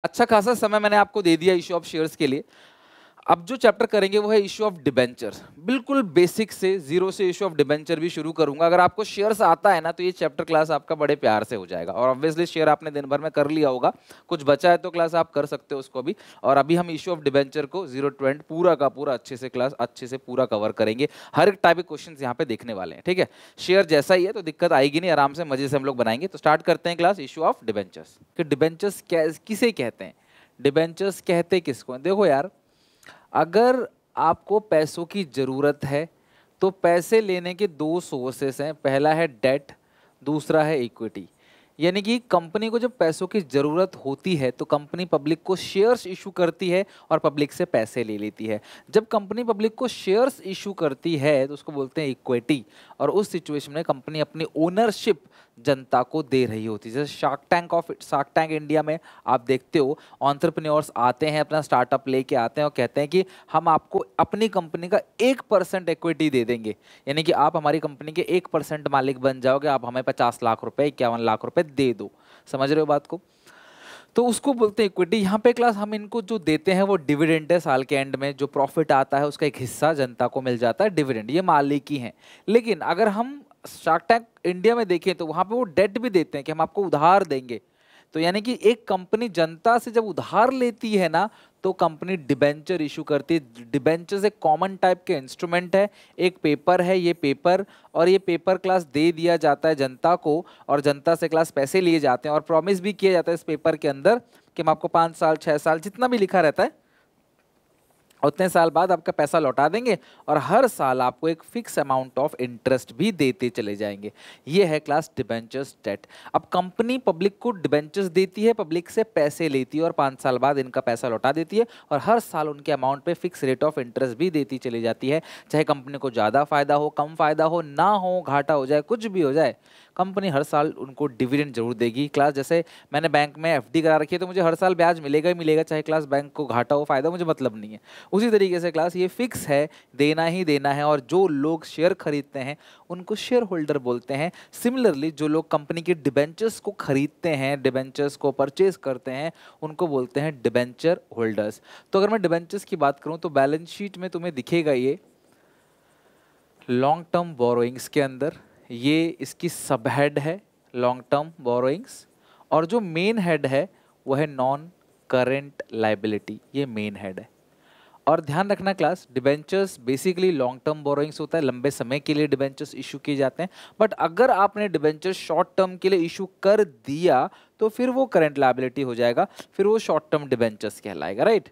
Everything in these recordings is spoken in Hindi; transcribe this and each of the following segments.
अच्छा खासा समय मैंने आपको दे दिया इश्यू ऑफ शेयर्स के लिए। अब जो चैप्टर करेंगे वो है इश्यू ऑफ डिबेंचर। बिल्कुल बेसिक से, जीरो से इश्यू ऑफ डिबेंचर भी शुरू करूंगा। अगर आपको शेयर्स आता है ना तो ये चैप्टर क्लास आपका बड़े प्यार से हो जाएगा। और ऑब्वियसली शेयर आपने दिन भर में कर लिया होगा, कुछ बचा है तो क्लास आप कर सकते हो उसको भी। और अभी हम इश्यू ऑफ डिबेंचर को 0 to end पूरा का पूरा अच्छे से क्लास अच्छे से पूरा कवर करेंगे। हर एक टाइप के क्वेश्चन यहाँ पे देखने वाले हैं, ठीक है। शेयर जैसा ही है तो दिक्कत आएगी नहीं, आराम से मजे से हम लोग बनाएंगे। तो स्टार्ट करते हैं क्लास इश्यू ऑफ डिबेंचर्स। कि डिबेंचर्स किसे कहते हैं, डिबेंचर्स कहते किसको हैं? देखो यार, अगर आपको पैसों की जरूरत है तो पैसे लेने के दो सोर्सेस हैं। पहला है डेट, दूसरा है इक्विटी। यानी कि कंपनी को जब पैसों की जरूरत होती है तो कंपनी पब्लिक को शेयर्स इशू करती है और पब्लिक से पैसे ले लेती है। जब कंपनी पब्लिक को शेयर्स इशू करती है तो उसको बोलते हैं इक्विटी। और उस सिचुएशन में कंपनी अपनी ओनरशिप जनता को दे रही होती है। जैसे शार्क टैंक इंडिया में आप देखते हो, एंटरप्रेन्योर्स आते हैं, अपना स्टार्टअप लेके आते हैं और कहते हैं कि हम आपको अपनी कंपनी का 1% इक्विटी दे देंगे। यानी कि आप हमारी कंपनी के 1% मालिक बन जाओगे, आप हमें 50 लाख रुपए 51 लाख रुपए दे दो। समझ रहे हो बात को? तो उसको बोलते हैं इक्विटी। यहाँ पे क्लास हम इनको जो देते हैं वो डिविडेंड है। साल के एंड में जो प्रॉफिट आता है उसका एक हिस्सा जनता को मिल जाता है, डिविडेंड, ये मालिकी है। लेकिन अगर हम शार्क टैंक इंडिया में देखें तो वहां पे वो डेट भी देते हैं कि हम आपको उधार देंगे। तो यानी कि एक कंपनी जनता से जब उधार लेती है ना तो कंपनी डिबेंचर इशू करती है। डिबेंचर एक कॉमन टाइप के इंस्ट्रूमेंट है, एक पेपर है ये पेपर, और ये पेपर क्लास दे दिया जाता है जनता को और जनता से क्लास पैसे लिए जाते हैं और प्रॉमिस भी किया जाता है इस पेपर के अंदर कि हम आपको 5 साल 6 साल जितना भी लिखा रहता है उतने साल बाद आपका पैसा लौटा देंगे और हर साल आपको एक फिक्स अमाउंट ऑफ इंटरेस्ट भी देते चले जाएंगे। ये है क्लास डिबेंचर्स डेट। अब कंपनी पब्लिक को डिबेंचर्स देती है, पब्लिक से पैसे लेती है और 5 साल बाद इनका पैसा लौटा देती है और हर साल उनके अमाउंट पे फिक्स रेट ऑफ इंटरेस्ट भी देती चली जाती है। चाहे कंपनी को ज़्यादा फायदा हो, कम फायदा हो, ना हो, घाटा हो जाए, कुछ भी हो जाए, कंपनी हर साल उनको डिविडेंड जरूर देगी। क्लास जैसे मैंने बैंक में एफडी करा रखी है तो मुझे हर साल ब्याज मिलेगा ही मिलेगा, चाहे क्लास बैंक को घाटा हो फायदा मुझे मतलब नहीं है। उसी तरीके से क्लास ये फिक्स है, देना ही देना है। और जो लोग शेयर खरीदते हैं उनको शेयर होल्डर बोलते हैं। सिमिलरली जो लोग कंपनी के डिबेंचर्स को खरीदते हैं, डिबेंचर्स को परचेज करते हैं, उनको बोलते हैं डिबेंचर होल्डर्स। तो अगर मैं डिबेंचर्स की बात करूं तो बैलेंस शीट में तुम्हें दिखेगा ये लॉन्ग टर्म बोरोइंग्स के अंदर, ये इसकी सब हेड है लॉन्ग टर्म बोरोइंग्स, और जो मेन हेड है वो है नॉन करेंट लाइबिलिटी, ये मेन हेड है। और ध्यान रखना class, debentures basically long term borrowings होता है, लंबे समय के लिए डिबेंचर्स इशू किए जाते हैं। बट अगर आपने डिबेंचर्स शॉर्ट टर्म के लिए इशू कर दिया तो फिर वो करंट लायबिलिटी हो जाएगा, फिर वो शॉर्ट टर्म डिबेंचर्स कहलाएगा, राइट।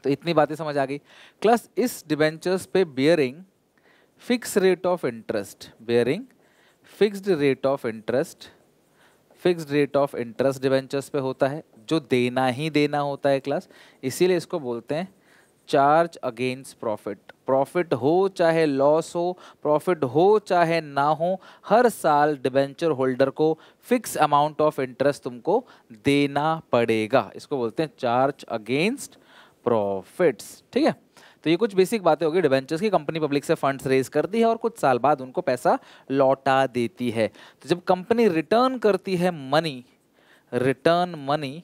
तो इतनी बातें समझ आ गई क्लास। इस डिबेंचर्स पे bearing fix rate of interest, bearing fixed rate of interest, fixed rate of interest debentures पे होता है, जो देना ही देना होता है क्लास। इसीलिए इसको बोलते हैं चार्ज अगेंस्ट प्रॉफिट। प्रॉफिट हो चाहे लॉस हो, प्रॉफिट हो चाहे ना हो, हर साल डिबेंचर होल्डर को फिक्स अमाउंट ऑफ इंटरेस्ट तुमको देना पड़ेगा। इसको बोलते हैं चार्ज अगेंस्ट प्रॉफिट्स, ठीक है। तो ये कुछ बेसिक बातें होगी डिबेंचर्स की। कंपनी पब्लिक से फंड्स रेज करती है और कुछ साल बाद उनको पैसा लौटा देती है। तो जब कंपनी रिटर्न करती है money, return money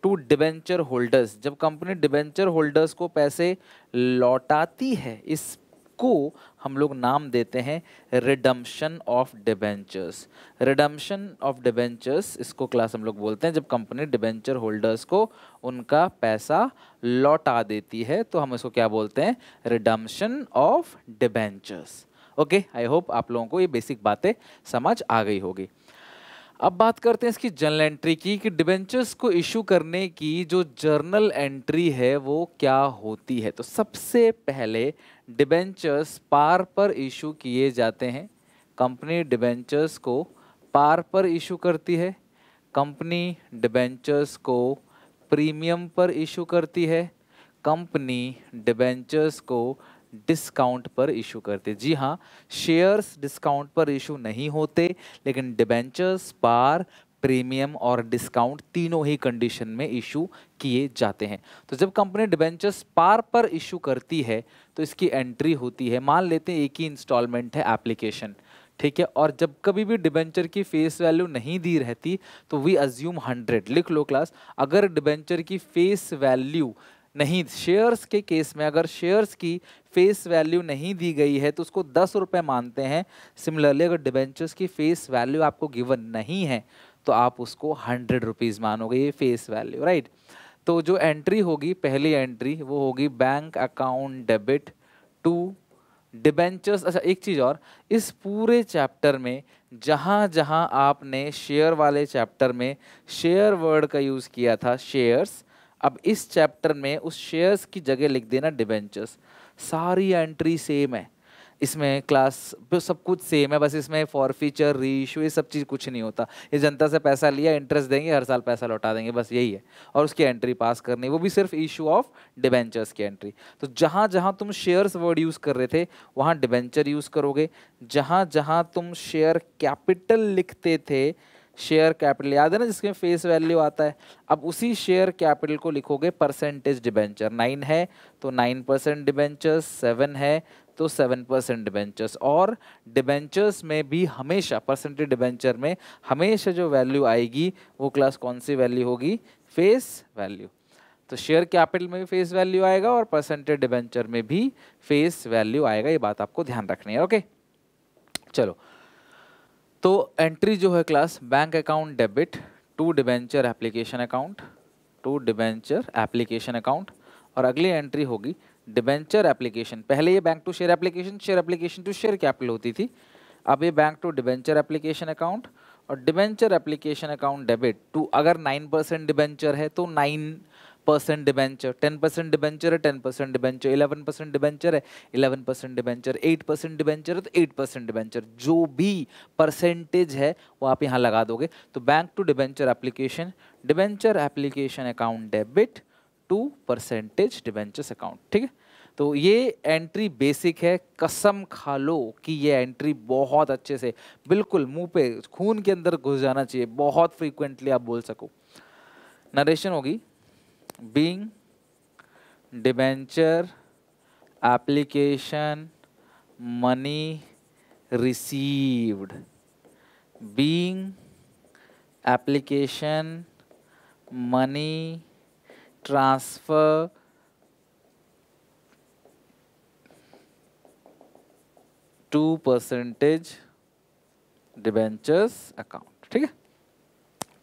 to debenture holders, जब कंपनी डिबेंचर होल्डर्स को पैसे लौटाती है, इसको हम लोग नाम देते हैं redemption of debentures. Redemption of debentures इसको क्लास हम लोग बोलते हैं जब कंपनी डिबेंचर होल्डर्स को उनका पैसा लौटा देती है, तो हम इसको क्या बोलते हैं, redemption of debentures. Okay, I hope आप लोगों को ये बेसिक बातें समझ आ गई होगी। अब बात करते हैं इसकी जर्नल एंट्री की, कि डिबेंचर्स को इशू करने की जो जर्नल एंट्री है वो क्या होती है। तो सबसे पहले डिबेंचर्स पार पर इशू किए जाते हैं। कंपनी डिबेंचर्स को पार पर इशू करती है, कंपनी डिबेंचर्स को प्रीमियम पर इशू करती है, कंपनी डिबेंचर्स को डिस्काउंट पर इशू करते। जी हाँ, शेयर्स डिस्काउंट पर इशू नहीं होते, लेकिन डिबेंचर्स पार, प्रीमियम और डिस्काउंट तीनों ही कंडीशन में इशू किए जाते हैं। तो जब कंपनी डिबेंचर्स पार पर इशू करती है तो इसकी एंट्री होती है, मान लेते हैं एक ही इंस्टॉलमेंट है एप्लीकेशन, ठीक है। और जब कभी भी डिबेंचर की फेस वैल्यू नहीं दी रहती तो वी अज्यूम 100। लिख लो क्लास, अगर डिबेंचर की फेस वैल्यू नहीं, शेयर्स के केस में अगर शेयर्स की फेस वैल्यू नहीं दी गई है तो उसको 10 रुपये मानते हैं। सिमिलरली अगर डिबेंचर्स की फेस वैल्यू आपको गिवन नहीं है तो आप उसको 100 रुपीज़ मानोगे, ये फेस वैल्यू, राइट। तो जो एंट्री होगी, पहली एंट्री वो होगी bank account debit to debentures. अच्छा एक चीज़ और, इस पूरे चैप्टर में जहाँ जहाँ आपने शेयर वाले चैप्टर में शेयर वर्ड का यूज़ किया था, शेयर्स, अब इस चैप्टर में उस शेयर्स की जगह लिख देना डिबेंचर्स। सारी एंट्री सेम है इसमें क्लास, सब कुछ सेम है, बस इसमें फॉरफीचर, रीइशू, ये सब चीज़ कुछ नहीं होता। ये जनता से पैसा लिया, इंटरेस्ट देंगे, हर साल पैसा लौटा देंगे, बस यही है। और उसकी एंट्री पास करनी, वो भी सिर्फ इशू ऑफ डिबेंचर्स की एंट्री। तो जहाँ जहाँ तुम शेयर्स वर्ड यूज़ कर रहे थे वहाँ डिबेंचर यूज़ करोगे, जहाँ जहाँ तुम शेयर कैपिटल लिखते थे, शेयर कैपिटल याद है ना जिसमें फेस वैल्यू आता है, अब उसी शेयर कैपिटल को लिखोगे परसेंटेज डिबेंचर। 9 है तो 9% डिबेंचर्स, 7 है तो 7% डिबेंचर्स। और डिबेंचर्स में भी हमेशा, परसेंटेज डिबेंचर में हमेशा जो वैल्यू आएगी वो क्लास कौन सी वैल्यू होगी, फेस वैल्यू। तो शेयर कैपिटल में भी फेस वैल्यू आएगा और परसेंटेज डिबेंचर में भी फेस वैल्यू आएगा, ये बात आपको ध्यान रखनी है। ओके चलो, तो एंट्री जो है class, bank account debit to debenture application account, to debenture application account. और अगली एंट्री होगी डिबेंचर एप्लीकेशन। पहले ये bank to share application, share application to share capital होती थी, अब ये bank to debenture application account. और debenture application account debit to, अगर 9% डिबेंचर है तो 9% डिबेंचर, 10% डिबेंचर है 10% डिबेंचर, 11% डिबेंचर है 11% डिबेंचर, 8% डिबेंचर है तो 8% डिबेंचर, जो भी परसेंटेज है वो आप यहाँ लगा दोगे। तो bank to debenture application, debenture application account debit to percentage debentures account, ठीक है। तो ये एंट्री बेसिक है, कसम खा लो कि ये एंट्री बहुत अच्छे से, बिल्कुल मुंह पे खून के अंदर घुस जाना चाहिए, बहुत फ्रीक्वेंटली आप बोल सको। नरेशन होगी, being debenture application money received, being application money transfer to percentage debentures account, ठीक है।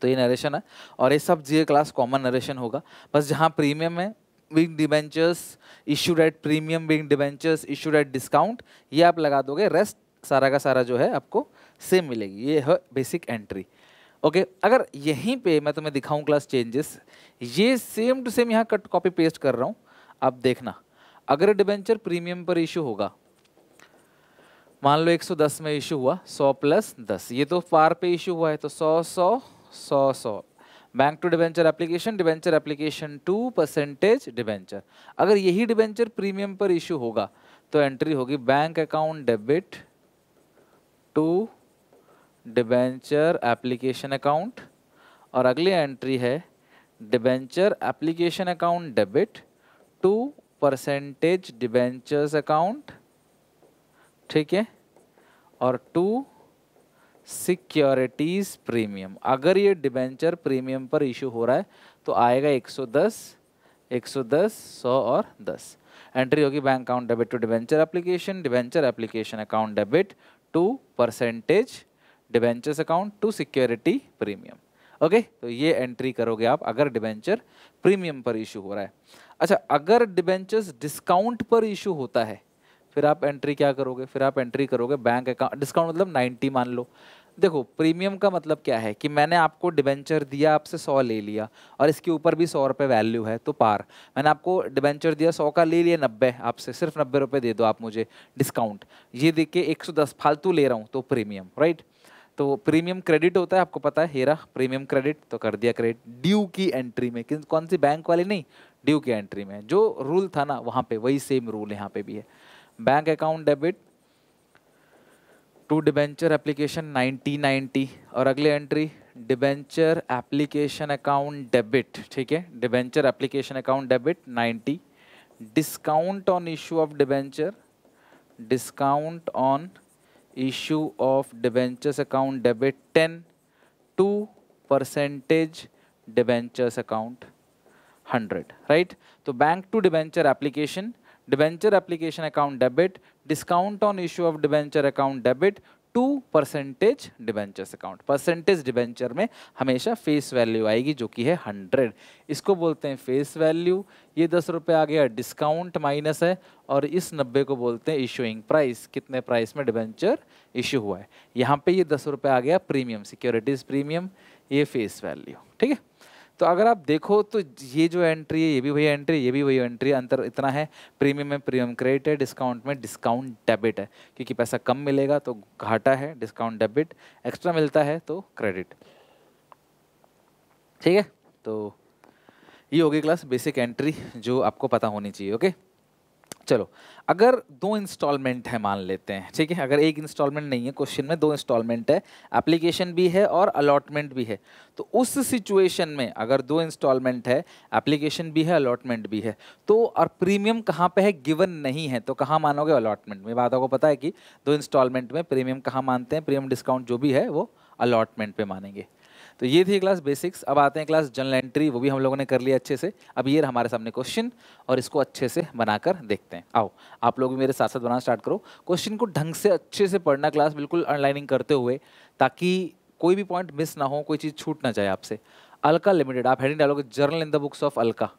तो ये नरेशन है और ये सब जी क्लास कॉमन नरेशन होगा, बस जहाँ प्रीमियम है being debentures issued at premium, being debentures issued at discount, ये आप लगा दोगे, रेस्ट सारा का सारा जो है आपको सेम मिलेगी। ये है बेसिक एंट्री। ओके अगर यहीं पे मैं तुम्हें दिखाऊं क्लास चेंजेस, ये सेम टू सेम यहाँ कट कॉपी पेस्ट कर रहा हूँ, आप देखना। अगर डिबेंचर प्रीमियम पर इशू होगा, मान लो 110 में इशू हुआ, 100 + 10, ये तो पार पे इशू हुआ है तो 100 bank to debenture application to percentage debenture. अगर यही डिबेंचर प्रीमियम पर इशू होगा तो एंट्री होगी bank account debit to debenture application account. और अगली एंट्री है debenture application account debit to percentage debentures account, ठीक है। और टू सिक्योरिटीज प्रीमियम, अगर ये डिबेंचर प्रीमियम पर इशू हो रहा है तो आएगा 110, 100 और 10। एंट्री होगी bank account debit to debenture application account debit to percentage debentures account to security premium. Okay तो ये एंट्री करोगे आप अगर डिबेंचर प्रीमियम पर इशू हो रहा है। अच्छा अगर डिबेंचर्स डिस्काउंट पर इशू होता है फिर आप एंट्री क्या करोगे, फिर आप एंट्री करोगे बैंक अकाउंट, डिस्काउंट मतलब 90 मान लो। देखो प्रीमियम का मतलब क्या है कि मैंने आपको डिबेंचर दिया, आपसे 100 ले लिया और इसके ऊपर भी 100 रुपये वैल्यू है तो पार। मैंने आपको डिबेंचर दिया 100 का, ले लिया 90, आपसे सिर्फ 90 रुपये दे दो आप मुझे डिस्काउंट, ये देख के 110 फालतू ले रहा हूँ तो प्रीमियम, राइट। तो प्रीमियम क्रेडिट होता है, आपको पता है, हेरा प्रीमियम क्रेडिट, तो कर दिया क्रेडिट ड्यू की एंट्री में, कौन सी बैंक वाली नहीं, ड्यू की एंट्री में जो रूल था ना वहाँ पे वही सेम रूल यहाँ पे भी है। Bank account debit to debenture application 90 और अगली entry debenture application account debit, ठीक है, debenture application account debit 90, discount on issue of debenture, discount on issue of debentures account debit 10 to percentage debentures account 100, right? तो bank to debenture application account debit, discount on issue of debenture account debit to percentage debentures account. Percentage debenture में हमेशा फेस वैल्यू आएगी जो कि है 100, इसको बोलते हैं फेस वैल्यू। ये 10 रुपये आ गया डिस्काउंट माइनस है, और इस 90 को बोलते हैं इशूइंग प्राइस, कितने प्राइस में डिबेंचर इशू हुआ है। यहाँ पे ये 10 रुपये आ गया प्रीमियम, सिक्योरिटीज प्रीमियम, ये फेस वैल्यू, ठीक है। तो अगर आप देखो तो ये जो एंट्री है ये भी वही एंट्री, ये भी वही एंट्री, अंतर इतना है, प्रीमियम में प्रीमियम क्रेडिट है, डिस्काउंट में डिस्काउंट डेबिट है, क्योंकि पैसा कम मिलेगा तो घाटा है, डिस्काउंट डेबिट, एक्स्ट्रा मिलता है तो क्रेडिट, ठीक है। तो ये होगी क्लास बेसिक एंट्री जो आपको पता होनी चाहिए, ओके। चलो, अगर 2 इंस्टॉलमेंट है मान लेते हैं, ठीक है, अगर एक इंस्टॉलमेंट नहीं है, क्वेश्चन में 2 इंस्टॉलमेंट है, एप्लीकेशन भी है और अलॉटमेंट भी है, तो उस सिचुएशन में अगर 2 इंस्टॉलमेंट है, एप्लीकेशन भी है, अलॉटमेंट भी है, तो और प्रीमियम कहाँ पे है, गिवन नहीं है, तो कहाँ मानोगे, अलॉटमेंट में। बात आपको पता है कि 2 इंस्टॉलमेंट में प्रीमियम कहाँ मानते हैं, प्रीमियम डिस्काउंट जो भी है वो अलॉटमेंट पे मानेंगे। तो ये थी क्लास बेसिक्स। अब आते हैं क्लास जनरल एंट्री, वो भी हम लोगों ने कर लिया अच्छे से। अब ये हमारे सामने क्वेश्चन, और इसको अच्छे से बनाकर देखते हैं। आओ आप लोग भी मेरे साथ साथ बनाना स्टार्ट करो। क्वेश्चन को ढंग से अच्छे से पढ़ना क्लास, बिल्कुल अंडरलाइनिंग करते हुए, ताकि कोई भी पॉइंट मिस ना हो, कोई चीज़ छूट ना जाए आपसे। अल्का लिमिटेड, आप हेडिंग डालोगे journal in the books of Alka,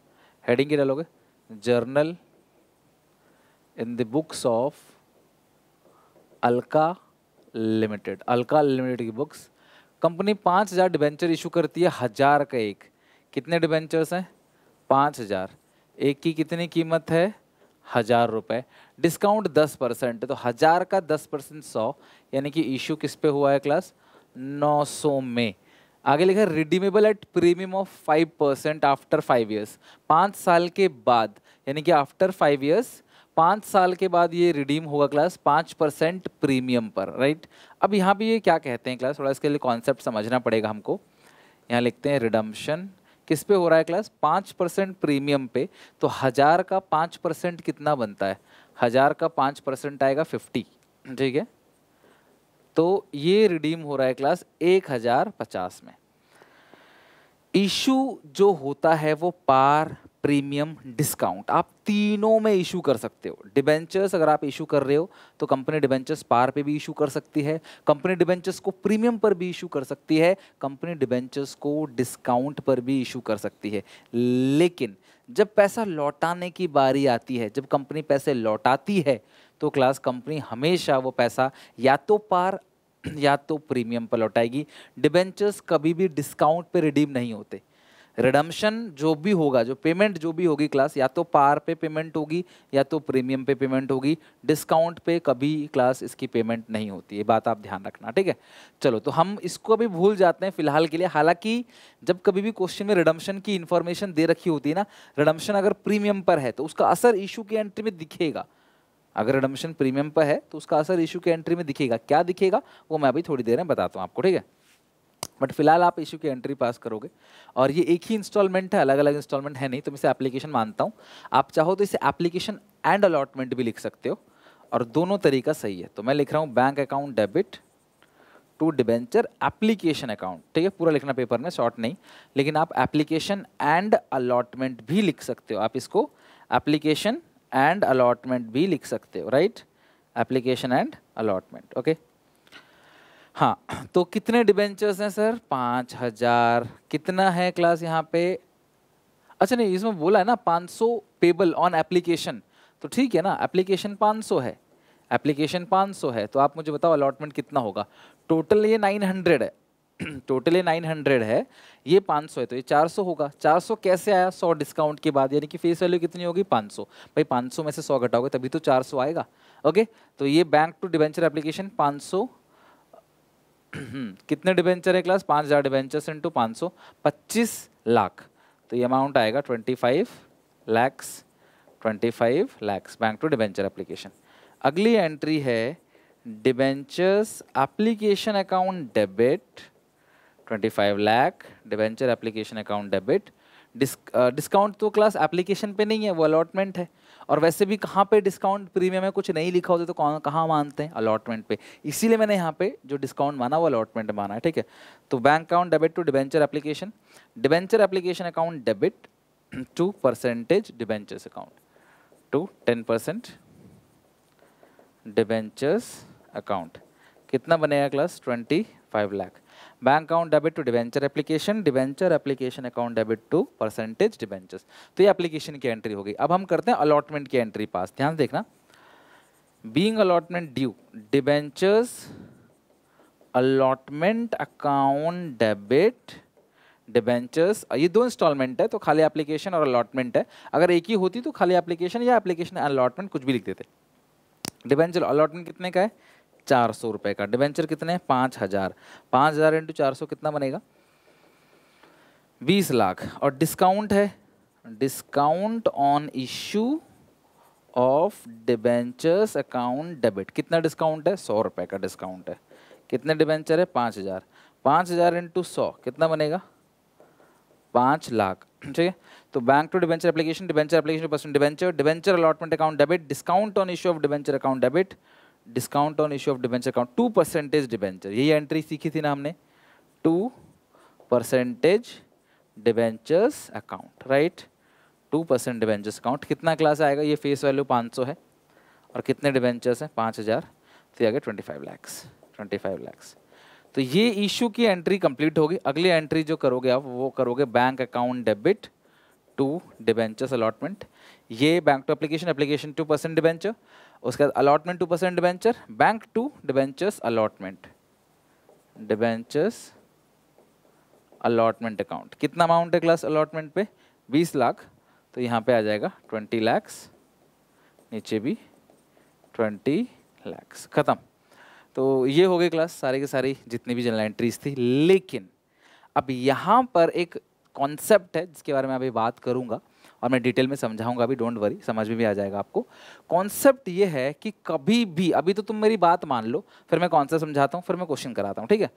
heading की डालोगे journal in the books of Alka limited. Alka limited की बुक्स, कंपनी 5000 डिबेंचर इशू करती है, 1000 का एक। कितने डिबेंचर्स हैं, 5000, एक की कितनी कीमत है, 1000 रुपये। डिस्काउंट 10%, तो 1000 का 10% 100, यानी कि इशू किस पे हुआ है क्लास, 900 में। आगे लिखा है redeemable eight premium of 5% after 5 years, 5 साल के बाद, यानी कि आफ्टर 5 ईयर्स, 5 साल के बाद ये रिडीम होगा क्लास 5% प्रीमियम पर, राइट। अब यहाँ पे ये क्या कहते हैं क्लास, थोड़ा इसके लिए कॉन्सेप्ट समझना पड़ेगा हमको। यहाँ लिखते हैं रिडम्पशन किस पे हो रहा है क्लास, 5% प्रीमियम पे, तो 1000 का 5% कितना बनता है, 1000 का 5% आएगा 50, ठीक है। तो ये रिडीम हो रहा है क्लास 1050 में। इशू जो होता है वो पार, प्रीमियम, डिस्काउंट, आप तीनों में इशू कर सकते हो। डिबेंचर्स अगर आप इशू कर रहे हो तो कंपनी डिबेंचर्स पार पे भी इशू कर सकती है, कंपनी डिबेंचर्स को प्रीमियम पर भी इशू कर सकती है, कंपनी डिबेंचर्स को डिस्काउंट पर भी इशू कर सकती है। लेकिन जब पैसा लौटाने की बारी आती है, जब कंपनी पैसे लौटाती है, तो क्लास कंपनी हमेशा वो पैसा या तो पार या तो प्रीमियम पर लौटाएगी। डिबेंचर्स कभी भी डिस्काउंट पे रिडीम नहीं होते। रिडम्पशन जो भी होगा, जो पेमेंट जो भी होगी क्लास, या तो पार पे पेमेंट होगी या तो प्रीमियम पे पेमेंट होगी, डिस्काउंट पे कभी क्लास इसकी पेमेंट नहीं होती है। बात आप ध्यान रखना, ठीक है। चलो, तो हम इसको अभी भूल जाते हैं फिलहाल के लिए। हालांकि जब कभी भी क्वेश्चन में रिडम्पशन की इंफॉर्मेशन दे रखी होती है ना, रिडम्पशन अगर प्रीमियम पर है तो उसका असर इशू की एंट्री में दिखेगा। अगर रिडम्पशन प्रीमियम पर है तो उसका असर इशू की एंट्री में दिखेगा। क्या दिखेगा वो मैं अभी थोड़ी देर में बताता हूँ आपको, ठीक है। बट फिलहाल आप इशू की एंट्री पास करोगे, और ये एक ही इंस्टॉलमेंट है, अलग अलग इंस्टॉलमेंट है नहीं, तो मैं इसे एप्लीकेशन मानता हूँ। आप चाहो तो इसे एप्लीकेशन एंड अलॉटमेंट भी लिख सकते हो, और दोनों तरीका सही है। तो मैं लिख रहा हूँ bank account debit to debenture application account, ठीक है। पूरा लिखना पेपर में, शॉर्ट नहीं, लेकिन आप एप्लीकेशन एंड अलॉटमेंट भी लिख सकते हो। आप इसको एप्लीकेशन एंड अलॉटमेंट भी लिख सकते हो, right, application and allotment, okay. हाँ, तो कितने डिबेंचर्स हैं सर, 5000। कितना है क्लास यहाँ पे, अच्छा नहीं, इसमें बोला है ना 500 पेबल ऑन एप्लीकेशन, तो ठीक है ना, एप्लीकेशन 500 है, एप्लीकेशन 500 है, तो आप मुझे बताओ अलॉटमेंट कितना होगा। टोटल ये 900 है टोटल ये 900 है, ये 500 है, तो ये 400 होगा। 400 कैसे आया, 100 डिस्काउंट के बाद, यानी कि फेस वैल्यू कितनी होगी, 500। भाई 500 में से 100 घटाओगे तभी तो 400 आएगा, ओके। तो ये बैंक टू डिबेंचर एप्लीकेशन 500 कितने डिबेंचर है क्लास, 5000 डिबेंचर्स इंटू 500, 25 लाख, तो ये अमाउंट आएगा 25 lakhs, 25 lakhs bank to debenture application. अगली एंट्री है debentures application account debit 25 lakh, debenture application account debit discount तो क्लास एप्लीकेशन पे नहीं है, वो अलॉटमेंट है। और वैसे भी कहाँ पे डिस्काउंट प्रीमियम है, कुछ नहीं लिखा होता तो कहाँ मानते हैं, अलॉटमेंट पे। इसीलिए मैंने यहाँ पे जो डिस्काउंट माना वो अलॉटमेंट माना है, ठीक है। तो bank account debit to debenture application, debenture application account debit to percentage debentures account to 10% debentures account. कितना बनेगा class? 25 lakh. Bank account debit to debenture application account debit to percentage debentures. तो ये एप्लीकेशन की एंट्री हो गई। अब हम करते हैं अलॉटमेंट की एंट्री पास। ध्यान देखना, being allotment due debentures allotment account debit debentures, ये दो इंस्टॉलमेंट है तो खाली एप्लीकेशन और अलॉटमेंट है। अगर एक ही होती तो खाली एप्लीकेशन या एप्लीकेशन अलॉटमेंट कुछ भी लिख देते। डिबेंचर अलॉटमेंट कितने का है? 400 रुपए का। डिबेंचर कितने? 5000। 5000 इंटू 400 कितना बनेगा? 20 लाख। और डिस्काउंट है, discount on issue of debentures account debit. कितना डिस्काउंट है? 100 रुपए का डिस्काउंट है। कितने डिबेंचर है? 5000। 5000 इंटू 100 कितना बनेगा? 5 लाख, ठीक है। तो bank to debenture application percent debenture allotment account debit, discount on issue of debenture account debit, discount on issue of debenture account 2% debenture. यही एंट्री सीखी थी ना हमने, 2% debentures account, right. 2% debentures account कितना क्लास आएगा? ये फेस वैल्यू 500 है और कितने डिबेंचर्स हैं? 5000, तो आगे 25 लाख। तो ये इशू की एंट्री कंप्लीट होगी। अगली एंट्री जो करोगे आप वो करोगे bank account debit to debentures allotment. ये बैंक टू एप्लीकेशन 2% डिबेंचर, उसके बाद allotment 2% debenture, bank to debentures allotment, debentures allotment account. कितना अमाउंट है क्लास अलॉटमेंट पे? 20 लाख। तो यहाँ पे आ जाएगा 20 लाख, नीचे भी 20 लाख, खत्म। तो ये हो गई क्लास सारी की सारी जितनी भी जनरल एंट्रीज थी। लेकिन अब यहाँ पर एक कॉन्सेप्ट है जिसके बारे में अभी बात करूँगा और मैं डिटेल में समझाऊंगा अभी, डोंट वरी, समझ में भी आ जाएगा आपको। कॉन्सेप्ट ये है कि कभी भी, अभी तो तुम मेरी बात मान लो, फिर मैं कॉन्सेप्ट समझाता हूँ, फिर मैं क्वेश्चन कराता हूँ, ठीक है।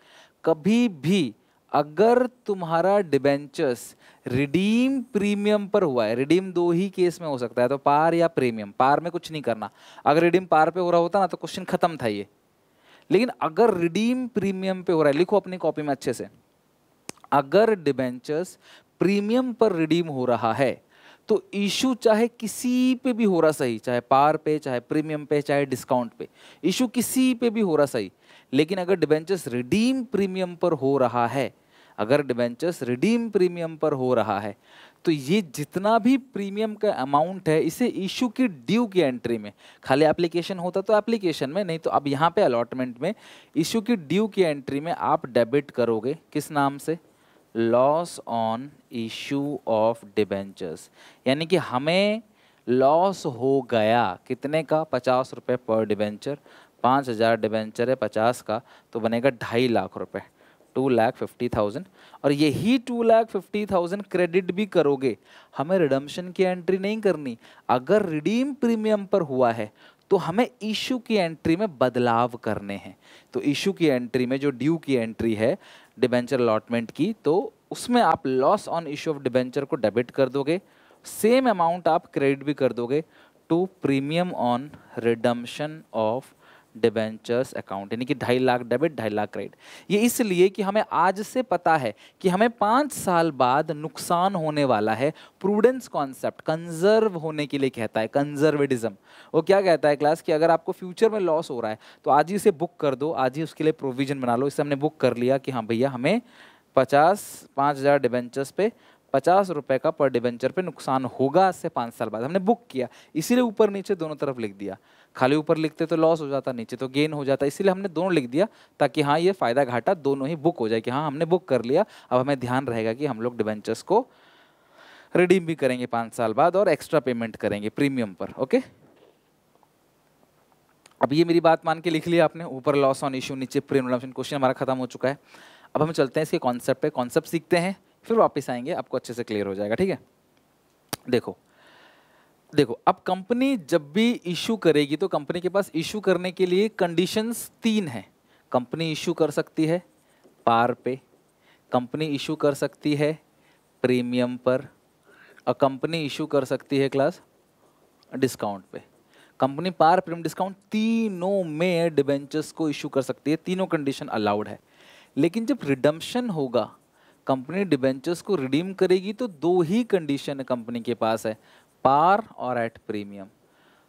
कभी भी अगर तुम्हारा डिबेंचर्स रिडीम प्रीमियम पर हुआ है, रिडीम दो ही केस में हो सकता है, तो पार या प्रीमियम। पार में कुछ नहीं करना, अगर रिडीम पार पे हो रहा होता ना तो क्वेश्चन खत्म था ये। लेकिन अगर रिडीम प्रीमियम पे हो रहा है, लिखो अपनी कॉपी में अच्छे से, अगर डिबेंचर्स प्रीमियम पर रिडीम हो रहा है तो इशू चाहे किसी पे भी हो रहा सही, चाहे पार पे, चाहे प्रीमियम पे, चाहे डिस्काउंट पे, इशू किसी पे भी हो रहा सही। लेकिन अगर डिबेंचर्स रिडीम प्रीमियम पर हो रहा है, अगर डिबेंचर्स रिडीम प्रीमियम पर हो रहा है तो ये जितना भी प्रीमियम का अमाउंट है इसे इशू की ड्यू की एंट्री में, खाली एप्लीकेशन होता तो एप्लीकेशन में, नहीं तो अब यहाँ पे अलॉटमेंट में इशू की ड्यू की एंट्री में आप डेबिट करोगे। किस नाम से? Loss on issue of debentures. यानी कि हमें लॉस हो गया कितने का? 50 रुपये पर डिबेंचर। 5000 डिबेंचर है 50 का, तो बनेगा 2.5 लाख रुपए, 2,50,000। और यही 2,50,000 क्रेडिट भी करोगे, हमें रिडम्पशन की एंट्री नहीं करनी। अगर रिडीम प्रीमियम पर हुआ है तो हमें इशू की एंट्री में बदलाव करने हैं। तो इशू की एंट्री में जो ड्यू की एंट्री है डिबेंचर अलॉटमेंट की, तो उसमें आप loss on issue of debenture को डेबिट कर दोगे, सेम अमाउंट आप क्रेडिट भी कर दोगे to premium on redemption of debentures account. यानी कि 2.5 लाख डेबिट, 2.5 लाख क्रेडिट। ये इसलिए कि हमें आज से पता है कि हमें 5 साल बाद नुकसान होने वाला है। प्रूडेंस कॉन्सेप्ट कंजर्व होने के लिए कहता है, कंजर्वेटिज्म। वो क्या कहता है क्लास कि अगर आपको फ्यूचर में लॉस हो रहा है तो आज ही इसे बुक कर दो, आज ही उसके लिए प्रोविजन बना लो। इससे हमने बुक कर लिया कि हाँ भैया हमें 5,000 डिबेंचर्स पे 50 रुपए का पर डिबेंचर पे नुकसान होगा आज से 5 साल बाद, हमने बुक किया। इसीलिए ऊपर नीचे दोनों तरफ लिख दिया। खाली ऊपर लिखते तो लॉस हो जाता, नीचे तो गेन हो जाता, इसीलिए हमने दोनों लिख दिया ताकि हाँ ये फायदा घाटा दोनों ही बुक हो जाए कि हाँ हमने बुक कर लिया। अब हमें ध्यान रहेगा कि हम लोग डिबेंचर्स को रिडीम भी करेंगे 5 साल बाद और एक्स्ट्रा पेमेंट करेंगे प्रीमियम पर। ओके, अब ये मेरी बात मान के लिख लिया आपने, ऊपर लॉस ऑन इशू, नीचे प्रीमियम। क्वेश्चन हमारा खत्म हो चुका है। अब हम चलते हैं इसके कॉन्सेप्ट पे, कॉन्सेप्ट सीखते हैं, फिर वापस आएंगे, आपको अच्छे से क्लियर हो जाएगा। ठीक है, देखो अब कंपनी जब भी इशू करेगी तो कंपनी के पास इशू करने के लिए कंडीशंस 3 हैं। कंपनी इशू कर सकती है पार पे, कंपनी इशू कर सकती है प्रीमियम पर, और कंपनी इशू कर सकती है क्लास डिस्काउंट पे। कंपनी पार प्रीमियम डिस्काउंट तीनों में डिबेंचर्स को इशू कर सकती है, तीनों कंडीशन अलाउड है। लेकिन जब रिडम्पशन होगा, कंपनी डिबेंचर्स को रिडीम करेगी तो दो ही कंडीशन कंपनी के पास है, पार और एट प्रीमियम।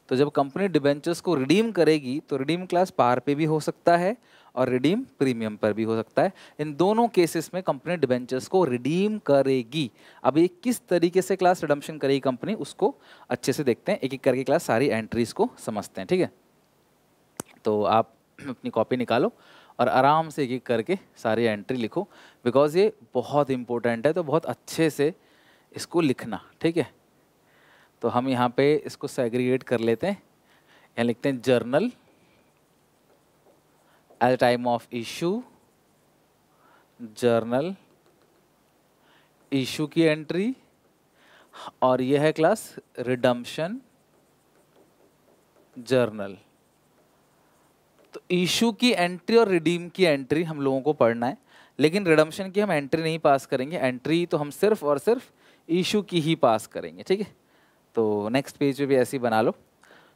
तो जब कंपनी डिबेंचर्स को रिडीम करेगी तो रिडीम क्लास पार पे भी हो सकता है और रिडीम प्रीमियम पर भी हो सकता है। इन दोनों केसेस में कंपनी डिबेंचर्स को रिडीम करेगी। अब ये किस तरीके से क्लास रिडम्पशन करेगी कंपनी, उसको अच्छे से देखते हैं, एक एक करके क्लास सारी एंट्रीज को समझते हैं, ठीक है। तो आप अपनी कॉपी निकालो और आराम से एक एक करके सारी एंट्री लिखो, बिकॉज ये बहुत इंपॉर्टेंट है, तो बहुत अच्छे से इसको लिखना, ठीक है। तो हम यहाँ पे इसको सेग्रीगेट कर लेते हैं। यहाँ लिखते हैं journal at time of issue, journal issue की एंट्री, और यह है क्लास रिडम्पशन जर्नल। तो इशू की एंट्री और रिडीम की एंट्री हम लोगों को पढ़ना है, लेकिन रिडम्पशन की हम एंट्री नहीं पास करेंगे, एंट्री तो हम सिर्फ और सिर्फ इशू की ही पास करेंगे, ठीक है। तो नेक्स्ट पेज पे भी ऐसे ही बना लो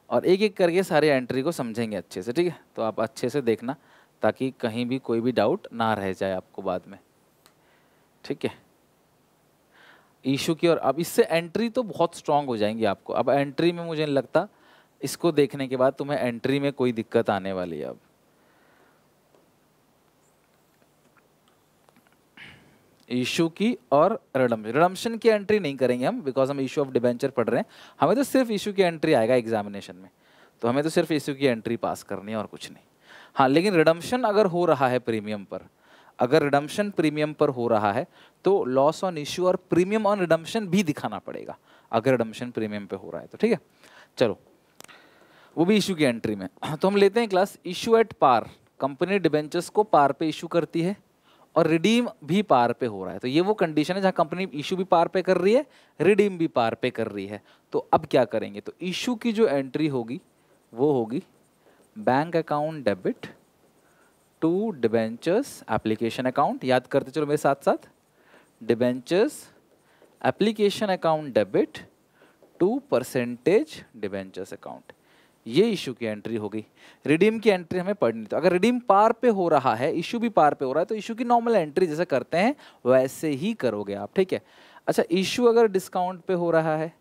और एक एक करके सारी एंट्री को समझेंगे अच्छे से, ठीक है। तो आप अच्छे से देखना ताकि कहीं भी कोई भी डाउट ना रह जाए आपको बाद में, ठीक है। इशू की, और अब इससे एंट्री तो बहुत स्ट्रांग हो जाएंगी आपको। अब एंट्री में मुझे नहीं लगता इसको देखने के बाद तुम्हें एंट्री में कोई दिक्कत आने वाली है। अब इशू की और रिडम्पशन की एंट्री नहीं करेंगे हम, बिकॉज हम इशू ऑफ डिबेंचर पढ़ रहे हैं। हमें तो सिर्फ इशू की एंट्री आएगा एग्जामिनेशन में, तो हमें तो सिर्फ इशू की एंट्री पास करनी है और कुछ नहीं। हाँ, लेकिन रिडम्पशन अगर हो रहा है प्रीमियम पर, अगर रिडम्पशन प्रीमियम पर हो रहा है तो लॉस ऑन इशू और प्रीमियम ऑन रिडम्पशन भी दिखाना पड़ेगा, अगर रिडम्पशन प्रीमियम पे हो रहा है तो, ठीक है। चलो, वो भी इशू की एंट्री में। तो हम लेते हैं class issue at par, company debentures को पार पे इशू करती है और रिडीम भी पार पे हो रहा है। तो ये वो कंडीशन है जहां कंपनी इशू भी पार पे कर रही है, रिडीम भी पार पे कर रही है। तो अब क्या करेंगे, तो इशू की जो एंट्री होगी वो होगी bank account debit to debentures application account. याद करते चलो मेरे साथ साथ, debentures application account debit to percentage debentures account. ये इशू की एंट्री होगी। रिडीम की एंट्री हमें पढ़नी, तो अगर रिडीम पार पे हो रहा है, इशू भी पार पे हो रहा है, तो इशू की नॉर्मल एंट्री जैसे करते हैं वैसे ही करोगे आप, ठीक है। अच्छा, इशू अगर डिस्काउंट पे हो रहा है,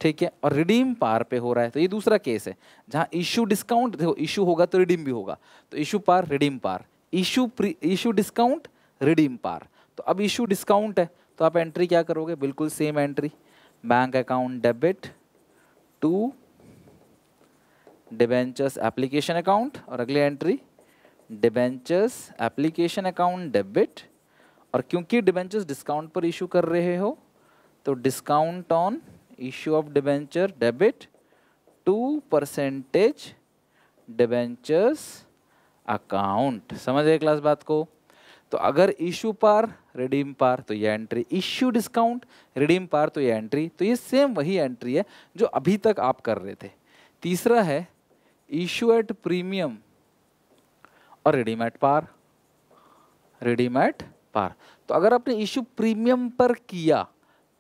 ठीक है, और रिडीम पार पे हो रहा है, तो ये दूसरा केस है जहां इशू डिस्काउंट, देखो इशू होगा तो रिडीम भी होगा, तो इशू पार रिडीम पार, इशू डिस्काउंट रिडीम पार। तो अब इशू डिस्काउंट है तो आप एंट्री क्या करोगे, बिल्कुल same entry, bank account debit to debentures application account, और अगली entry debentures application account debit, और क्योंकि डिबेंचर्स डिस्काउंट पर इशू कर रहे हो तो discount on issue of debenture debit to percentage debentures account. समझ गए क्लास बात को। तो अगर इशू पार रिडीम पार तो ये एंट्री, इशू डिस्काउंट रिडीम पार तो ये एंट्री, तो ये सेम वही एंट्री है जो अभी तक आप कर रहे थे। तीसरा है इशू एट प्रीमियम और redeem at par, redeem at par. तो अगर आपने इशू प्रीमियम पर किया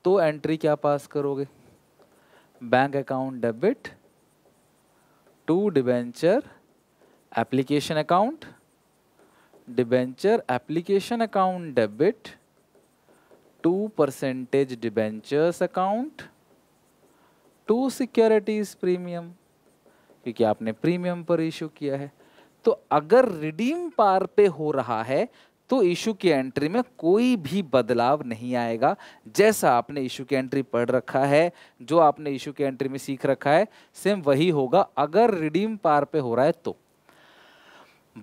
तो एंट्री क्या पास करोगे, bank account debit to debenture application account, debenture application account debit to percentage debentures account to securities premium, क्योंकि आपने प्रीमियम पर इशू किया है। तो अगर रिडीम पार पे हो रहा है तो इशू की एंट्री में कोई भी बदलाव नहीं आएगा, जैसा आपने इशू की एंट्री पढ़ रखा है, जो आपने इशू की एंट्री में सीख रखा है, सेम वही होगा अगर रिडीम पार पे हो रहा है तो।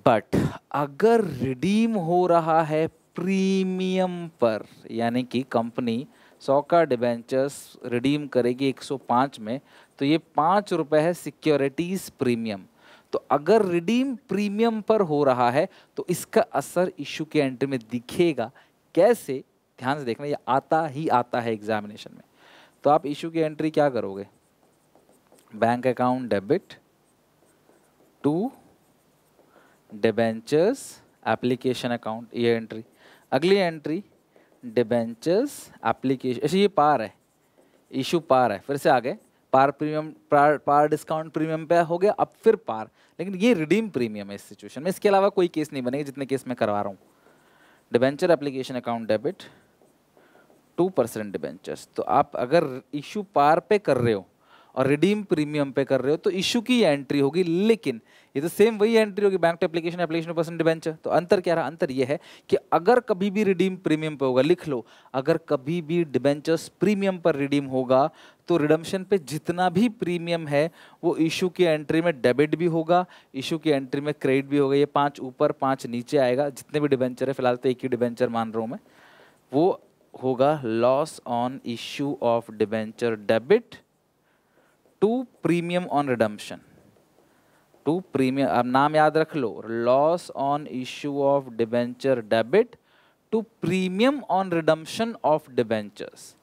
बट अगर रिडीम हो रहा है प्रीमियम पर, यानी कि कंपनी 100 का डिबेंचर्स रिडीम करेगी 105 में, तो ये 5 रुपए है सिक्योरिटीज प्रीमियम। तो अगर रिडीम प्रीमियम पर हो रहा है तो इसका असर इशू के एंट्री में दिखेगा। कैसे, ध्यान से देखना, ये आता ही आता है एग्जामिनेशन में। तो आप इशू की एंट्री क्या करोगे, bank account debit to debentures application account, ये एंट्री। अगली एंट्री डिबेंचर्स एप्लीकेशन, अच्छा ये पार है, इशू पार है, फिर से आ गए, पार प्रीमियम, पार डिस्काउंट प्रीमियम पे हो गया, अब फिर पार, लेकिन ये रिडीम प्रीमियम है इस सिचुएशन में, इसके अलावा कोई केस नहीं बनेगा जितने केस मैं करवा रहा हूँ। Debenture application account debit 2% debentures, तो आप अगर इशू पार पे कर रहे हो और रिडीम प्रीमियम पे कर रहे हो तो इशू की एंट्री होगी, लेकिन ये तो सेम वही एंट्री होगी, bank to application, application 2% debenture. तो अंतर क्या रहा? अंतर ये है कि अगर कभी भी रिडीम प्रीमियम पे होगा, लिख लो, अगर कभी भी डिबेंचर्स प्रीमियम पर रिडीम होगा तो रिडम्पशन पे जितना भी प्रीमियम है वो इशू की एंट्री में डेबिट भी होगा, इशू की एंट्री में क्रेडिट भी होगा। ये 5 ऊपर 5 नीचे आएगा, जितने भी डिबेंचर है, फिलहाल तो एक ही डिबेंचर मान रहा हूँ मैं, वो होगा loss on issue of debenture debit to premium on redemption, to premium, अब नाम याद रख लो, loss on issue of debenture debit to premium on redemption of debentures.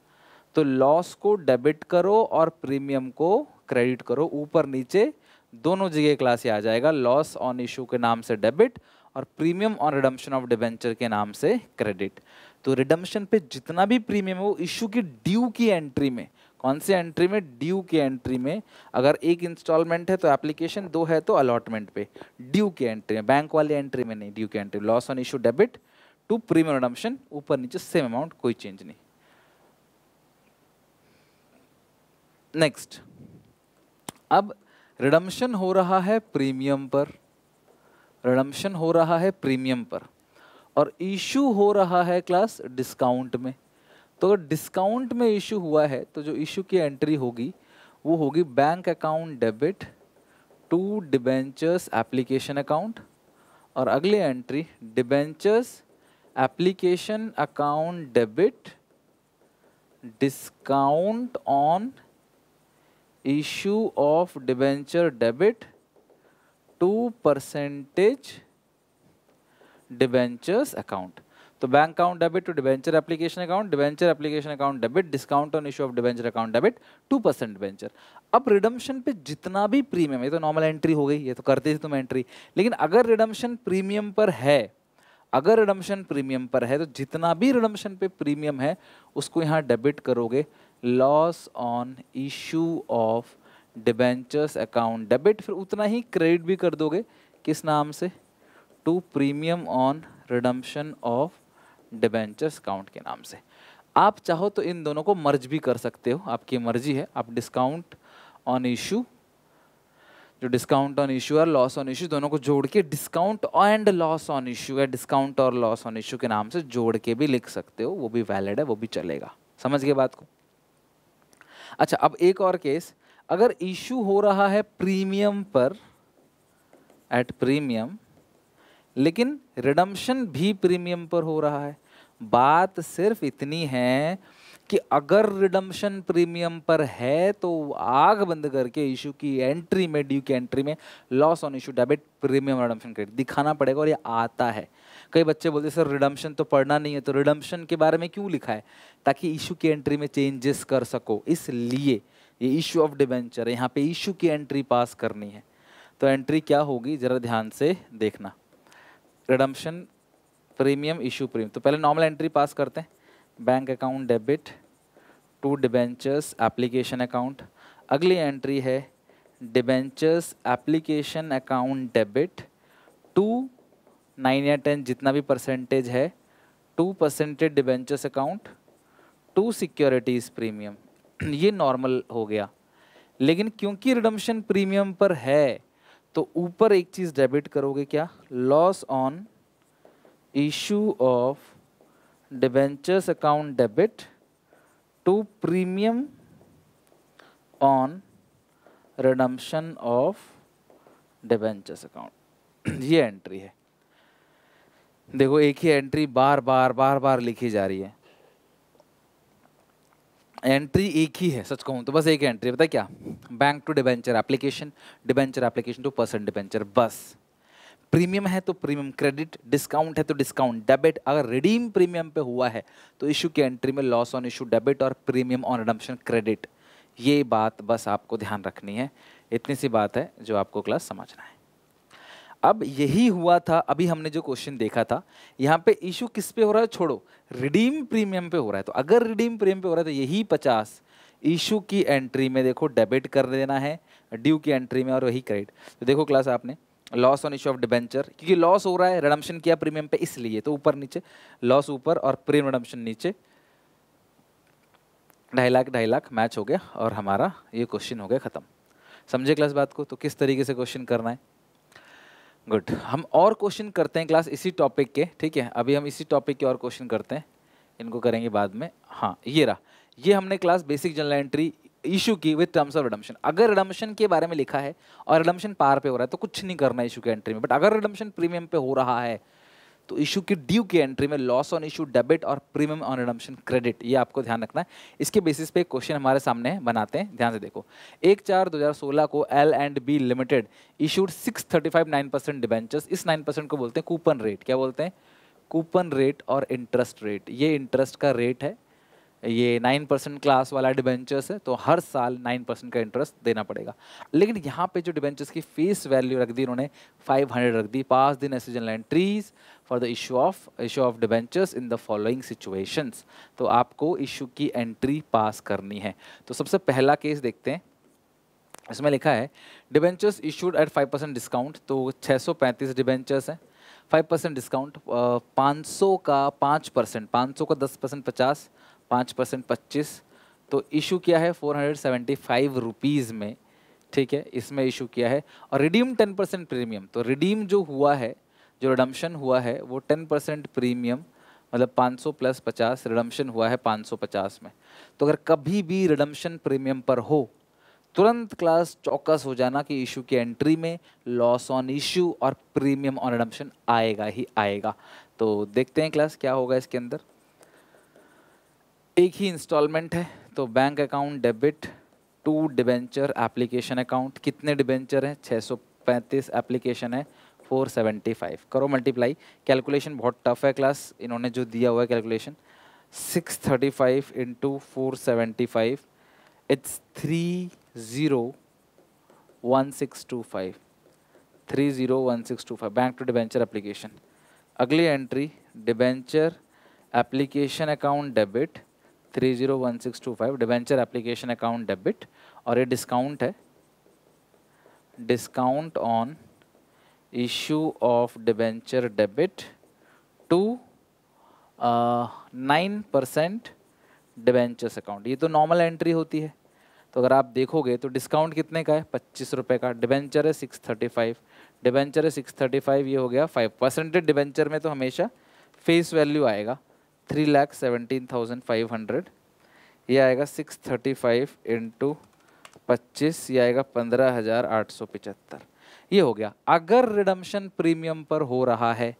तो लॉस को डेबिट करो और प्रीमियम को क्रेडिट करो, ऊपर नीचे दोनों जगह क्लास आ जाएगा, लॉस ऑन इशू के नाम से डेबिट और premium on redemption of debenture के नाम से क्रेडिट। तो रिडम्पशन पे जितना भी प्रीमियम है वो इशू की ड्यू की एंट्री में, कौन सी एंट्री में? ड्यू की एंट्री में। अगर एक इंस्टॉलमेंट है तो एप्लीकेशन, 2 है तो अलॉटमेंट पे, ड्यू की एंट्री में, बैंक वाली एंट्री में नहीं, ड्यू की entry. Loss on issue debit to premium redemption, ऊपर नीचे सेम अमाउंट, कोई चेंज नहीं। नेक्स्ट, अब रिडम्पशन हो रहा है प्रीमियम पर, रिडम्पशन हो रहा है प्रीमियम पर और इशू हो रहा है क्लास डिस्काउंट में। तो अगर डिस्काउंट में इशू हुआ है तो जो इशू की एंट्री होगी वो होगी bank account debit to debentures application account, और अगली entry debentures application account debit discount on issue of debenture debit 2% debentures account. तो bank account debit to debenture application account, debenture application account debit, discount on issue of debenture account debit 2% debenture. अब रिडम्पशन पे जितना भी प्रीमियम, ये तो नॉर्मल एंट्री हो गई, ये तो करते थे तुम एंट्री, लेकिन अगर रिडम्पशन प्रीमियम पर है, अगर रिडम्पशन प्रीमियम पर है तो जितना भी रिडम्पशन पे प्रीमियम है उसको यहाँ डेबिट करोगे, loss on issue of debentures account debit, फिर उतना ही क्रेडिट भी कर दोगे, किस नाम से? To premium on redemption of debentures account के नाम से। आप चाहो तो इन दोनों को मर्ज भी कर सकते हो, आपकी मर्जी है। आप डिस्काउंट ऑन इशू, जो डिस्काउंट ऑन इशू और लॉस ऑन इशू दोनों को जोड़ के discount and loss on issue या डिस्काउंट और लॉस ऑन इशू के नाम से जोड़ के भी लिख सकते हो, वो भी वैलिड है, वो भी चलेगा। समझ गए बात को? अच्छा, अब एक और केस, अगर इशू हो रहा है प्रीमियम पर, एट प्रीमियम, लेकिन रिडम्पशन भी प्रीमियम पर हो रहा है। बात सिर्फ इतनी है कि अगर रिडम्पशन प्रीमियम पर है तो आग बंद करके इशू की एंट्री में, ड्यू की एंट्री में, loss on issue debit premium redemption credit दिखाना पड़ेगा, और ये आता है। कई बच्चे बोलते सर रिडम्पशन तो पढ़ना नहीं है, तो रिडम्पशन के बारे में क्यों लिखा है? ताकि इशू की एंट्री में चेंजेस कर सको, इसलिए ये इशू ऑफ डिबेंचर है, यहाँ पे इशू की एंट्री पास करनी है। तो एंट्री क्या होगी जरा ध्यान से देखना, रिडम्पशन प्रीमियम इशू प्रीमियम। तो पहले नॉर्मल एंट्री पास करते हैं, bank account debit to debentures application account. अगली एंट्री है debentures application account debit to 9 या 10 जितना भी परसेंटेज है 2% debentures account to securities premium. ये नॉर्मल हो गया, लेकिन क्योंकि रिडम्पशन प्रीमियम पर है तो ऊपर एक चीज डेबिट करोगे, क्या? Loss on issue of debentures account debit to premium on redemption of debentures account. ये एंट्री है। देखो एक ही एंट्री बार बार लिखी जा रही है, एंट्री एक ही है, सच कहूँ तो बस एक एंट्री, पता क्या? Bank to debenture application to % debenture, बस। प्रीमियम है तो प्रीमियम क्रेडिट, डिस्काउंट है तो डिस्काउंट डेबिट। अगर रिडीम प्रीमियम पे हुआ है तो इशू की एंट्री में लॉस ऑन इशू डेबिट और प्रीमियम ऑन रिडम्पशन क्रेडिट। ये बात बस आपको ध्यान रखनी है, इतनी सी बात है जो आपको क्लास समझना है। अब यही हुआ था, अभी हमने जो क्वेश्चन देखा था, यहाँ पे इशू किस पे हो रहा है? छोड़ो, रिडीम प्रीमियम पे हो रहा है। तो अगर रिडीम प्रीमियम पे हो रहा है तो यही 50 इशू की एंट्री में देखो डेबिट कर देना है, ड्यू की एंट्री में और वही क्रेडिट। तो देखो क्लास आपने loss on issue of debenture, क्योंकि लॉस हो रहा है रिडम्पशन किया प्रीमियम पे इसलिए, तो ऊपर नीचे लॉस ऊपर और प्रीमियम रिडम्पशन नीचे, 2.5 लाख मैच हो गया और हमारा ये क्वेश्चन हो गया खत्म। समझे क्लास बात को? तो किस तरीके से क्वेश्चन करना है। गुड, हम और क्वेश्चन करते हैं क्लास इसी टॉपिक के, ठीक है। अभी हम इसी टॉपिक के और क्वेश्चन करते हैं, इनको करेंगे बाद में। हाँ ये रहा, ये हमने class basic general entry issue की विद टर्म्स ऑफ रिडम्पशन। अगर रिडम्पशन के बारे में लिखा है और रिडम्पशन पार पे हो रहा है तो कुछ नहीं करना है इशू की एंट्री में, बट अगर रिडम्पशन प्रीमियम पे हो रहा है तो इशू की ड्यू की एंट्री में लॉस ऑन इशू डेबिट और प्रीमियम ऑन रिडम्पशन क्रेडिट, ये आपको ध्यान रखना है। इसके बेसिस पे एक क्वेश्चन हमारे सामने है, बनाते हैं, ध्यान से देखो। 1/4/2016 को L&B लिमिटेड इशूड 635.9% डिबेंचर्स। इस 9% को बोलते हैं कूपन रेट। क्या बोलते हैं? कूपन रेट और इंटरेस्ट रेट। ये इंटरेस्ट का रेट है, ये 9% क्लास वाला डिबेंचर्स है, तो हर साल 9% का इंटरेस्ट देना पड़ेगा। लेकिन यहाँ पे जो डिबेंचर्स की फेस वैल्यू रख दी उन्होंने 500 रख दी। Pass the necessary journal entries for the issue of debentures in the following situations. तो आपको इशू की एंट्री पास करनी है। तो सबसे पहला केस देखते हैं, इसमें लिखा है डिबेंचर्स इशूड एट 5% डिस्काउंट। तो 635 डिबेंचर्स हैं, 5% डिस्काउंट, 500 का 5%, 500 का 10% 50, 5% 25, तो इशू किया है 475 रुपीज़ में, ठीक है, इसमें इशू किया है। और रिडीम 10% प्रीमियम, तो रिडीम जो हुआ है, जो रिडम्पशन हुआ है वो 10% प्रीमियम, मतलब 500 प्लस 50, रिडम्पशन हुआ है 550 में। तो अगर कभी भी रिडम्पशन प्रीमियम पर हो तुरंत क्लास चौकस हो जाना कि इशू की एंट्री में लॉस ऑन इशू और प्रीमियम ऑन रिडम्पशन आएगा ही आएगा। तो देखते हैं क्लास क्या होगा इसके अंदर। एक ही इंस्टॉलमेंट है, तो bank account debit to debenture application account. कितने डिबेंचर हैं? 635, एप्लीकेशन है 475। करो मल्टीप्लाई। कैलकुलेशन बहुत टफ है क्लास, इन्होंने जो दिया हुआ है calculation, 635 into 475, it's 301625, 301625। Bank to debenture application. अगली entry debenture application account debit 301625, debenture application account debit, और ये डिस्काउंट है, discount on issue of debenture debit to 9% debentures account. ये तो नॉर्मल एंट्री होती है, तो अगर आप देखोगे तो डिस्काउंट कितने का है? 25 रुपये का। डिबेंचर है 635, डिबेंचर है 635, ये हो गया 5%। डिबेंचर में तो हमेशा फेस वैल्यू आएगा 3,17,500, ये आएगा 635 इंटू 25, ये आएगा 15,875, ये हो गया। अगर रिडम्पशन प्रीमियम पर हो रहा है,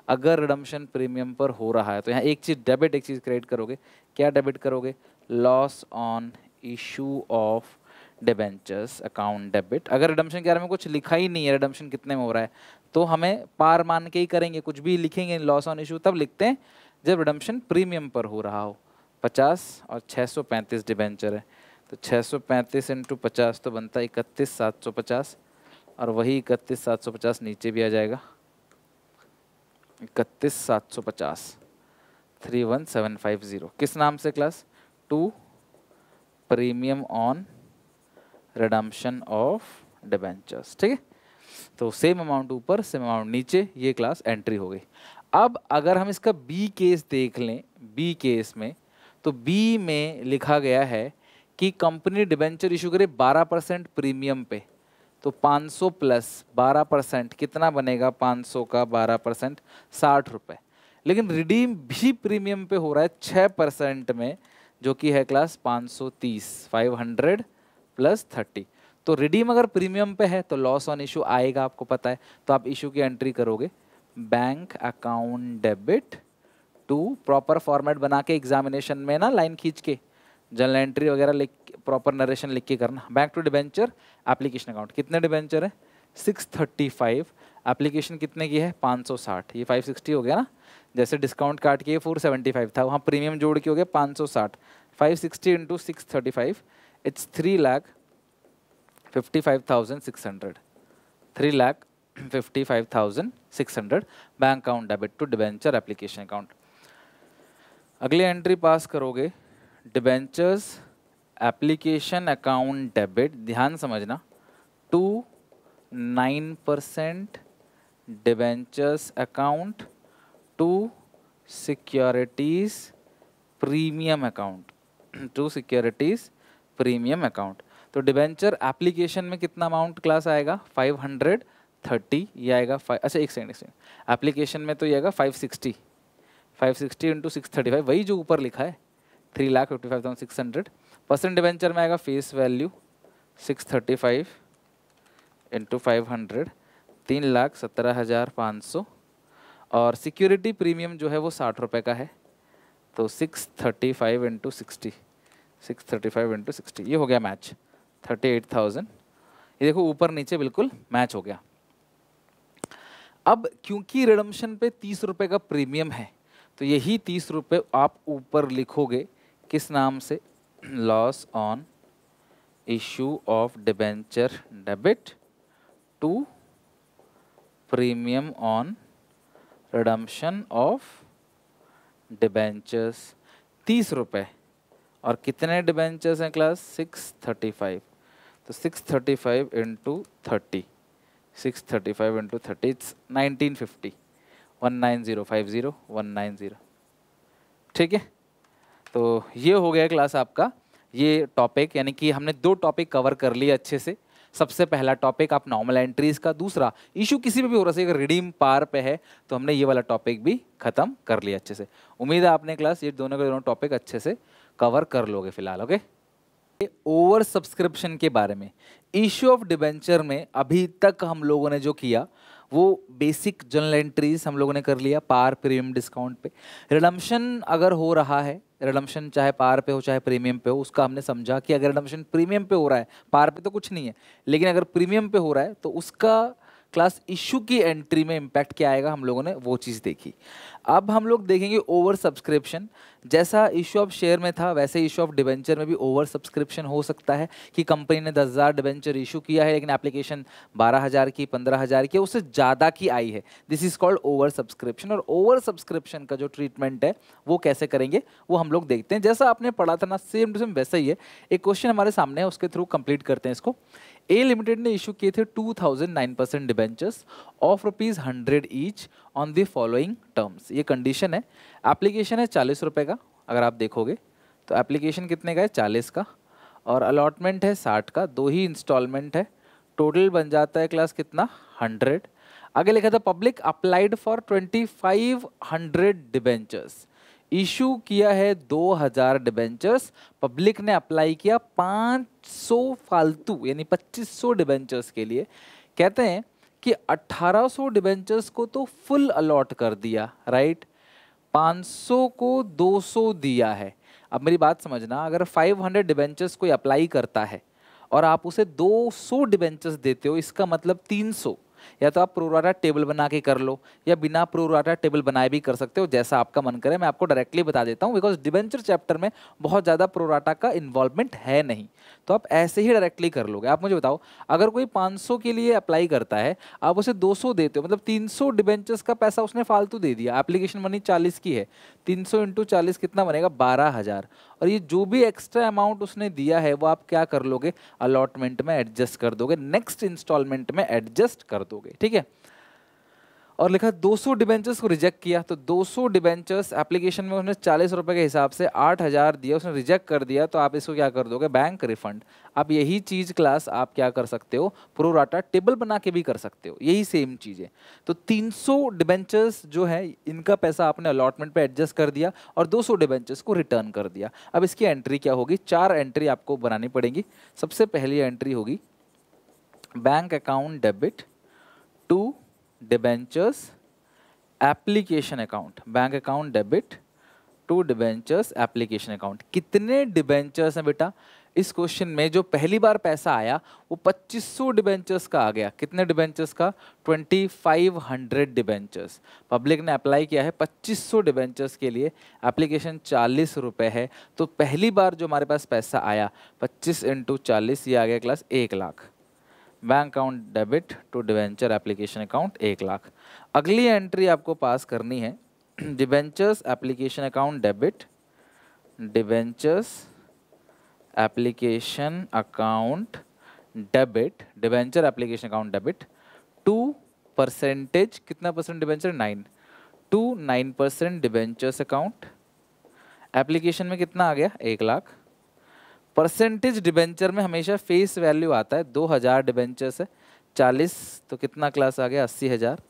अगर रिडम्पशन प्रीमियम पर हो रहा है तो यहाँ एक चीज़ डेबिट, एक चीज़ क्रेडिट करोगे। क्या डेबिट करोगे? Loss on issue of debentures account debit. अगर रिडम्पशन के बारे में कुछ लिखा ही नहीं है, रिडम्पशन कितने में हो रहा है, तो हमें पार मान के ही करेंगे। कुछ भी लिखेंगे लॉस ऑन इशू तब लिखते हैं जब रिडम्पशन प्रीमियम पर हो रहा हो। 50 और 635 डिबेंचर है, तो 635 इंटू 50 तो बनता है 31,750, और वही 31,750 नीचे भी आ जाएगा, 31,750, 31750। किस नाम से class? To premium on redemption of debentures, ठीक है। तो सेम अमाउंट ऊपर, सेम अमाउंट नीचे, ये क्लास एंट्री हो गई। अब अगर हम इसका बी केस देख लें, बी केस में, तो बी में लिखा गया है कि कंपनी डिबेंचर इशू करे 12% प्रीमियम पे, तो 500 प्लस 12% कितना बनेगा? 500 का 12% 60 रुपये। लेकिन रिडीम भी प्रीमियम पे हो रहा है 6% में, जो कि है क्लास 530, 500 प्लस 30। तो रिडीम अगर प्रीमियम पे है तो लॉस ऑन इशू आएगा, आपको पता है। तो आप इशू की एंट्री करोगे bank account debit to, proper format बना के एग्जामिनेशन में ना लाइन खींच के जनरल एंट्री वगैरह लिख, प्रॉपर नरेशन लिख के करना। Bank to debenture application account, कितने डिबेंचर है? 635, एप्लीकेशन कितने की है? 560, ये 560 हो गया ना। जैसे डिस्काउंट काट के 475 था, वहाँ प्रीमियम जोड़ के हो गया 560, 560 into 635, it's 3,55,600, 3,55,600 bank account debit to debenture application account. अगली एंट्री पास करोगे डिबेंचर्स एप्लीकेशन अकाउंट डेबिट, ध्यान समझना, to 9% debentures account to securities premium account, to securities premium account. तो डिबेंचर एप्लीकेशन में कितना अमाउंट क्लास आएगा 530, ये आएगा अच्छा एक सेकंड, एप्लीकेशन में तो ये आएगा 560 इंटू 635, वही जो ऊपर लिखा है 3,55,600। परसेंट डिबेंचर में आएगा फेस वैल्यू 635 इंटू 500, 3,17,500। और सिक्योरिटी प्रीमियम जो है वो 60 रुपये का है, तो 635 इंटू 60, 635 इंटू 60, ये हो गया मैच 38,000। ये देखो ऊपर नीचे बिल्कुल मैच हो गया। अब क्योंकि रिडम्पशन पे 30 रुपये का प्रीमियम है, तो यही 30 रुपये आप ऊपर लिखोगे किस नाम से, loss on issue of debenture debit to premium on redemption of debentures, 30 रुपये। और कितने डिबेंचर्स हैं क्लास 635, तो 635 इंटू 30, 635 इंटू 30 इट्स 1950, 19050 190। ठीक है, तो ये हो गया क्लास आपका ये टॉपिक, यानी कि हमने 2 टॉपिक कवर कर लिए अच्छे से। सबसे पहला टॉपिक आप नॉर्मल एंट्रीज का, दूसरा इशू किसी पे भी हो रहा है, अगर रिडीम पार पे है तो हमने ये वाला टॉपिक भी खत्म कर लिया अच्छे से। उम्मीद है आपने क्लास ये दोनों के दोनों टॉपिक अच्छे से कवर कर लोगे फिलहाल। ओके, ओवर सब्सक्रिप्शन के बारे में, इशू ऑफ डिबेंचर में अभी तक हम लोगों ने जो किया वो बेसिक जर्नल एंट्रीज हम लोगों ने कर लिया पार प्रीमियम डिस्काउंट पे। रिडम्पशन अगर हो रहा है, रिडम्पशन चाहे पार पे हो चाहे प्रीमियम पे हो, उसका हमने समझा कि अगर रिडम्पशन प्रीमियम पे हो रहा है, पार पे तो कुछ नहीं है, लेकिन अगर प्रीमियम पे हो रहा है तो उसका क्लास इशू की एंट्री में इम्पैक्ट क्या आएगा, हम लोगों ने वो चीज़ देखी। अब हम लोग देखेंगे ओवर सब्सक्रिप्शन। जैसा इशू ऑफ शेयर में था वैसे इशू ऑफ डिबेंचर में भी ओवर सब्सक्रिप्शन हो सकता है कि कंपनी ने 10,000 डिबेंचर इशू किया है लेकिन एप्लीकेशन 12,000 की, 15,000 की, उससे ज़्यादा की आई है। This is called over subscription. और ओवर सब्सक्रिप्शन का जो ट्रीटमेंट है वो कैसे करेंगे वो हम लोग देखते हैं। जैसा आपने पढ़ा था ना, सेम टू सेम वैसा ही है। एक क्वेश्चन हमारे सामने है, उसके थ्रू कंप्लीट करते हैं इसको। ए लिमिटेड ने इशू किए थे 2009% debentures of ₹100 each on the following terms. ये कंडीशन है। एप्लीकेशन है 40 रुपये का, अगर आप देखोगे तो एप्लीकेशन कितने का है 40 का, और अलॉटमेंट है 60 का, 2 ही इंस्टॉलमेंट है, टोटल बन जाता है क्लास कितना 100। आगे लिखा था public applied for 2500 debentures, issue किया है 2000 डिबेंचर्स, पब्लिक ने अप्लाई किया 500 फालतू यानी 2500 डिबेंचर्स के लिए। कहते हैं कि 1800 डिबेंचर्स को तो फुल अलॉट कर दिया, राइट, 500 को 200 दिया है। अब मेरी बात समझना, अगर 500 डिबेंचर्स कोई अप्लाई करता है और आप उसे 200 डिबेंचर्स देते हो, इसका मतलब 300। या तो आप प्रोराटा टेबल बना के कर लो या बिना प्रोराटा टेबल बनाए भी कर सकते हो, जैसा आपका मन करे। मैं आपको डायरेक्टली बता देता हूँ बिकॉज डिबेंचर चैप्टर में बहुत ज़्यादा प्रोराटा का इन्वॉल्वमेंट है नहीं, तो आप ऐसे ही डायरेक्टली कर लोगे। आप मुझे बताओ, अगर कोई 500 के लिए अप्लाई करता है, आप उसे 200 देते हो, मतलब 300 डिबेंचर्स का पैसा उसने फालतू दे दिया। एप्लीकेशन मनी 40 की है, 300 इंटू 40 कितना बनेगा 12,000। और ये जो भी एक्स्ट्रा अमाउंट उसने दिया है वो आप क्या कर लोगे, अलॉटमेंट में एडजस्ट कर दोगे, नेक्स्ट इंस्टॉलमेंट में एडजस्ट कर दोगे। ठीक है, और लिखा 200 डिबेंचर्स को रिजेक्ट किया, तो 200 डिबेंचर्स एप्लीकेशन में उसने 40 रुपए के हिसाब से 8,000 दिया, उसने रिजेक्ट कर दिया, तो आप इसको क्या कर दोगे, बैंक रिफंड। अब यही चीज़ क्लास आप क्या कर सकते हो, प्रोराटा टेबल बना के भी कर सकते हो, यही सेम चीज़ है। तो 300 डिबेंचर्स जो है इनका पैसा आपने अलॉटमेंट पे एडजस्ट कर दिया और 200 डिबेंचर्स को रिटर्न कर दिया। अब इसकी एंट्री क्या होगी, 4 एंट्री आपको बनानी पड़ेगी। सबसे पहली एंट्री होगी bank account debit to debentures application account, bank account debit to debentures application account. कितने डिबेंचर्स हैं बेटा, इस क्वेश्चन में जो पहली बार पैसा आया वो 2500 डिबेंचर्स का आ गया। कितने डिबेंचर्स का, 2500 डिबेंचर्स। पब्लिक ने अप्लाई किया है 2500 डिबेंचर्स के लिए, एप्लीकेशन 40 रुपये है, तो पहली बार जो हमारे पास पैसा आया 25 इंटू 40, ये आ गया class 1 lakh. Bank account debit to debenture application account 1 lakh. अगली एंट्री आपको पास करनी है debentures application account debit, debentures application account debit, debenture application account debit to percentage, कितना percent debenture, 9, to 9% debentures account. Application में कितना आ गया, 1,00,000। परसेंटेज डिबेंचर में हमेशा फेस वैल्यू आता है, 2,000 डिबेंचर्स है, 40 तो कितना क्लास आ गया, 80,000।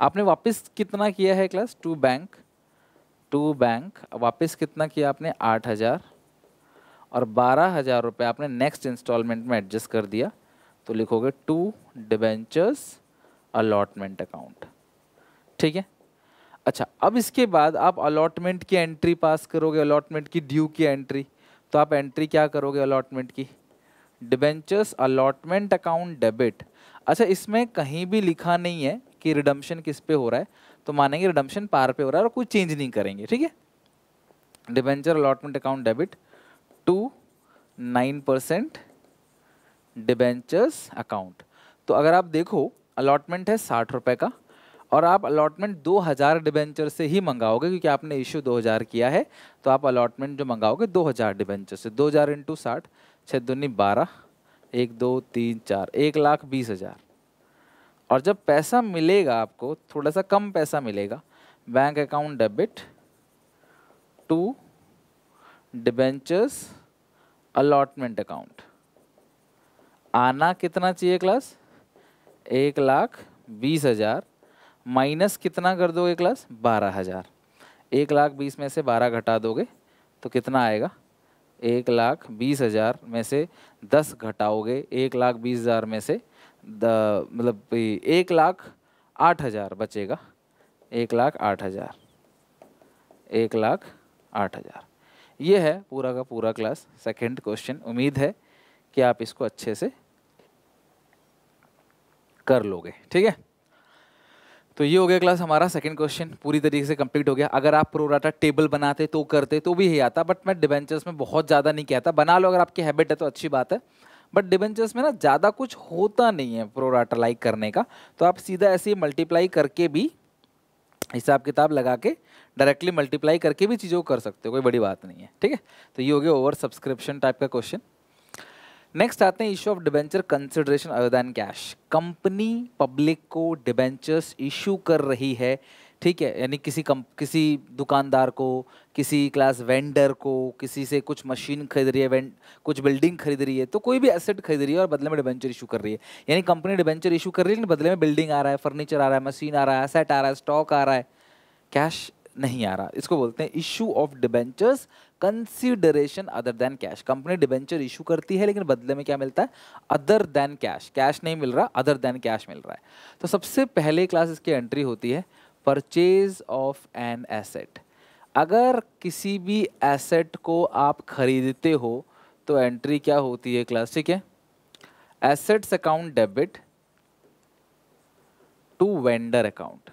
आपने वापस कितना किया है क्लास, टू बैंक वापस कितना किया आपने, 8,000 और 12,000 रुपये आपने नेक्स्ट इंस्टॉलमेंट में एडजस्ट कर दिया, तो लिखोगे टू डिबेंचर्स अलॉटमेंट अकाउंट। ठीक है। अच्छा, अब इसके बाद आप अलॉटमेंट की एंट्री पास करोगे, अलॉटमेंट की ड्यू की एंट्री। तो आप एंट्री क्या करोगे अलॉटमेंट की, डिबेंचर्स अलॉटमेंट अकाउंट डेबिट। अच्छा, इसमें कहीं भी लिखा नहीं है कि रिडम्पशन किस पे हो रहा है, तो मानेंगे रिडम्पशन पार पे हो रहा है और कोई चेंज नहीं करेंगे। ठीक है। Debenture allotment account debit to 9% debentures account. तो अगर आप देखो अलॉटमेंट है 60 रुपये का और आप अलॉटमेंट 2,000 डिबेंचर से ही मंगाओगे, क्योंकि आपने इशू 2,000 किया है, तो आप अलॉटमेंट जो मंगाओगे 2,000 डिबेंचर से। 2,000 इंटू 60, 6 दूनी 12, 1 2 3 4, 1,20,000। और जब पैसा मिलेगा आपको, थोड़ा सा कम पैसा मिलेगा, bank account debit to debentures allotment account. आना कितना चाहिए क्लास, 1,20,000 माइनस कितना कर दोगे क्लास, 12,000। 1,20,000 में से 12 घटा दोगे तो कितना आएगा, 1,20,000 में से 10 घटाओगे, 1,20,000 में से मतलब 1,08,000 बचेगा, 1,08,000, 1,08,000। ये है पूरा का पूरा क्लास सेकंड क्वेश्चन। उम्मीद है कि आप इसको अच्छे से कर लोगे। ठीक है। तो ये हो गया क्लास हमारा सेकंड क्वेश्चन, पूरी तरीके से कंप्लीट हो गया। अगर आप प्रोराटा टेबल बनाते तो करते तो भी यही आता, बट मैं डिबेंचर्स में बहुत ज़्यादा नहीं कहता। बना लो अगर आपकी हैबिट है तो अच्छी बात है, बट डिबेंचर्स में ना ज़्यादा कुछ होता नहीं है प्रोराटा लाइक करने का। तो आप सीधा ऐसे ही मल्टीप्लाई करके भी, हिसाब किताब लगा के डायरेक्टली मल्टीप्लाई करके भी चीज़ों को कर सकते हो, कोई बड़ी बात नहीं है। ठीक है। तो ये हो गया ओवर सब्सक्रिप्शन टाइप का क्वेश्चन। नेक्स्ट आते हैं issue of debenture consideration other than cash. Company public को डिबेंचर्स इशू कर रही है, ठीक है, यानी किसी दुकानदार को, किसी क्लास वेंडर को, किसी से कुछ मशीन खरीद रही है, कुछ बिल्डिंग खरीद रही है, तो कोई भी एसेट खरीद रही है और बदले में डिबेंचर इशू कर रही है। यानी कंपनी डिबेंचर इशू कर रही है, लेकिन बदले में बिल्डिंग आ रहा है, फर्नीचर आ रहा है, मशीन आ रहा है, एसेट आ रहा है, स्टॉक आ रहा है, कैश नहीं आ रहा। इसको बोलते हैं issue of debentures consideration other than cash. Company debenture issue करती है लेकिन बदले में क्या मिलता है, अदर देन कैश। कैश नहीं मिल रहा, अदर देन कैश मिल रहा है। तो सबसे पहले क्लास इसकी एंट्री होती है परचेज ऑफ एन एसेट। अगर किसी भी एसेट को आप खरीदते हो तो एंट्री क्या होती है क्लास, ठीक है, assets account debit to vendor account.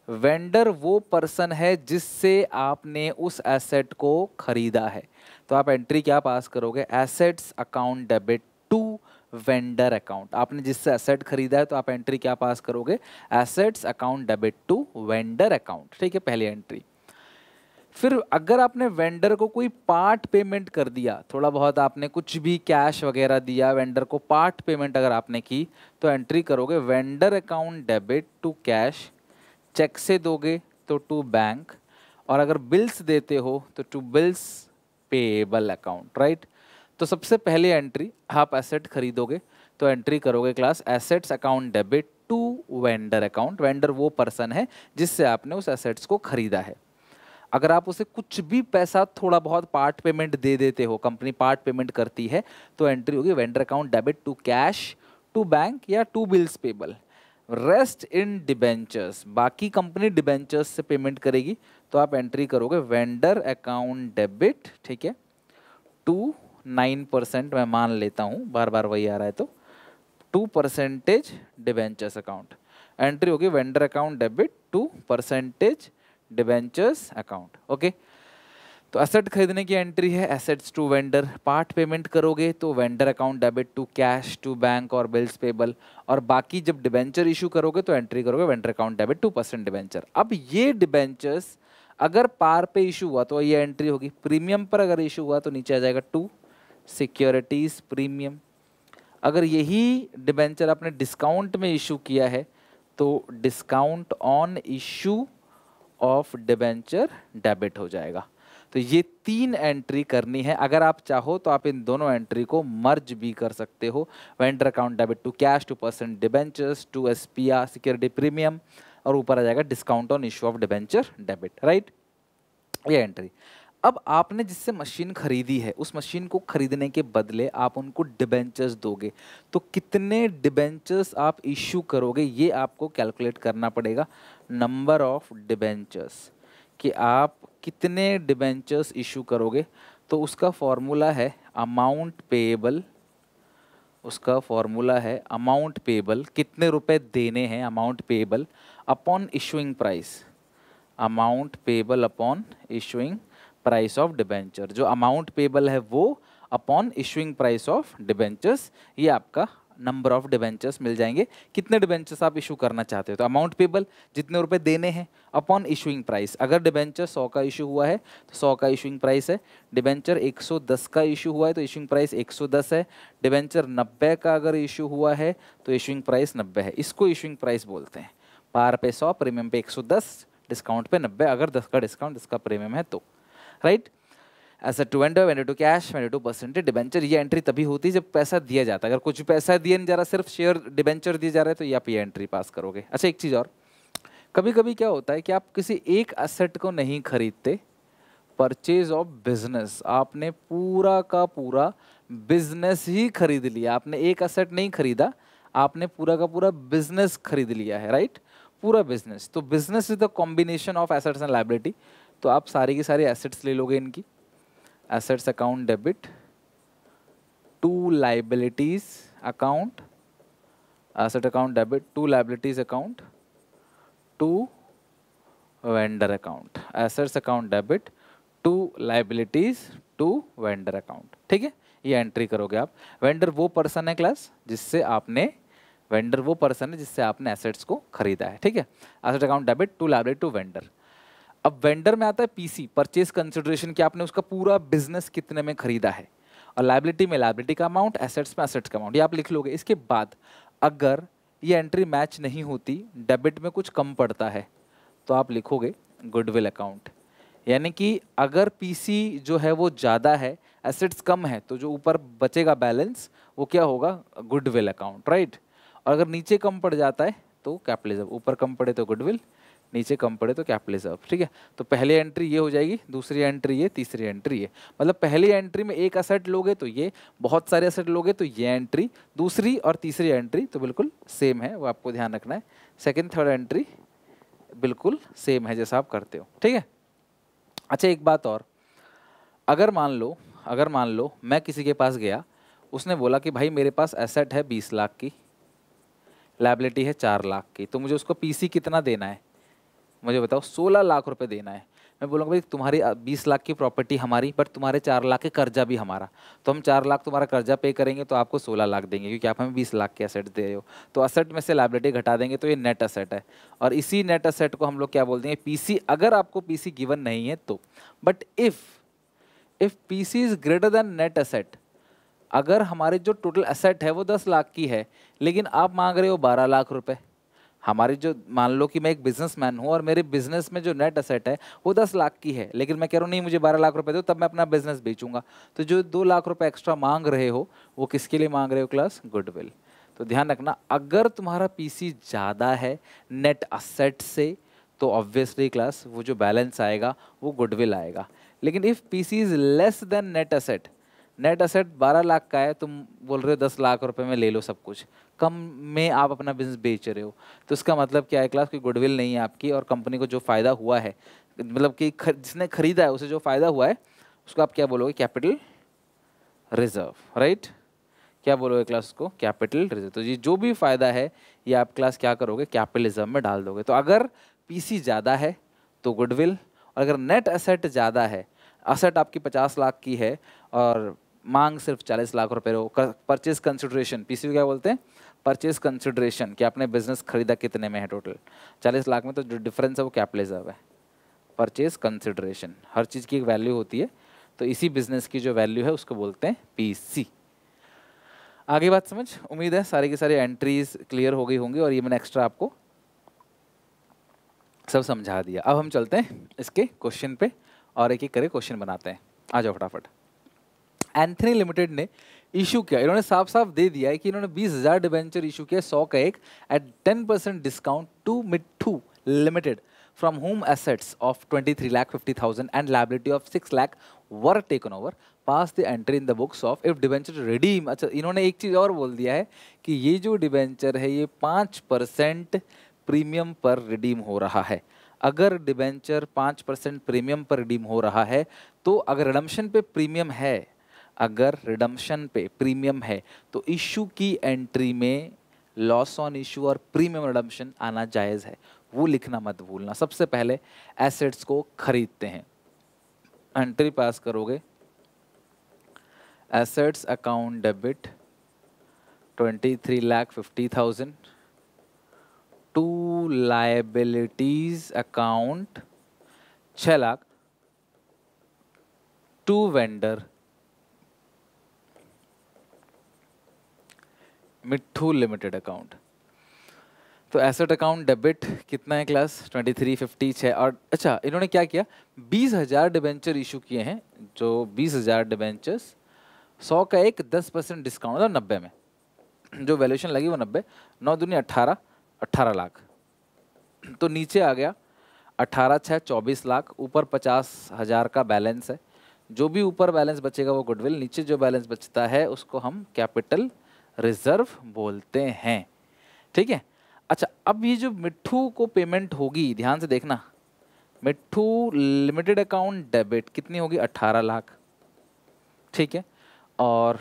Vendor वो पर्सन है जिससे आपने उस एसेट को खरीदा है, तो आप एंट्री क्या पास करोगे, assets account debit to vendor account. आपने जिससे एसेट खरीदा है तो आप एंट्री क्या पास करोगे, assets account debit to vendor account. ठीक है, पहली एंट्री। फिर अगर आपने वेंडर को कोई पार्ट पेमेंट कर दिया, थोड़ा बहुत आपने कुछ भी कैश वगैरह दिया, वेंडर को पार्ट पेमेंट अगर आपने की, तो एंट्री करोगे vendor account debit to cash. Cheque से दोगे तो टू बैंक, और अगर बिल्स देते हो तो to bills payable account, right. तो सबसे पहले एंट्री, आप एसेट खरीदोगे तो एंट्री करोगे class assets account debit to vendor account. Vendor वो पर्सन है जिससे आपने उस एसेट्स को खरीदा है। अगर आप उसे कुछ भी पैसा थोड़ा बहुत पार्ट पेमेंट दे देते हो, कंपनी पार्ट पेमेंट करती है, तो एंट्री होगी vendor account debit to cash, to bank या to bills payable. Rest in debentures, बाकी कंपनी डिबेंचर्स से पेमेंट करेगी, तो आप एंट्री करोगे वेंडर अकाउंट डेबिट, ठीक है, टू 9%, मैं मान लेता हूँ बार बार वही आ रहा है, तो 2% डिबेंचर्स अकाउंट। एंट्री होगी vendor account debit 2% debentures account. Okay, तो एसेट खरीदने की एंट्री है assets to vendor. Part payment करोगे तो vendor account debit to cash, to bank और बिल्स पेबल। और बाकी जब डिबेंचर इशू करोगे तो एंट्री करोगे वेंडर अकाउंट डेबिट 2% डिबेंचर। अब ये डिबेंचर्स अगर पार पे इशू हुआ तो ये एंट्री होगी, प्रीमियम पर अगर इशू हुआ तो नीचे आ जाएगा 2, सिक्योरिटीज प्रीमियम। अगर यही डिबेंचर आपने डिस्काउंट में इशू किया है तो discount on issue of debenture debit हो जाएगा। तो ये 3 एंट्री करनी है। अगर आप चाहो तो आप इन दोनों एंट्री को मर्ज भी कर सकते हो। Vendor account debit to cash, to percent debentures, to SPR security premium, और ऊपर आ जाएगा discount on issue of debenture debit, right. ये एंट्री। अब आपने जिससे मशीन खरीदी है उस मशीन को खरीदने के बदले आप उनको डिबेंचर्स दोगे, तो कितने डिबेंचर्स आप इशू करोगे ये आपको कैलकुलेट करना पड़ेगा। नंबर ऑफ डिबेंचर्स, कि आप कितने डिबेंचर्स इशू करोगे। तो उसका फॉर्मूला है अमाउंट पेएबल, उसका फॉर्मूला है अमाउंट पेएबल, कितने रुपए देने हैं, amount payable upon issuing price, amount payable upon issuing price of debenture. जो अमाउंट पेएबल है वो upon issuing price of debentures, ये आपका नंबर ऑफ डिबेंचर्स मिल जाएंगे। कितने डिबेंचर्स आप इशू करना चाहते हो, तो अमाउंट पेएबल जितने रुपए देने हैं अपॉन इशूइंग प्राइस। अगर डिबेंचर 100 का इशू हुआ है तो 100 का इशूइंग प्राइस है। डिबेंचर 110 का इशू हुआ है तो इशूइंग प्राइस 110 है। डिबेंचर 90 का अगर इशू हुआ है तो इशूइंग प्राइस 90 है। इसको इशूइंग प्राइस बोलते हैं। पार पे 100, प्रीमियम पे 110, डिस्काउंट पे 90, अगर 10 का डिस्काउंट 10 का प्रीमियम है तो, right. Asset to vendor, vendor to cash, vendor to percentage debenture. ये एंट्री तभी होती है जब पैसा दिया जाता है। अगर कुछ पैसा दिया नहीं जा रहा, सिर्फ शेयर डिबेंचर दिए जा रहे हैं, तो ये आप ये एंट्री पास करोगे। अच्छा, एक चीज़ और, कभी कभी क्या होता है कि आप किसी एक एसेट को नहीं खरीदते, परचेज ऑफ बिजनेस, आपने पूरा का पूरा बिजनेस ही खरीद लिया। आपने एक एसेट नहीं खरीदा, आपने पूरा का पूरा बिजनेस खरीद लिया है, राइट, पूरा बिजनेस। तो business is the combination of assets and liability. तो आप सारी की सारी एसेट्स ले लोगे इनकी, assets account debit to liabilities account, asset account debit to liabilities account to vendor account, assets account debit to liabilities to vendor account. ठीक है, ये एंट्री करोगे आप। वेंडर वो पर्सन है क्लास जिससे आपने, वेंडर वो पर्सन है जिससे आपने एसेट्स को खरीदा है। ठीक है, asset account debit to liability to vendor. अब वेंडर में आता है पीसी, परचेज कंसिडरेशन, कि आपने उसका पूरा बिजनेस कितने में खरीदा है, और लायबिलिटी में लायबिलिटी का अमाउंट, एसेट्स में एसेट्स का अमाउंट, ये आप लिख लोगे। इसके बाद अगर ये एंट्री मैच नहीं होती, डेबिट में कुछ कम पड़ता है, तो आप लिखोगे गुडविल अकाउंट। यानी कि अगर पीसी जो है वो ज़्यादा है, एसेट्स कम है, तो जो ऊपर बचेगा बैलेंस वो क्या होगा, गुडविल अकाउंट, राइट। और अगर नीचे कम पड़ जाता है तो कैपिटल रिजर्व, ऊपर कम पड़े तो गुडविल, नीचे कम पड़े तो कैपिटल रिजर्व। ठीक है, तो पहली एंट्री ये हो जाएगी, दूसरी एंट्री ये, तीसरी एंट्री ये। मतलब पहली एंट्री में एक एसेट लोगे तो ये, बहुत सारे एसेट लोगे तो ये एंट्री, दूसरी और तीसरी एंट्री तो बिल्कुल सेम है, वो आपको ध्यान रखना है। सेकंड थर्ड एंट्री बिल्कुल सेम है जैसा आप करते हो। ठीक है, अच्छा एक बात और, अगर मान लो मैं किसी के पास गया, उसने बोला कि भाई मेरे पास एसेट है 20 लाख की, लायबिलिटी है 4 लाख की, तो मुझे उसको पीसी कितना देना है, मुझे बताओ। 16 लाख रुपए देना है। मैं बोलूँगा भाई तुम्हारी 20 लाख की प्रॉपर्टी हमारी, बट तुम्हारे 4 लाख के कर्जा भी हमारा, तो हम 4 लाख तुम्हारा कर्जा पे करेंगे तो आपको 16 लाख देंगे, क्योंकि आप हमें 20 लाख के एसेट दे रहे हो। तो एसेट में से लायबिलिटी घटा देंगे तो ये नेट एसेट है, और इसी नेट एसेट को हम लोग क्या बोलते हैं, पीसी। अगर आपको पीसी गिवन नहीं है तो, but if PC is greater than net asset, अगर हमारे जो टोटल एसेट है वो 10 लाख की है, लेकिन आप मांग रहे हो 12 लाख रुपए, हमारी जो, मान लो कि मैं एक बिजनेसमैन हूँ और मेरे बिजनेस में जो नेट एसेट है वो 10 लाख की है, लेकिन मैं कह रहा हूँ नहीं मुझे 12 लाख रुपए दो, तब मैं अपना बिजनेस बेचूंगा। तो जो 2 लाख रुपए एक्स्ट्रा मांग रहे हो वो किसके लिए मांग रहे हो क्लास, गुडविल। तो ध्यान रखना, अगर तुम्हारा पीसी ज़्यादा है नेट एसेट से तो ऑब्वियसली क्लास वो जो बैलेंस आएगा वो गुडविल आएगा। लेकिन if PC is less than net asset, net asset 12 lakh का है, तुम बोल रहे हो 10 लाख रुपए में ले लो सब कुछ, कम में आप अपना बिजनेस बेच रहे हो, तो इसका मतलब क्या है क्लास, की गुडविल नहीं है आपकी, और कंपनी को जो फ़ायदा हुआ है, मतलब कि जिसने खरीदा है उसे जो फ़ायदा हुआ है उसको आप क्या बोलोगे, कैपिटल रिजर्व, राइट। क्या बोलोगे क्लास उसको, कैपिटल रिजर्व। तो ये जो भी फ़ायदा है ये आप क्लास क्या करोगे, कैपिटल रिजर्व में डाल दोगे। तो अगर पीसी ज़्यादा है तो गुडविल, और अगर नेट एसेट ज़्यादा है, एसेट आपकी 50 लाख की है और मांग सिर्फ 40 लाख रुपए हो, परचेज कंसिडरेशन, पीसी क्या बोलते हैं, परचेज कंसिडरेशन, कि आपने बिजनेस खरीदा कितने में है, टोटल 40 लाख में, तो जो डिफरेंस है वो कैपिटल रिजर्व है। परचेज कंसिडरेशन, हर चीज़ की एक वैल्यू होती है, तो इसी बिजनेस की जो वैल्यू है उसको बोलते हैं पीसी। आगे बात समझ, उम्मीद है सारी की सारी एंट्रीज क्लियर हो गई होंगी और ये मैंने एक्स्ट्रा आपको सब समझा दिया। अब हम चलते हैं इसके क्वेश्चन पे और एक एक करके क्वेश्चन बनाते हैं। आ जाओ फटाफट। एंथनी लिमिटेड ने इशू किया, इन्होंने साफ साफ दे दिया है कि इन्होंने 20,000 डिबेंचर इशू किया 100 का एक eight 10% discount to Mitthu limited from home assets of 23,50,000 and liability of 6 lakh were taken over, pass the entry in the books of if debenture redeem. अच्छा, इन्होंने एक चीज और बोल दिया है कि ये जो डिबेंचर है ये 5% प्रीमियम पर रिडीम हो रहा है। अगर डिबेंचर 5% प्रीमियम पर रिडीम हो रहा है तो अगर रिडम्पशन पे प्रीमियम है, अगर रिडम्पशन पे प्रीमियम है तो इशू की एंट्री में लॉस ऑन इशू और प्रीमियम रिडम्पशन आना जायज़ है, वो लिखना मत भूलना। सबसे पहले एसेट्स को खरीदते हैं, एंट्री पास करोगे, assets account debit 23,50,000 to liabilities account 6 lakh to vendor Mitthu limited account. तो एसेट अकाउंट डेबिट कितना है क्लास 23,50 और अच्छा इन्होंने क्या किया 20,000 डिबेंचर इशू किए हैं, जो 20,000 डिबेंचर्स 100 का एक 10% डिस्काउंट मतलब 90 में जो वैल्यूएशन लगी वो 90, 9 दूनी 18 लाख। तो नीचे आ गया 18 6 24 लाख, ऊपर 50,000 का बैलेंस है, जो भी ऊपर बैलेंस बचेगा वो गुडविल, नीचे जो बैलेंस बचता है उसको हम कैपिटल रिजर्व बोलते हैं। ठीक है। अच्छा, अब ये जो मिट्ठू को पेमेंट होगी ध्यान से देखना, मिट्ठू लिमिटेड अकाउंट डेबिट कितनी होगी 18 लाख। ठीक है, और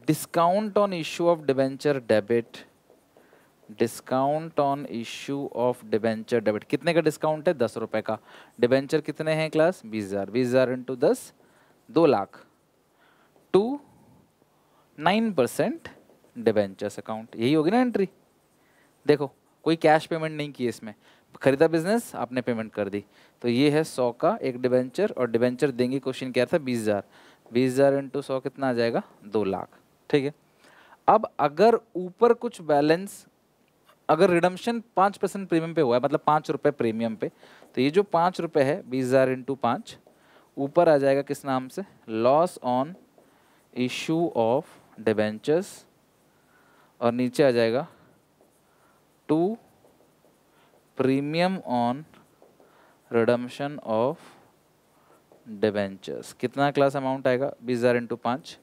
discount on issue of debenture debit, discount on issue of debenture debit कितने का डिस्काउंट है 10 रुपए का। डिबेंचर कितने हैं class 20,000, 20,000 into 10 2 lakh to 9% debentures account, यही होगी ना एंट्री। देखो कोई कैश पेमेंट नहीं की इसमें, खरीदा बिजनेस आपने पेमेंट कर दी, तो ये है 100 का एक डिबेंचर और डिबेंचर देंगे, क्वेश्चन क्या था 20,000, 20,000 इंटू 100 कितना आ जाएगा 2 लाख। ठीक है, अब अगर ऊपर कुछ बैलेंस, अगर रिडम्पशन 5% प्रीमियम पे हुआ है मतलब 5 रुपये प्रीमियम पे, तो ये जो 5 रुपये है 20,000 इंटू 5 ऊपर आ जाएगा किस नाम से, loss on issue of debentures, और नीचे आ जाएगा to premium on redemption of debentures. कितना क्लास अमाउंट आएगा 20,000 इंटू 5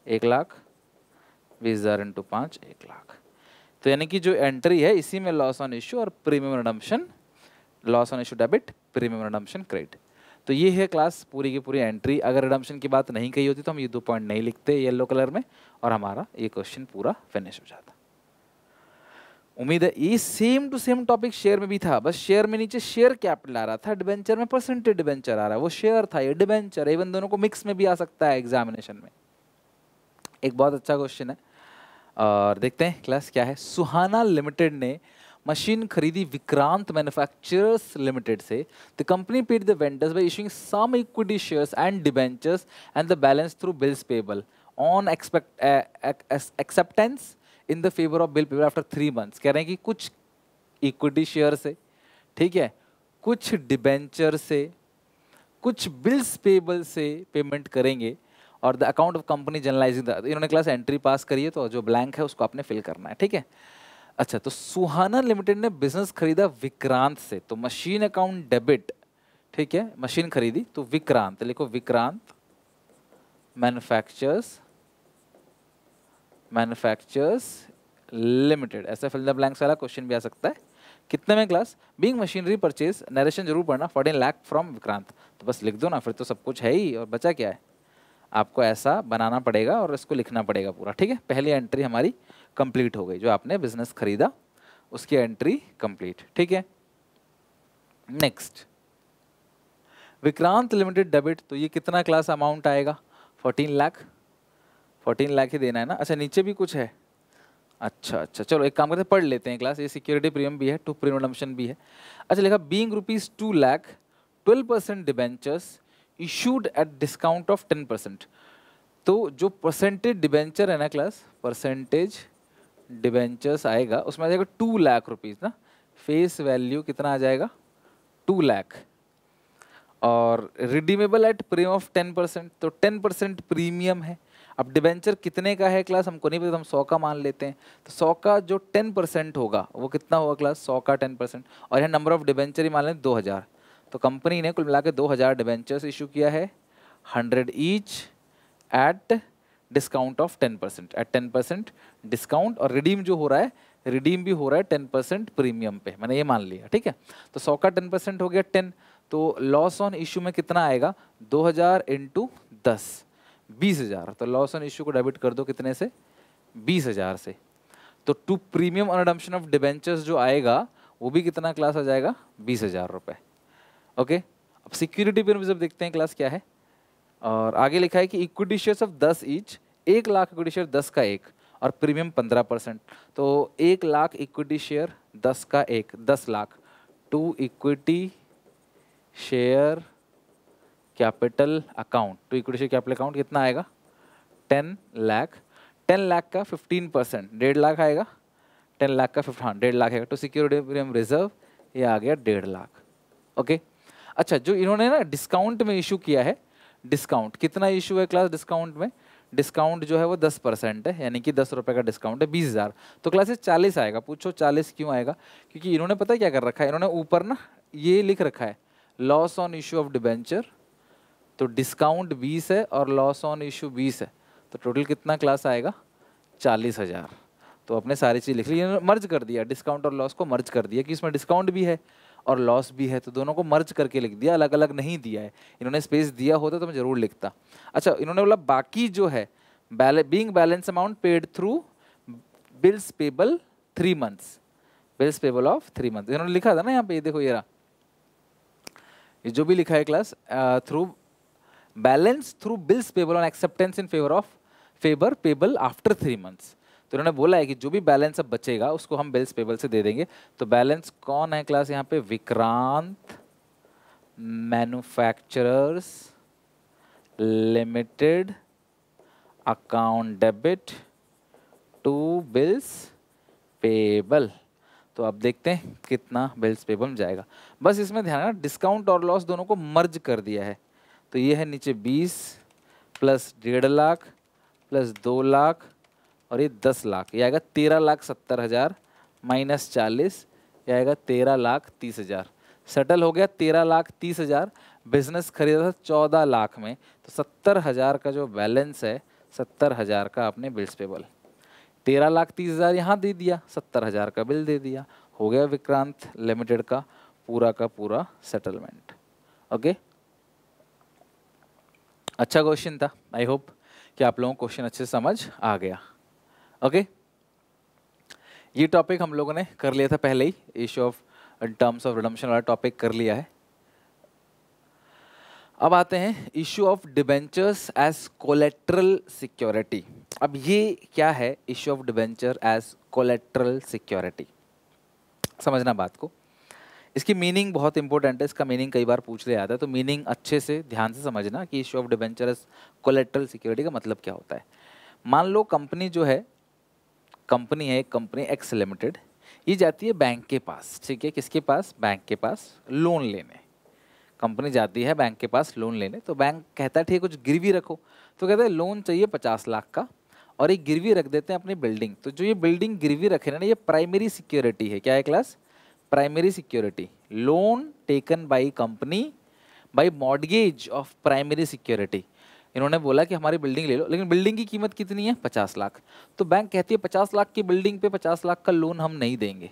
1 लाख, 20,000 इंटू 5 1 लाख। तो यानी कि जो एंट्री है इसी में लॉस ऑन इशू और premium redemption, loss on issue debit premium redemption credit. तो ये है क्लास पूरी की पूरी एंट्री। अगर रिडम्पशन की बात नहीं कही होती तो हम ये 2 पॉइंट नहीं लिखते येलो कलर में और हमारा ये क्वेश्चन पूरा फिनिश हो जाता। उम्मीद है ये same to same topic share में भी था, बस शेयर में नीचे शेयर कैपिटल आ रहा था, डिबेंचर में परसेंटेज डिबेंचर आ रहा है, वो शेयर था ये डिबेंचर, इवन दोनों को मिक्स में भी आ सकता है एग्जामिनेशन में। एक बहुत अच्छा क्वेश्चन है और देखते हैं क्लास क्या है। सुहाना लिमिटेड ने मशीन खरीदी विक्रांत मैन्युफैक्चरर्स लिमिटेड से। The company paid the vendors by issuing some equity shares and debentures and the balance through bills payable on acceptance in the favour of bill payable after 3 months। कह रहे हैं कि कुछ इक्विटी शेयर से, ठीक है, कुछ डिबेंचर से, कुछ बिल्स पेबल से पेमेंट करेंगे और the account of company journalising the, इन्होंने क्लास एंट्री पास करी है तो जो ब्लैंक है उसको आपने फिल करना है। ठीक है, अच्छा, तो सुहाना लिमिटेड ने बिजनेस खरीदा विक्रांत से, तो मशीन अकाउंट डेबिट, ठीक है, मशीन खरीदी तो विक्रांत लिखो, विक्रांत मैन्युफैक्चरर्स लिमिटेड, ऐसा फिल द ब्लैंक्स वाला क्वेश्चन भी आ सकता है। कितने में class, being machinery purchase, narration जरूर पढ़ना, 14 लाख फ्रॉम विक्रांत, तो बस लिख दो ना, फिर तो सब कुछ है ही और बचा क्या है, आपको ऐसा बनाना पड़ेगा और इसको लिखना पड़ेगा पूरा। ठीक है, पहली एंट्री हमारी कंप्लीट हो गई, जो आपने बिजनेस खरीदा उसकी एंट्री कंप्लीट। ठीक है, नेक्स्ट विक्रांत लिमिटेड डेबिट, तो ये कितना क्लास अमाउंट आएगा 14 लाख, 14 लाख ही देना है ना। अच्छा, नीचे भी कुछ है, अच्छा, चलो एक काम करते हैं, पढ़ लेते हैं क्लास। ये सिक्योरिटी प्रीमियम भी है, टू प्रीमियम भी है। अच्छा, लिखा being ₹2 lakh 12% debentures issued at discount of 10%। तो जो परसेंटेज डिबेंचर है ना क्लास, परसेंटेज डिबेंचर्स आएगा उसमें आ जाएगा 2 लाख रुपीज़ ना, फेस वैल्यू कितना आ जाएगा 2 लाख, और रिडीमेबल एट प्रीमियम ऑफ 10%, तो 10% प्रीमियम है। अब डिबेंचर कितने का है क्लास हमको नहीं पता, हम 100 का मान लेते हैं, तो 100 का जो 10% होगा वो कितना होगा क्लास, 100 का 10%, और यहाँ नंबर ऑफ डिबेंचर ही मान लें 2000, तो कंपनी ने कुल मिला के 2000 डिबेंचर्स इशू किया है, 100 each at discount of 10%, at 10% discount, और रिडीम जो हो रहा है, रिडीम भी हो रहा है 10% प्रीमियम पे, मैंने ये मान लिया, ठीक है। तो 100 का 10% हो गया 10, तो लॉस ऑन इशू में कितना आएगा 2000 इंटू 10, 20,000, तो लॉस ऑन इशू को डेबिट कर दो कितने से, 20,000 से। तो to premium on redemption of debentures जो आएगा वो भी कितना क्लास आ जाएगा 20,000 रुपये। ओके, अब सिक्योरिटी पे जब देखते हैं क्लास क्या है, और आगे लिखा है कि equity shares of 10 each, 1 lakh equity share 10 का एक, और प्रीमियम 15%, तो 1 लाख इक्विटी शेयर 10 का एक, 10 lakh, to equity share capital account, to equity share capital account कितना आएगा 10 लाख, 10 लाख का 15% 1.5 लाख आएगा, 10 लाख का 1.5 लाख आएगा, तो सिक्योरिटी प्रीमियम रिजर्व ये आ गया 1.5 लाख। ओके, अच्छा जो इन्होंने ना डिस्काउंट में इशू किया है, डिस्काउंट कितना इशू है क्लास डिस्काउंट में, डिस्काउंट जो है वो 10% है, यानी कि 10 रुपये का डिस्काउंट है 20,000, तो क्लासेस 40 आएगा। पूछो 40 क्यों आएगा, क्योंकि इन्होंने पता है क्या कर रखा है, इन्होंने ऊपर ना ये लिख रखा है loss on issue of debenture, तो डिस्काउंट 20 है और लॉस ऑन इशू 20 है, तो टोटल कितना क्लास आएगा 40,000। तो अपने सारी चीज़ लिख ली, इन्होंने मर्ज कर दिया, डिस्काउंट और लॉस को मर्ज कर दिया कि इसमें डिस्काउंट भी है और लॉस भी है, तो दोनों को मर्ज करके लिख दिया, अलग अलग नहीं दिया है। इन्होंने स्पेस दिया होता तो मैं जरूर लिखता। अच्छा, इन्होंने बोला बाकी जो है being balance amount paid through bills payable 3 months, bills payable of 3 months, इन्होंने लिखा था ना यहाँ पे, ये देखो ये रहा, ये जो भी लिखा है class, through balance through bills payable on acceptance in favour payable after 3 months, तो इन्होंने बोला है कि जो भी बैलेंस अब बचेगा उसको हम बिल्स पेबल से दे देंगे। तो बैलेंस कौन है क्लास यहाँ पे, Vikrant manufacturers limited account debit to bills payable. तो अब देखते हैं कितना बिल्स पेबल में जाएगा। बस इसमें ध्यान रखना डिस्काउंट और लॉस दोनों को मर्ज कर दिया है, तो ये है नीचे 20 प्लस 1.5 लाख प्लस 2 लाख और ये 10 लाख, ये आएगा 13,70,000 माइनस 40, ये आएगा 13,30,000। सेटल हो गया 13,30,000, बिजनेस खरीदा था 14 लाख में, तो 70,000 का जो बैलेंस है 70,000 का आपने बिल्स पेबल, 13,30,000 यहाँ दे दिया, 70,000 का बिल दे दिया, हो गया विक्रांत लिमिटेड का पूरा सेटलमेंट। ओके, अच्छा क्वेश्चन था, आई होप कि आप लोगों को क्वेश्चन अच्छे से समझ आ गया। ओके, ये टॉपिक हम लोगों ने कर लिया था पहले ही, issue of terms of redemption वाला टॉपिक कर लिया है। अब आते हैं issue of debentures as collateral security. अब ये क्या है issue of debenture as collateral security, समझना बात को, इसकी मीनिंग बहुत इंपॉर्टेंट है, इसका मीनिंग कई बार पूछ लिया जाता है, तो मीनिंग अच्छे से ध्यान से समझना कि issue of debenture as collateral security का मतलब क्या होता है। मान लो कंपनी जो है, कंपनी है एक कंपनी एक्स लिमिटेड, ये जाती है बैंक के पास, ठीक है, किसके पास, बैंक के पास लोन लेने। कंपनी जाती है बैंक के पास लोन लेने, तो बैंक कहता है ठीक है कुछ गिरवी रखो, तो कहते हैं लोन चाहिए 50 लाख का और एक गिरवी रख देते हैं अपनी बिल्डिंग। तो जो ये बिल्डिंग गिरवी रखे ना, ये प्राइमरी सिक्योरिटी है। क्या है class, primary security, loan taken by accompany by mortgage of primary security. इन्होंने बोला कि हमारी बिल्डिंग ले लो, लेकिन बिल्डिंग की कीमत कितनी है 50 लाख, तो बैंक कहती है 50 लाख की बिल्डिंग पे 50 लाख का लोन हम नहीं देंगे।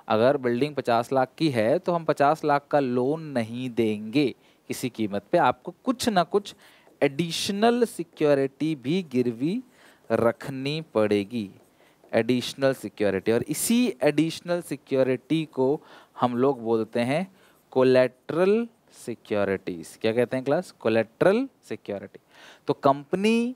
अगर बिल्डिंग 50 लाख की है तो हम 50 लाख का लोन नहीं देंगे किसी कीमत पे, आपको कुछ ना कुछ एडिशनल सिक्योरिटी भी गिरवी रखनी पड़ेगी, एडिशनल सिक्योरिटी, और इसी एडिशनल सिक्योरिटी को हम लोग बोलते हैं कोलेट्रल सिक्योरिटीज। क्या कहते हैं क्लास, कोलेट्रल सिक्योरिटी। तो कंपनी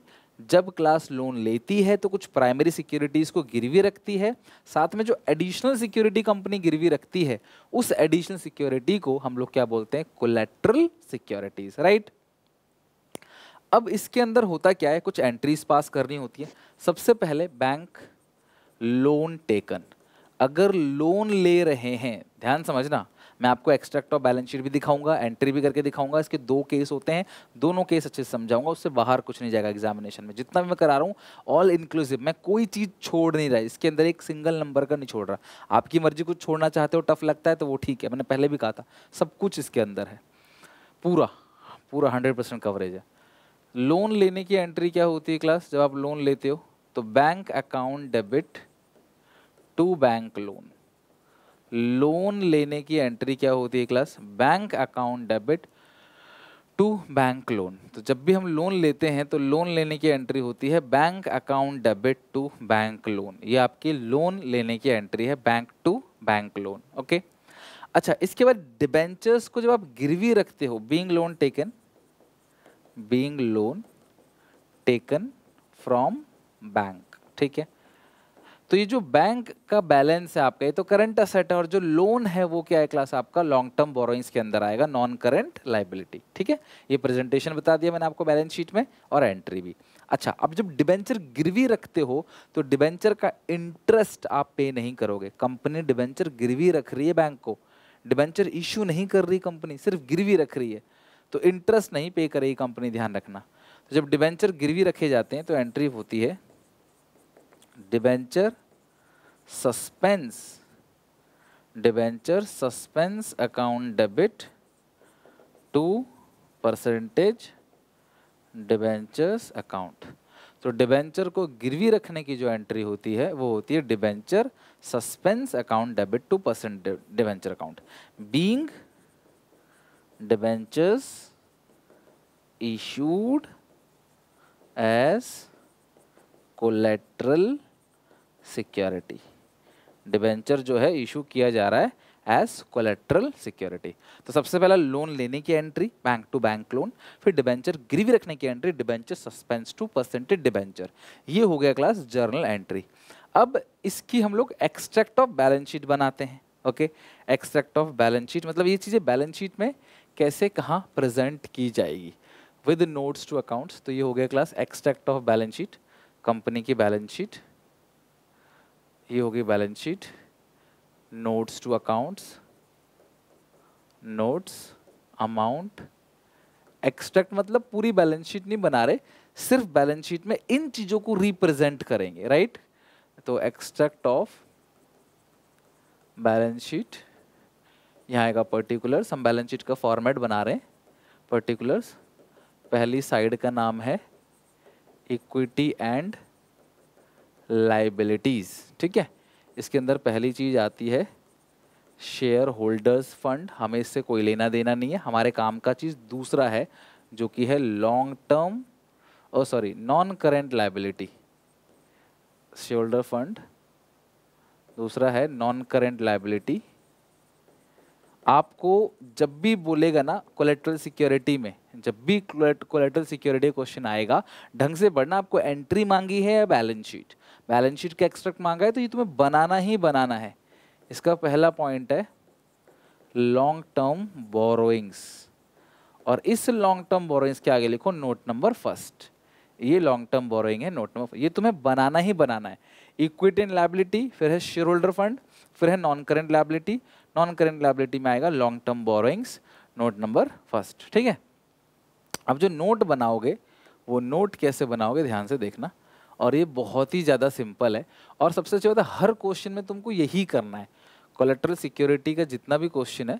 जब क्लास लोन लेती है तो कुछ प्राइमरी सिक्योरिटीज को गिरवी रखती है, साथ में जो एडिशनल सिक्योरिटी कंपनी गिरवी रखती है उस एडिशनल सिक्योरिटी को हम लोग क्या बोलते हैं, कोलेट्रल सिक्योरिटीज, राइट। अब इसके अंदर होता क्या है, कुछ एंट्रीज पास करनी होती है। सबसे पहले बैंक लोन टेकन, अगर लोन ले रहे हैं, ध्यान समझना, मैं आपको एक्सट्रैक्ट ऑफ बैलेंस शीट भी दिखाऊंगा, एंट्री भी करके दिखाऊंगा। इसके 2 केस होते हैं, दोनों केस अच्छे से समझाऊंगा, उससे बाहर कुछ नहीं जाएगा एग्जामिनेशन में। जितना भी मैं करा रहा हूँ ऑल इंक्लूसिव, मैं कोई चीज़ छोड़ नहीं रहा, इसके अंदर एक सिंगल नंबर का नहीं छोड़ रहा। आपकी मर्जी, कुछ छोड़ना चाहते हो, टफ लगता है तो वो ठीक है, मैंने पहले भी कहा था, सब कुछ इसके अंदर है, पूरा पूरा 100% कवरेज है। लोन लेने की एंट्री क्या होती है क्लास, जब आप लोन लेते हो तो bank account debit to bank loan. Loan लेने की एंट्री क्या होती है class, bank account debit to bank loan. तो जब भी हम लोन लेते हैं तो लोन लेने की एंट्री होती है bank account debit to bank loan. ये आपकी लोन लेने की एंट्री है, bank to bank loan. Okay, अच्छा, इसके बाद डिबेंचर्स को जब आप गिरवी रखते हो, being loan taken from bank, ठीक है। तो ये जो बैंक का बैलेंस है आपका, ये तो करंट असेट है, और जो लोन है वो क्या है क्लास, आपका लॉन्ग टर्म बोरोइंग्स के अंदर आएगा, नॉन करंट लाइबिलिटी, ठीक है। ये प्रेजेंटेशन बता दिया मैंने आपको बैलेंस शीट में, और एंट्री भी। अच्छा, अब जब डिबेंचर गिरवी रखते हो तो डिबेंचर का इंटरेस्ट आप पे नहीं करोगे। कंपनी डिबेंचर गिरवी रख रही है बैंक को, डिबेंचर इश्यू नहीं कर रही कंपनी, सिर्फ गिरवी रख रही है, तो इंटरेस्ट नहीं पे करेगी कंपनी, ध्यान रखना। तो जब डिबेंचर गिरवी रखे जाते हैं तो एंट्री होती है debenture suspense account debit to percentage debentures account. तो डिबेंचर को गिरवी रखने की जो एंट्री होती है वो होती है debenture suspense account debit to percent debenture account, being debentures issued as collateral security. Debenture जो है इशू किया जा रहा है एज कोलेट्रल सिक्योरिटी। तो सबसे पहला लोन लेने की entry bank to bank loan, फिर डिबेंचर गिरवी रखने की entry debenture suspense to percentage debenture. ये हो गया क्लास जर्नल एंट्री। अब इसकी हम लोग एक्सट्रैक्ट ऑफ बैलेंस शीट बनाते हैं। Okay, extract of balance sheet मतलब ये चीज़ें बैलेंस शीट में कैसे कहाँ प्रेजेंट की जाएगी विद नोट्स टू अकाउंट्स। तो ये हो गया class extract of balance sheet, company की बैलेंस शीट, ये होगी balance sheet, notes to accounts, notes, amount, extract मतलब पूरी बैलेंस शीट नहीं बना रहे, सिर्फ बैलेंस शीट में इन चीजों को रिप्रेजेंट करेंगे, राइट। तो एक्सट्रैक्ट ऑफ बैलेंस शीट, यहाँ आएगा पर्टिकुलर्स, हम बैलेंस शीट का फॉर्मेट बना रहे हैं, पर्टिकुलर्स, पहली साइड का नाम है इक्विटी एंड लाइबिलिटीज, ठीक है। इसके अंदर पहली चीज आती है शेयर होल्डर्स फंड, हमें इससे कोई लेना देना नहीं है, हमारे काम का चीज दूसरा है जो कि है long term non current liability, share holder fund, दूसरा है नॉन करेंट लाइबिलिटी। आपको जब भी बोलेगा ना कोलेट्रल सिक्योरिटी में, जब भी कोलेट्रल सिक्योरिटी क्वेश्चन आएगा, ढंग से पढ़ना, आपको एंट्री मांगी है या बैलेंस शीट, बैलेंस शीट का एक्सट्रैक्ट मांगा है तो ये तुम्हें बनाना ही बनाना है। इसका पहला पॉइंट है लॉन्ग टर्म बोरोइंग्स, और इस लॉन्ग टर्म बोरोइंग्स के आगे लिखो नोट नंबर फर्स्ट। ये लॉन्ग टर्म बोरोइंग है, नोट नंबर, ये तुम्हें बनाना ही बनाना है। इक्विटी एंड लायबिलिटी, फिर है शेयर होल्डर फंड, फिर है non current liability, non current liability में आएगा long term borrowings, note number first, ठीक है। अब जो नोट बनाओगे वो नोट कैसे बनाओगे ध्यान से देखना, और ये बहुत ही ज़्यादा सिंपल है, और सबसे अच्छी बात है हर क्वेश्चन में तुमको यही करना है। कोलेट्रल सिक्योरिटी का जितना भी क्वेश्चन है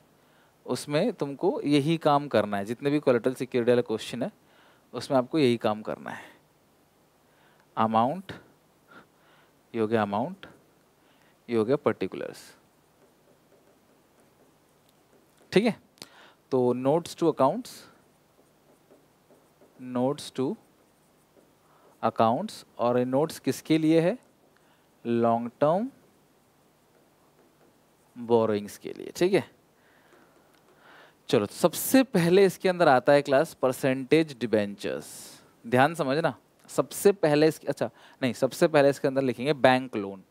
उसमें तुमको यही काम करना है, जितने भी कोलेट्रल सिक्योरिटी वाला क्वेश्चन है उसमें आपको यही काम करना है। अमाउंट, ये हो गया अमाउंट, ये हो गया पर्टिकुलर्स, ठीक है। तो notes to accounts, notes to accounts, और ये नोट्स किसके लिए है, लॉन्ग टर्म बोरोइंग्स के लिए, ठीक है। चलो सबसे पहले इसके अंदर आता है क्लास परसेंटेज डिबेंचर्स, ध्यान समझना। सबसे पहले सबसे पहले इसके अंदर लिखेंगे बैंक लोन,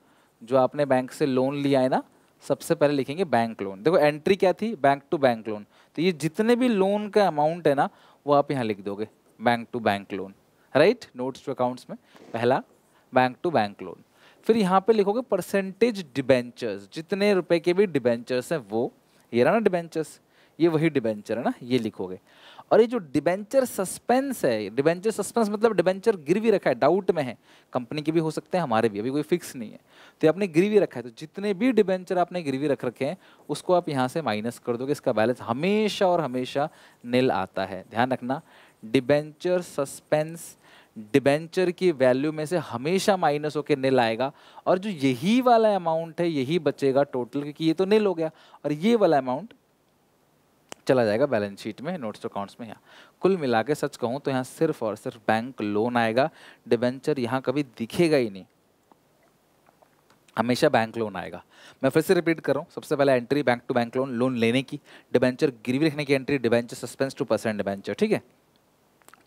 जो आपने बैंक से लोन लिया है ना, सबसे पहले लिखेंगे बैंक लोन। देखो एंट्री क्या थी, बैंक टू बैंक लोन, तो ये जितने भी लोन का अमाउंट है ना वो आप यहाँ लिख दोगे, bank to bank loan, right, notes to accounts में पहला बैंक टू बैंक लोन। फिर यहाँ पे लिखोगे परसेंटेज डिबेंचर्स, जितने रुपए के भी डिबेंचर्स हैं वो, ये रहा ना डिबेंचर्स, ये वही डिबेंचर है ना, ये लिखोगे। और ये जो डिबेंचर सस्पेंस है, डिबेंचर सस्पेंस मतलब डिबेंचर गिरवी रखा है, डाउट में है, कंपनी के भी हो सकते हैं हमारे भी, अभी कोई फिक्स नहीं है, तो आपने गिरवी रखा है, तो जितने भी डिबेंचर आपने गिरवी रख रखे हैं उसको आप यहाँ से माइनस कर दोगे, इसका बैलेंस हमेशा और हमेशा नील आता है। ध्यान रखना, डिबेंचर सस्पेंस डिबेंचर की वैल्यू में से हमेशा माइनस होकर नील आएगा, और जो यही वाला अमाउंट है यही बचेगा टोटल, क्योंकि ये तो नील हो गया और ये वाला अमाउंट चला जाएगा बैलेंस शीट में, नोट्स टू अकाउंट्स में। यहाँ कुल मिला के सच कहूँ तो यहाँ सिर्फ और सिर्फ बैंक लोन आएगा, डिबेंचर यहाँ कभी दिखेगा ही नहीं, हमेशा बैंक लोन आएगा। मैं फिर से रिपीट कर रहा हूँ, सबसे पहले entry bank to bank loan, loan लेने की, डिबेंचर गिरवी रखने की entry, debenture suspense to percent debenture, ठीक है।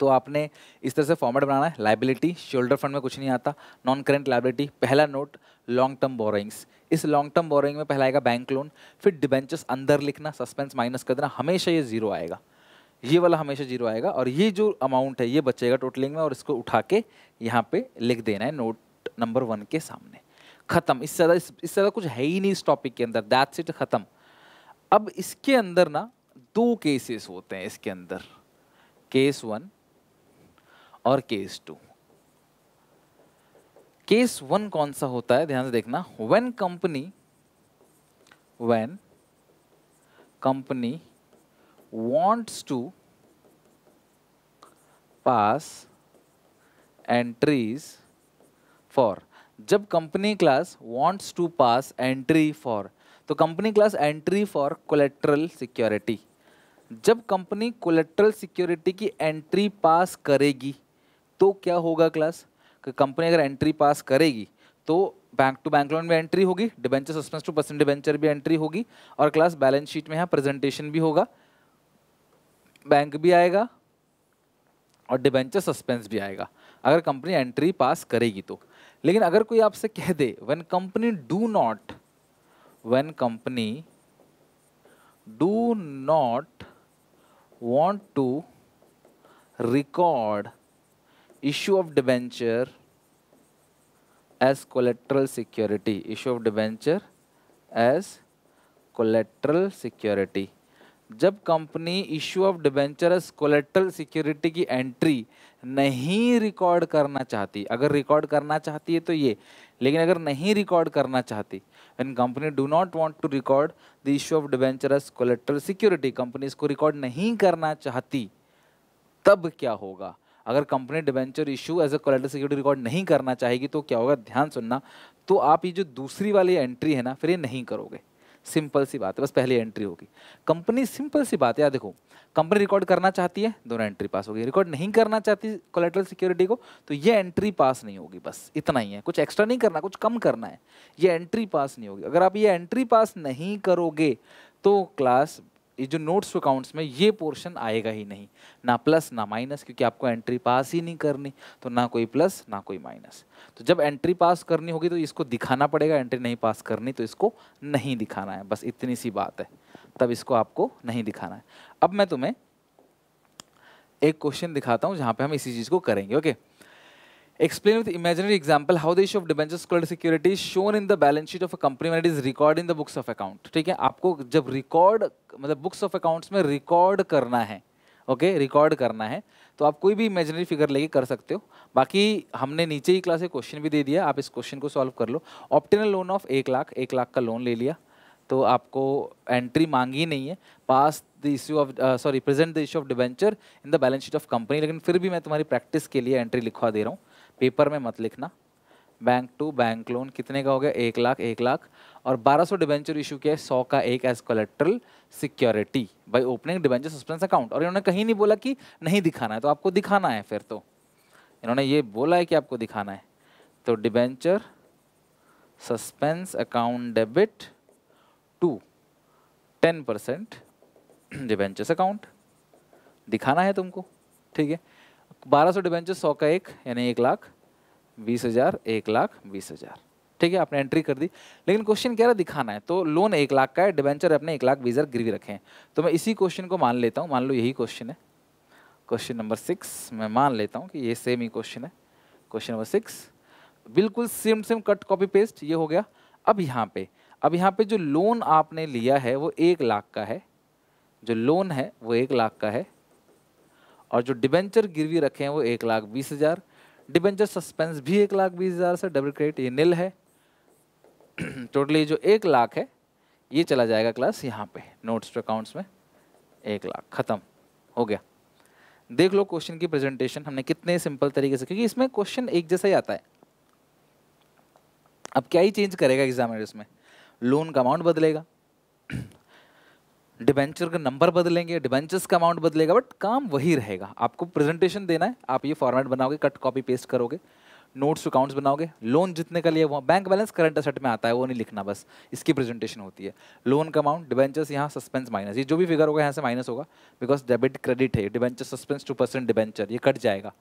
तो आपने इस तरह से फॉर्मेट बनाना है। लायबिलिटी, शोल्डर फंड में कुछ नहीं आता, नॉन करेंट लायबिलिटी, पहला नोट लॉन्ग टर्म बोरोइंग्स, इस लॉन्ग टर्म बोरोइंग में पहला आएगा बैंक लोन, फिर डिबेंचर्स अंदर लिखना, सस्पेंस माइनस कर देना, हमेशा ये जीरो आएगा, ये वाला हमेशा जीरो आएगा, और ये जो अमाउंट है ये बचेगा टोटलिंग में, और इसको उठा के यहाँ पे लिख देना है नोट नंबर 1 के सामने। खत्म, इससे ज़्यादा कुछ है ही नहीं इस टॉपिक के अंदर, दैट्स इट, खत्म। अब इसके अंदर ना 2 केसेस होते हैं इसके अंदर, केस 1 और केस 2। केस 1 कौन सा होता है, ध्यान से देखना, when company wants to pass entries for, जब company class wants to pass entry for, तो company class entry for collateral security, जब कंपनी कोलेट्रल सिक्योरिटी की एंट्री पास करेगी तो क्या होगा क्लास, कंपनी अगर एंट्री पास करेगी तो बैंक टू बैंक लोन में एंट्री होगी, debenture suspense to percent debenture भी एंट्री होगी, और क्लास बैलेंस शीट में यहाँ प्रेजेंटेशन भी होगा, बैंक भी आएगा और डिबेंचर सस्पेंस भी आएगा, अगर कंपनी एंट्री पास करेगी तो। लेकिन अगर कोई आपसे कह दे when company do not want to record issue of debenture as collateral security, issue of debenture as collateral security, जब company issue of debenture as collateral security की एंट्री नहीं रिकॉर्ड करना चाहती, अगर रिकॉर्ड करना चाहती है तो ये, लेकिन अगर नहीं रिकॉर्ड करना चाहती, when company do not want to record the issue of debenture as collateral security, company इसको रिकॉर्ड नहीं करना चाहती, तब क्या होगा। अगर company debenture issue as a collateral security record नहीं करना चाहेगी तो क्या होगा, ध्यान सुनना, तो आप ये जो दूसरी वाली एंट्री है ना, फिर ये नहीं करोगे, सिंपल सी बात है, बस पहली एंट्री होगी। कंपनी, सिंपल सी बात है यार, देखो कंपनी रिकॉर्ड करना चाहती है, दोनों एंट्री पास होगी, रिकॉर्ड नहीं करना चाहती कोलेट्रल सिक्योरिटी को, तो ये एंट्री पास नहीं होगी, बस इतना ही है, कुछ एक्स्ट्रा नहीं करना, कुछ कम करना है, ये एंट्री पास नहीं होगी। अगर आप ये एंट्री पास नहीं करोगे तो क्लास ये जो नोट्स टू अकाउंट्स में ये पोर्शन आएगा ही नहीं, ना प्लस ना माइनस, क्योंकि आपको एंट्री पास ही नहीं करनी, तो ना कोई प्लस ना कोई माइनस। तो जब एंट्री पास करनी होगी तो इसको दिखाना पड़ेगा, एंट्री नहीं पास करनी तो इसको नहीं दिखाना है, बस इतनी सी बात है, तब इसको आपको नहीं दिखाना है। अब मैं तुम्हें एक क्वेश्चन दिखाता हूँ जहाँ पे हम इसी चीज़ को करेंगे, okay. Explain with imaginary example how the issue of debentures collateral security is shown in the balance sheet of a company when it is recorded in the books of account, ठीक है। आपको जब रिकॉर्ड मतलब बुक्स ऑफ अकाउंट्स में रिकॉर्ड करना है, ओके, रिकॉर्ड करना है, तो आप कोई भी इमेजिनरी फिगर लेके कर सकते हो। बाकी हमने नीचे ही क्लास में क्वेश्चन भी दे दिया, आप इस क्वेश्चन को सॉल्व कर लो। ऑप्टिनल लोन ऑफ 1 लाख, 1 लाख का लोन ले लिया, तो आपको एंट्री मांगी नहीं है, pass the issue of present the issue of debenture in the balance sheet of company, लेकिन फिर भी मैं तुम्हारी प्रैक्टिस के लिए एंट्री लिखवा दे रहा हूँ, पेपर में मत लिखना। बैंक टू बैंक लोन कितने का हो गया, 1 लाख, 1 लाख, और 1200 डिबेंचर इशू किया है, 100 का एक as collateral security by opening debenture suspense account. और इन्होंने कहीं नहीं बोला कि नहीं दिखाना है, तो आपको दिखाना है, फिर तो इन्होंने ये बोला है कि आपको दिखाना है, तो debenture suspense account debit to 10% debentures account दिखाना है तुमको, ठीक है। 1200 डिबेंचर, 100 का एक, यानी 1 लाख 20,000, 1 लाख 20,000, ठीक है, आपने एंट्री कर दी। लेकिन क्वेश्चन कह रहा दिखाना है, तो लोन 1 लाख का है, डिबेंचर अपने 1 लाख 20,000 गिरवी रखे हैं, तो मैं इसी क्वेश्चन को मान लेता हूँ, मान लो यही क्वेश्चन है, क्वेश्चन नंबर 6 मैं मान लेता हूँ कि ये सेम ही क्वेश्चन है। क्वेश्चन नंबर 6 बिल्कुल same same cut copy paste ये हो गया। अब यहाँ पे जो लोन आपने लिया है वो 1 लाख का है, जो लोन है वो 1 लाख का है, और जो डिबेंचर गिरवी रखे हैं वो 1,20,000। डिबेंचर सस्पेंस भी 1,20,000 से डेबिट क्रेडिट ये नील है। टोटली जो 1 लाख है ये चला जाएगा क्लास यहाँ पे नोट्स टू अकाउंट्स में। 1 लाख खत्म हो गया। देख लो क्वेश्चन की प्रेजेंटेशन हमने कितने सिंपल तरीके से, क्योंकि इसमें क्वेश्चन एक जैसा ही आता है। अब क्या ही चेंज करेगा एग्जामिनर इसमें, लोन का अमाउंट बदलेगा, डिबेंचर का नंबर बदलेंगे, डिबेंचर्स का अमाउंट बदलेगा, बट काम वही रहेगा। आपको प्रेजेंटेशन देना है, आप ये फॉर्मेट बनाओगे, कट कॉपी पेस्ट करोगे, नोट्स अकाउंट्स बनाओगे। लोन जितने का लिए वो बैंक बैलेंस करंट एसेट में आता है, वो नहीं लिखना, बस इसकी प्रेजेंटेशन होती है। लोन का अमाउंट, डिबेंचर्स यहाँ सस्पेंस माइनस, ये जो भी फिगर होगा यहाँ से माइनस होगा, बिकॉज डेबिट क्रेडिट है। डिबेंचर सस्पेंस 2% डिबेंचर ये कट जाएगा,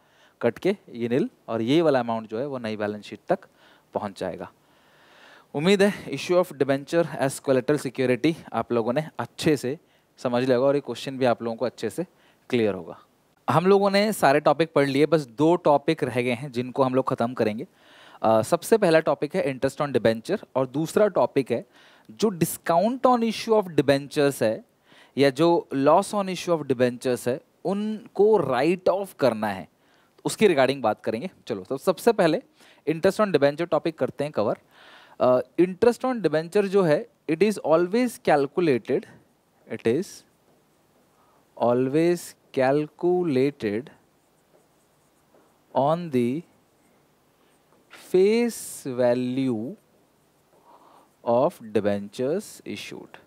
कट के ये नील, और ये वाला अमाउंट जो है वो नई बैलेंस शीट तक पहुँच जाएगा। उम्मीद है issue of debenture as collateral security आप लोगों ने अच्छे से समझ लिया होगा, और ये क्वेश्चन भी आप लोगों को अच्छे से क्लियर होगा। हम लोगों ने सारे टॉपिक पढ़ लिए, बस 2 टॉपिक रह गए हैं जिनको हम लोग ख़त्म करेंगे। सबसे पहला टॉपिक है इंटरेस्ट ऑन डिबेंचर, और दूसरा टॉपिक है जो discount on issue of debentures है या जो loss on issue of debentures है उनको राइट ऑफ करना है, उसकी रिगार्डिंग बात करेंगे। चलो तो सबसे पहले इंटरेस्ट ऑन डिबेंचर टॉपिक करते हैं कवर। इंटरेस्ट ऑन डिबेंचर जो है it is always calculated, it is always calculated on the face value of debentures issued।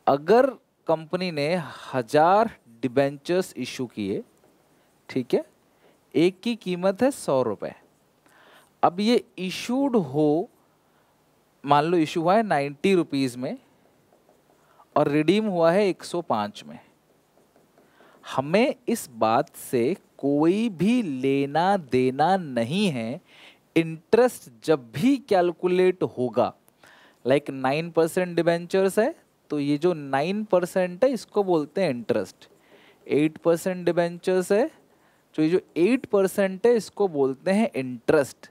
अगर कंपनी ने 1000 डिबेंचर्स इशू किए, ठीक है, एक की कीमत है 100 रुपये। अब ये इशूड हो, मान लो इशू हुआ है 90 रुपीज़ में और रिडीम हुआ है 105 में। हमें इस बात से कोई भी लेना देना नहीं है। इंटरेस्ट जब भी कैलकुलेट होगा, लाइक 9% डिबेंचर्स है तो ये जो 9% है इसको बोलते हैं इंटरेस्ट। 8% डिबेंचर्स है तो ये जो 8% है इसको बोलते हैं इंटरेस्ट।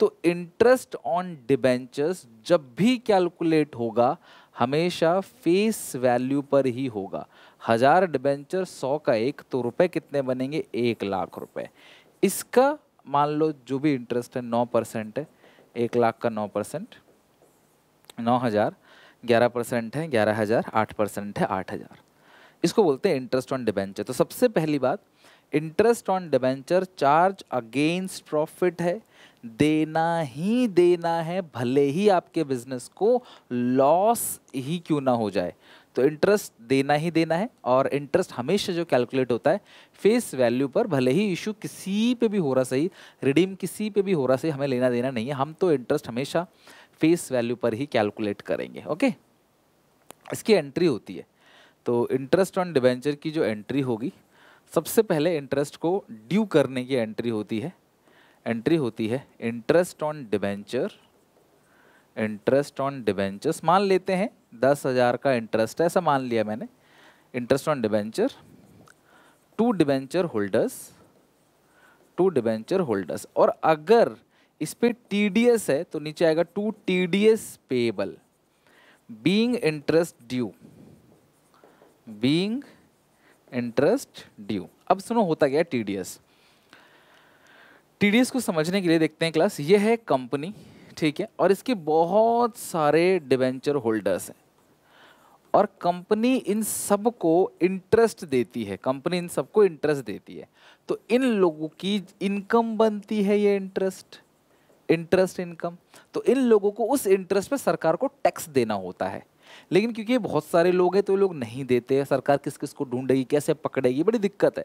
तो इंटरेस्ट ऑन डिबेंचर्स जब भी कैलकुलेट होगा हमेशा फेस वैल्यू पर ही होगा। 1000 डिबेंचर 100 का 1 तो रुपए कितने बनेंगे, 1 लाख रुपए। इसका मान लो जो भी इंटरेस्ट है 9% है, 1 लाख का 9%, 9,000, 11% है 11,000, 8% है 8,000। इसको बोलते हैं इंटरेस्ट ऑन डिबेंचर। तो सबसे पहली बात, interest on debenture charge against profit है, देना ही देना है, भले ही आपके बिजनेस को लॉस ही क्यों ना हो जाए। तो इंटरेस्ट देना ही देना है, और इंटरेस्ट हमेशा जो कैलकुलेट होता है फेस वैल्यू पर, भले ही इशू किसी पे भी हो रहा सही, रिडीम किसी पे भी हो रहा सही, हमें लेना देना नहीं है। हम तो इंटरेस्ट हमेशा फेस वैल्यू पर ही कैलकुलेट करेंगे। ओके, इसकी एंट्री होती है। तो इंटरेस्ट ऑन डिबेंचर की जो एंट्री होगी, सबसे पहले इंटरेस्ट को ड्यू करने की एंट्री होती है। एंट्री होती है interest on debenture, interest on debentures मान लेते हैं 10,000 का इंटरेस्ट है, ऐसा मान लिया मैंने। Interest on debenture to debenture holders, to debenture holders, और अगर इस पे टीडीएस है तो नीचे आएगा to TDS payable, being interest due, being interest due. अब सुनो होता क्या टीडीएस। टीडीएस को समझने के लिए देखते हैं क्लास, ये है कंपनी, ठीक है, और इसके बहुत सारे डिबेंचर होल्डर्स हैं, और कंपनी इन सब को इंटरेस्ट देती है, कंपनी इन सबको इंटरेस्ट देती है। तो इन लोगों की इनकम बनती है ये इंटरेस्ट, इंटरेस्ट इनकम। तो इन लोगों को उस इंटरेस्ट पे सरकार को टैक्स देना होता है, लेकिन क्योंकि ये बहुत सारे लोग हैं तो लोग नहीं देते हैं। सरकार किस किस को ढूंढेगी, कैसे पकड़ेगी, बड़ी दिक्कत है।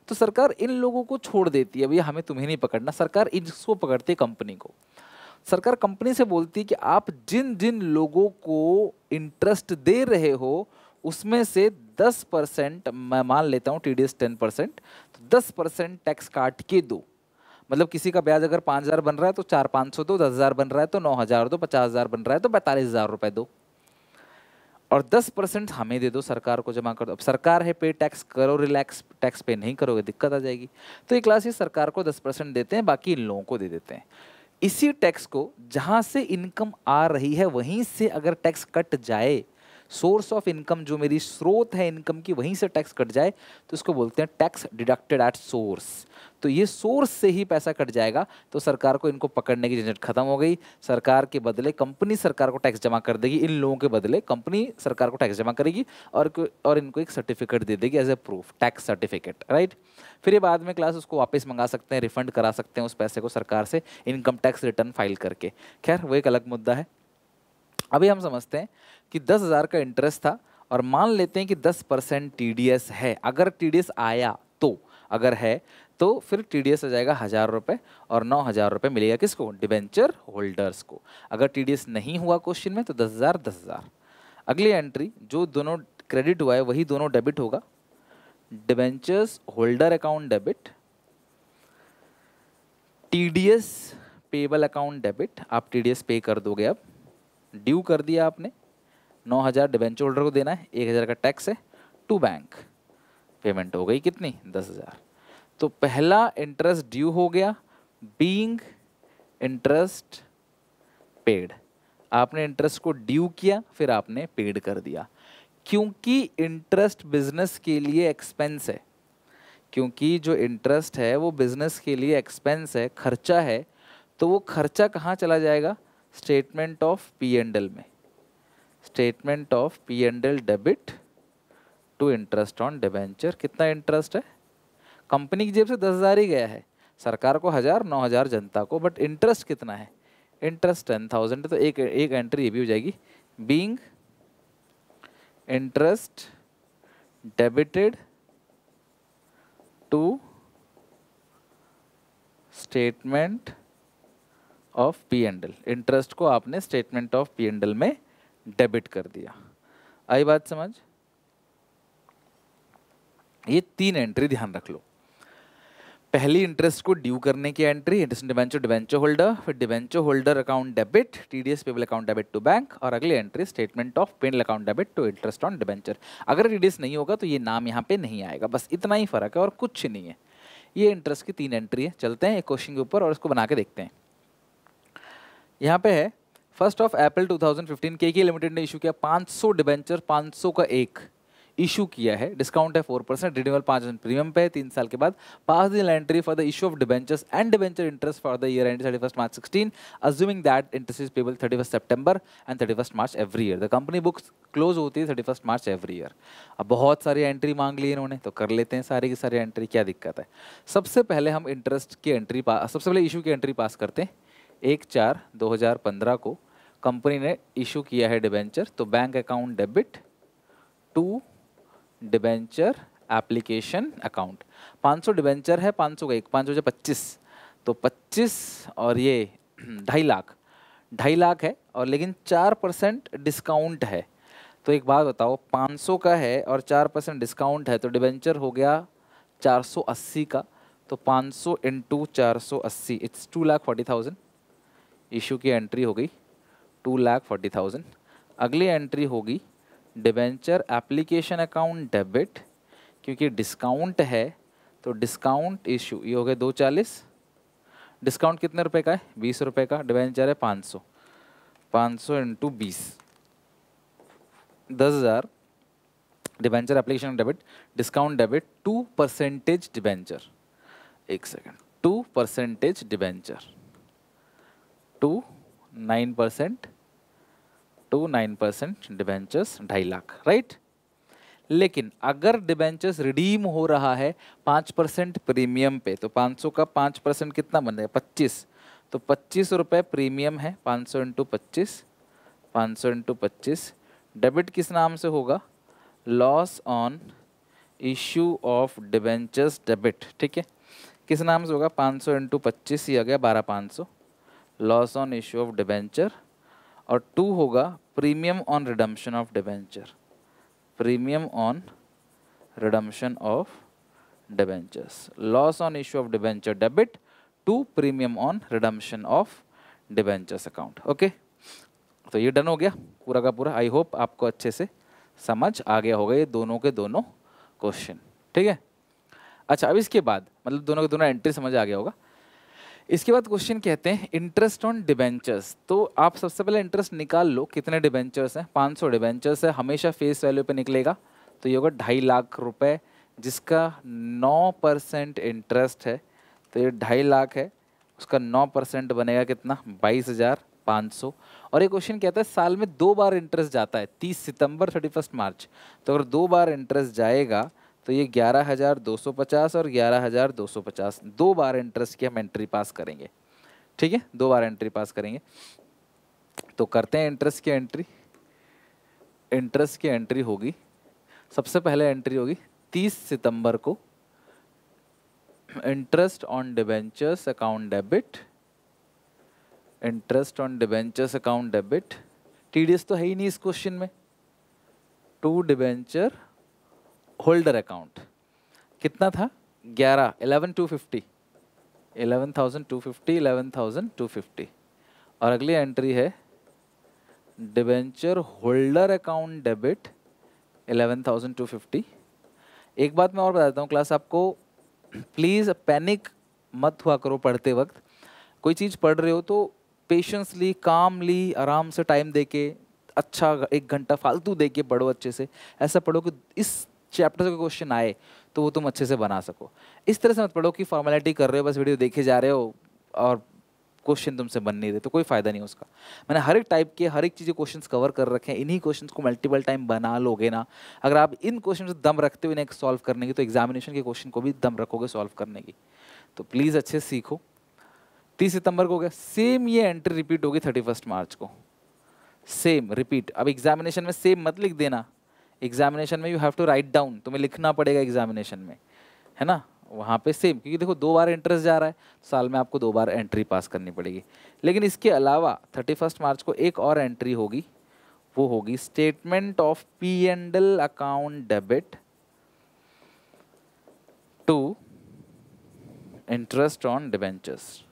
तो सरकार इन लोगों को छोड़ देती है, भैया हमें तुम्हें नहीं पकड़ना, सरकार इसको पकड़ती है, कंपनी को। सरकार कंपनी से बोलती है कि आप जिन जिन लोगों को इंटरेस्ट दे रहे हो उसमें से 10%, मैं मान लेता हूँ टीडीएस 10%, तो 10% टैक्स काट के दो। मतलब किसी का ब्याज अगर 5,000 बन रहा है तो 4,500 दो, 10,000 बन रहा है तो 9,000 दो, 50,000 बन रहा है तो 42,000 रुपए दो। और 10% हमें दे दो, सरकार को जमा कर दो। अब सरकार है पे टैक्स, करो रिलैक्स, टैक्स पे नहीं करोगे दिक्कत आ जाएगी। तो ये क्लास सरकार को 10% देते हैं, बाकी इन लोगों को दे देते हैं। इसी टैक्स को जहां से इनकम आ रही है वहीं से अगर टैक्स कट जाए, सोर्स ऑफ इनकम जो मेरी स्रोत है इनकम की वहीं से टैक्स कट जाए, तो इसको बोलते हैं टैक्स डिडक्टेड एट सोर्स। तो ये सोर्स से ही पैसा कट जाएगा, तो सरकार को इनको पकड़ने की झंझट खत्म हो गई। सरकार के बदले कंपनी सरकार को टैक्स जमा कर देगी, इन लोगों के बदले कंपनी सरकार को टैक्स जमा करेगी और इनको एक सर्टिफिकेट दे देगी as a proof, tax certificate, right. फिर ये बाद में क्लास उसको वापस मंगा सकते हैं, रिफंड करा सकते हैं उस पैसे को सरकार से इनकम टैक्स रिटर्न फाइल करके। खैर वो एक अलग मुद्दा है। अभी हम समझते हैं कि 10,000 का इंटरेस्ट था और मान लेते हैं कि 10% TDS है। अगर TDS आया तो, अगर है तो फिर TDS आ जाएगा 1,000 रुपये और 9,000 रुपये मिलेगा किसको? डिबेंचर होल्डर्स को। अगर TDS नहीं हुआ क्वेश्चन में तो 10,000 10,000। अगली एंट्री जो दोनों क्रेडिट हुआ है वही दोनों डेबिट होगा। Debentures holder account debit, TDS payable account debit. आप TDS पे कर दोगे, अब ड्यू कर दिया आपने, 9,000 डिबेंचर होल्डर को देना है, 1,000 का टैक्स है, टू बैंक पेमेंट हो गई कितनी? 10,000। तो पहला इंटरेस्ट ड्यू हो गया, बीइंग इंटरेस्ट पेड। आपने इंटरेस्ट को ड्यू किया, फिर आपने पेड कर दिया। क्योंकि इंटरेस्ट बिजनेस के लिए एक्सपेंस है, क्योंकि जो इंटरेस्ट है वो बिजनेस के लिए एक्सपेंस है, खर्चा है, तो वो खर्चा कहाँ चला जाएगा? स्टेटमेंट ऑफ P&L में। Statement of P&L debit to interest on debenture. कितना इंटरेस्ट है? कंपनी की जेब से 10,000 ही गया है, सरकार को 1,000, 9,000 जनता को, बट इंटरेस्ट कितना है? इंटरेस्ट 10,000 है। तो एक एंट्री ये भी हो जाएगी, being interest debited to statement of P&L। Interest को आपने स्टेटमेंट ऑफ P&L में डेबिट कर दिया। आई बात समझ? ये 3 एंट्री ध्यान रख लो। पहली इंटरेस्ट को ड्यू करने की entry, interest debenture, debenture holder, फिर debenture holder account debit, TDS payable account debit to bank, और अगली entry statement of P&L account debit to interest on debenture. अगर TDS नहीं होगा तो ये नाम यहाँ पे नहीं आएगा, बस इतना ही फर्क है और कुछ नहीं है। ये इंटरेस्ट की 3 एंट्री है। चलते हैं एक क्वेश्चन के ऊपर और इसको बना के देखते हैं। यहाँ पे है 1 अप्रैल 2015 KK लिमिटेड ने इशू किया 500 डिबेंचर, 500 का एक इशू किया है। डिस्काउंट है 4%, रिन्यूअल 5% प्रीमियम पे है 3 साल के बाद। Pass the entry for the issue of debentures and debenture interest for the year end 31 March 16, assuming that interest is payable 31 September and 31 March every year. The company books close होती है 31 मार्च एवरी ईयर। अब बहुत सारी एंट्री मांग ली इन्होंने, तो कर लेते हैं सारी की सारी एंट्री, क्या दिक्कत है। सबसे पहले हम इंटरेस्ट की एंट्री सबसे पहले इशू की एंट्री पास करते हैं। 1/4/2015 को कंपनी ने इशू किया है डिबेंचर, तो bank account debit to debenture application account. 500 debenture है, 500 का एक, 5 हो जाए 25, तो 25 और ये 2.5 लाख, 2.5 लाख है, और लेकिन 4% डिस्काउंट है। तो एक बात बताओ, 500 का है और 4% डिस्काउंट है, तो डिबेंचर हो गया 480 का, तो 500 इंटू 480 इट्स 2,40,000। इशू की एंट्री हो गई 2,40,000। अगली एंट्री होगी डिबेंचर एप्लीकेशन अकाउंट डेबिट, क्योंकि डिस्काउंट है तो डिस्काउंट इशू, ये हो गया 240। डिस्काउंट कितने रुपए का है? 20 रुपए का। डिबेंचर है 500, 500 into 20, 10,000। Debenture application debit, discount debit 2% debenture, 1 second, 2% debenture to 9% debentures 2.5 lakh, right. लेकिन अगर डिबेंचर्स रिडीम हो रहा है 5% प्रीमियम पे, तो 500 का 5% कितना बन रहा है? 25, तो 25 रुपये प्रीमियम है। 500 इंटू 25, 500 इंटू 25। डेबिट किस नाम से होगा? Loss on issue of debentures debit, ठीक है। किस नाम से होगा? 500 इंटू 25, ये आ गया 12,500, loss on issue of debenture. और 2 होगा premium on redemption of debenture, premium on redemption of debentures, loss on issue of debenture debit to premium on redemption of debentures account. Okay, तो ये डन हो गया पूरा का पूरा। आई होप आपको अच्छे से समझ आ गया होगा ये दोनों के दोनों क्वेश्चन, ठीक है। अच्छा, अब इसके बाद मतलब दोनों के दोनों एंट्री समझ आ गया होगा। इसके बाद क्वेश्चन कहते हैं इंटरेस्ट ऑन डिबेंचर्स। तो आप सबसे पहले इंटरेस्ट निकाल लो, कितने डिबेंचर्स हैं, 500 डिबेंचर्स है, हमेशा फेस वैल्यू पे निकलेगा, तो ये होगा 2.5 लाख रुपए, जिसका 9% इंटरेस्ट है, तो ये 2.5 लाख है, उसका 9% बनेगा कितना, 22,500। और ये क्वेश्चन कहता है साल में 2 बार इंटरेस्ट जाता है, 30 सितंबर 31 मार्च, तो अगर 2 बार इंटरेस्ट जाएगा तो ये 11,250 और 11,250, 2 बार इंटरेस्ट की हम एंट्री पास करेंगे, ठीक है, 2 बार एंट्री पास करेंगे। तो करते हैं इंटरेस्ट की एंट्री। इंटरेस्ट की एंट्री होगी, सबसे पहले एंट्री होगी 30 सितंबर को, interest on debentures account debit, interest on debentures account debit, TDS तो है ही नहीं इस क्वेश्चन में, टू डिबेंचर होल्डर अकाउंट, कितना था 11,250, 11,250, 11,250। और अगली एंट्री है डिबेंचर होल्डर अकाउंट डेबिट 11,250। एक बात मैं और बता देता हूँ क्लास आपको, प्लीज़ पैनिक मत हुआ करो पढ़ते वक्त। कोई चीज़ पढ़ रहे हो तो पेशेंसली, कामली, आराम से टाइम देके, अच्छा 1 घंटा फालतू दे के पढ़ो, अच्छे से ऐसा पढ़ो कि इस चैप्टर के क्वेश्चन आए तो वो तुम अच्छे से बना सको। इस तरह से मत पढ़ो कि फॉर्मेलिटी कर रहे हो, बस वीडियो देखे जा रहे हो और क्वेश्चन तुमसे बन नहीं रहे, तो कोई फायदा नहीं उसका। मैंने हर एक टाइप के हर एक चीज़ क्वेश्चंस कवर कर रखे हैं, इन्हीं क्वेश्चंस को मल्टीपल टाइम बना लोगे ना, अगर आप इन क्वेश्चन से दम रखते हो इन्हें सॉल्व करने की, तो एग्जामिनेशन के क्वेश्चन को भी दम रखोगे सॉल्व करने की। तो प्लीज़ अच्छे से सीखो। 30 सितंबर को हो गया, सेम ये एंट्री रिपीट होगी 31 मार्च को, सेम रिपीट। अब एग्जामिनेशन में सेम मत लिख देना, एग्जामिनेशन में you have to write down, तुम्हें लिखना पड़ेगा एग्जामिनेशन में, है ना, वहाँ पे सेम, क्योंकि देखो 2 बार इंटरेस्ट जा रहा है, साल में आपको 2 बार एंट्री पास करनी पड़ेगी। लेकिन इसके अलावा 31 मार्च को एक और एंट्री होगी, वो होगी statement of P&L account debit to interest on debentures,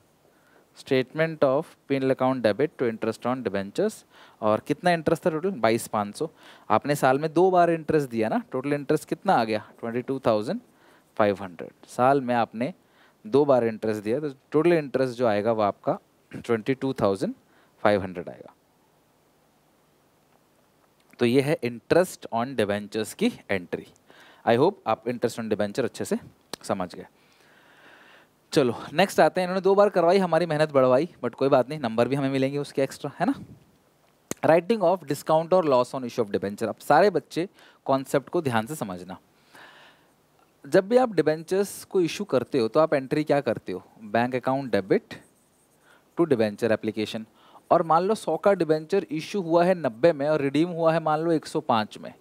statement of P&L account debit to interest on debentures. और कितना इंटरेस्ट था टोटल, 22,500। आपने साल में 2 बार इंटरेस्ट दिया ना, टोटल इंटरेस्ट कितना आ गया 22,500। साल में आपने 2 बार इंटरेस्ट दिया तो टोटल इंटरेस्ट जो आएगा वो आपका 22,500 आएगा। तो ये है इंटरेस्ट ऑन डिबेंचर्स की एंट्री। आई होप आप इंटरेस्ट ऑन डिबेंचर अच्छे से समझ गए। चलो नेक्स्ट आते हैं, इन्होंने 2 बार करवाई, हमारी मेहनत बढ़वाई, बट कोई बात नहीं, नंबर भी हमें मिलेंगे उसके एक्स्ट्रा, है ना। राइटिंग ऑफ डिस्काउंट और loss on issue of debenture. अब सारे बच्चे कॉन्सेप्ट को ध्यान से समझना। जब भी आप डिबेंचर्स को इशू करते हो तो आप एंट्री क्या करते हो, bank account debit to debenture application. और मान लो 100 का डिबेंचर इशू हुआ है 90 में और रिडीम हुआ है मान लो 105 में,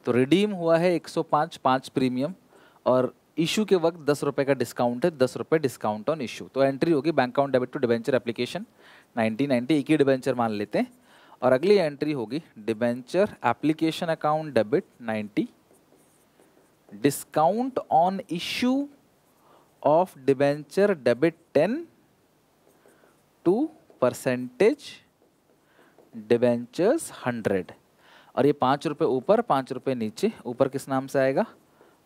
तो रिडीम हुआ है 105, 5 प्रीमियम, और इशू के वक्त 10 रुपये का डिस्काउंट है, 10 रुपये डिस्काउंट ऑन इशू। तो एंट्री होगी bank account debit to debenture application 90, एक ही डिबेंचर मान लेते हैं। और अगली एंट्री होगी debenture application account debit 90, discount on issue of debenture debit 10 to percentage debentures 100। और ये 5 रुपये ऊपर 5 रुपये नीचे, ऊपर किस नाम से आएगा,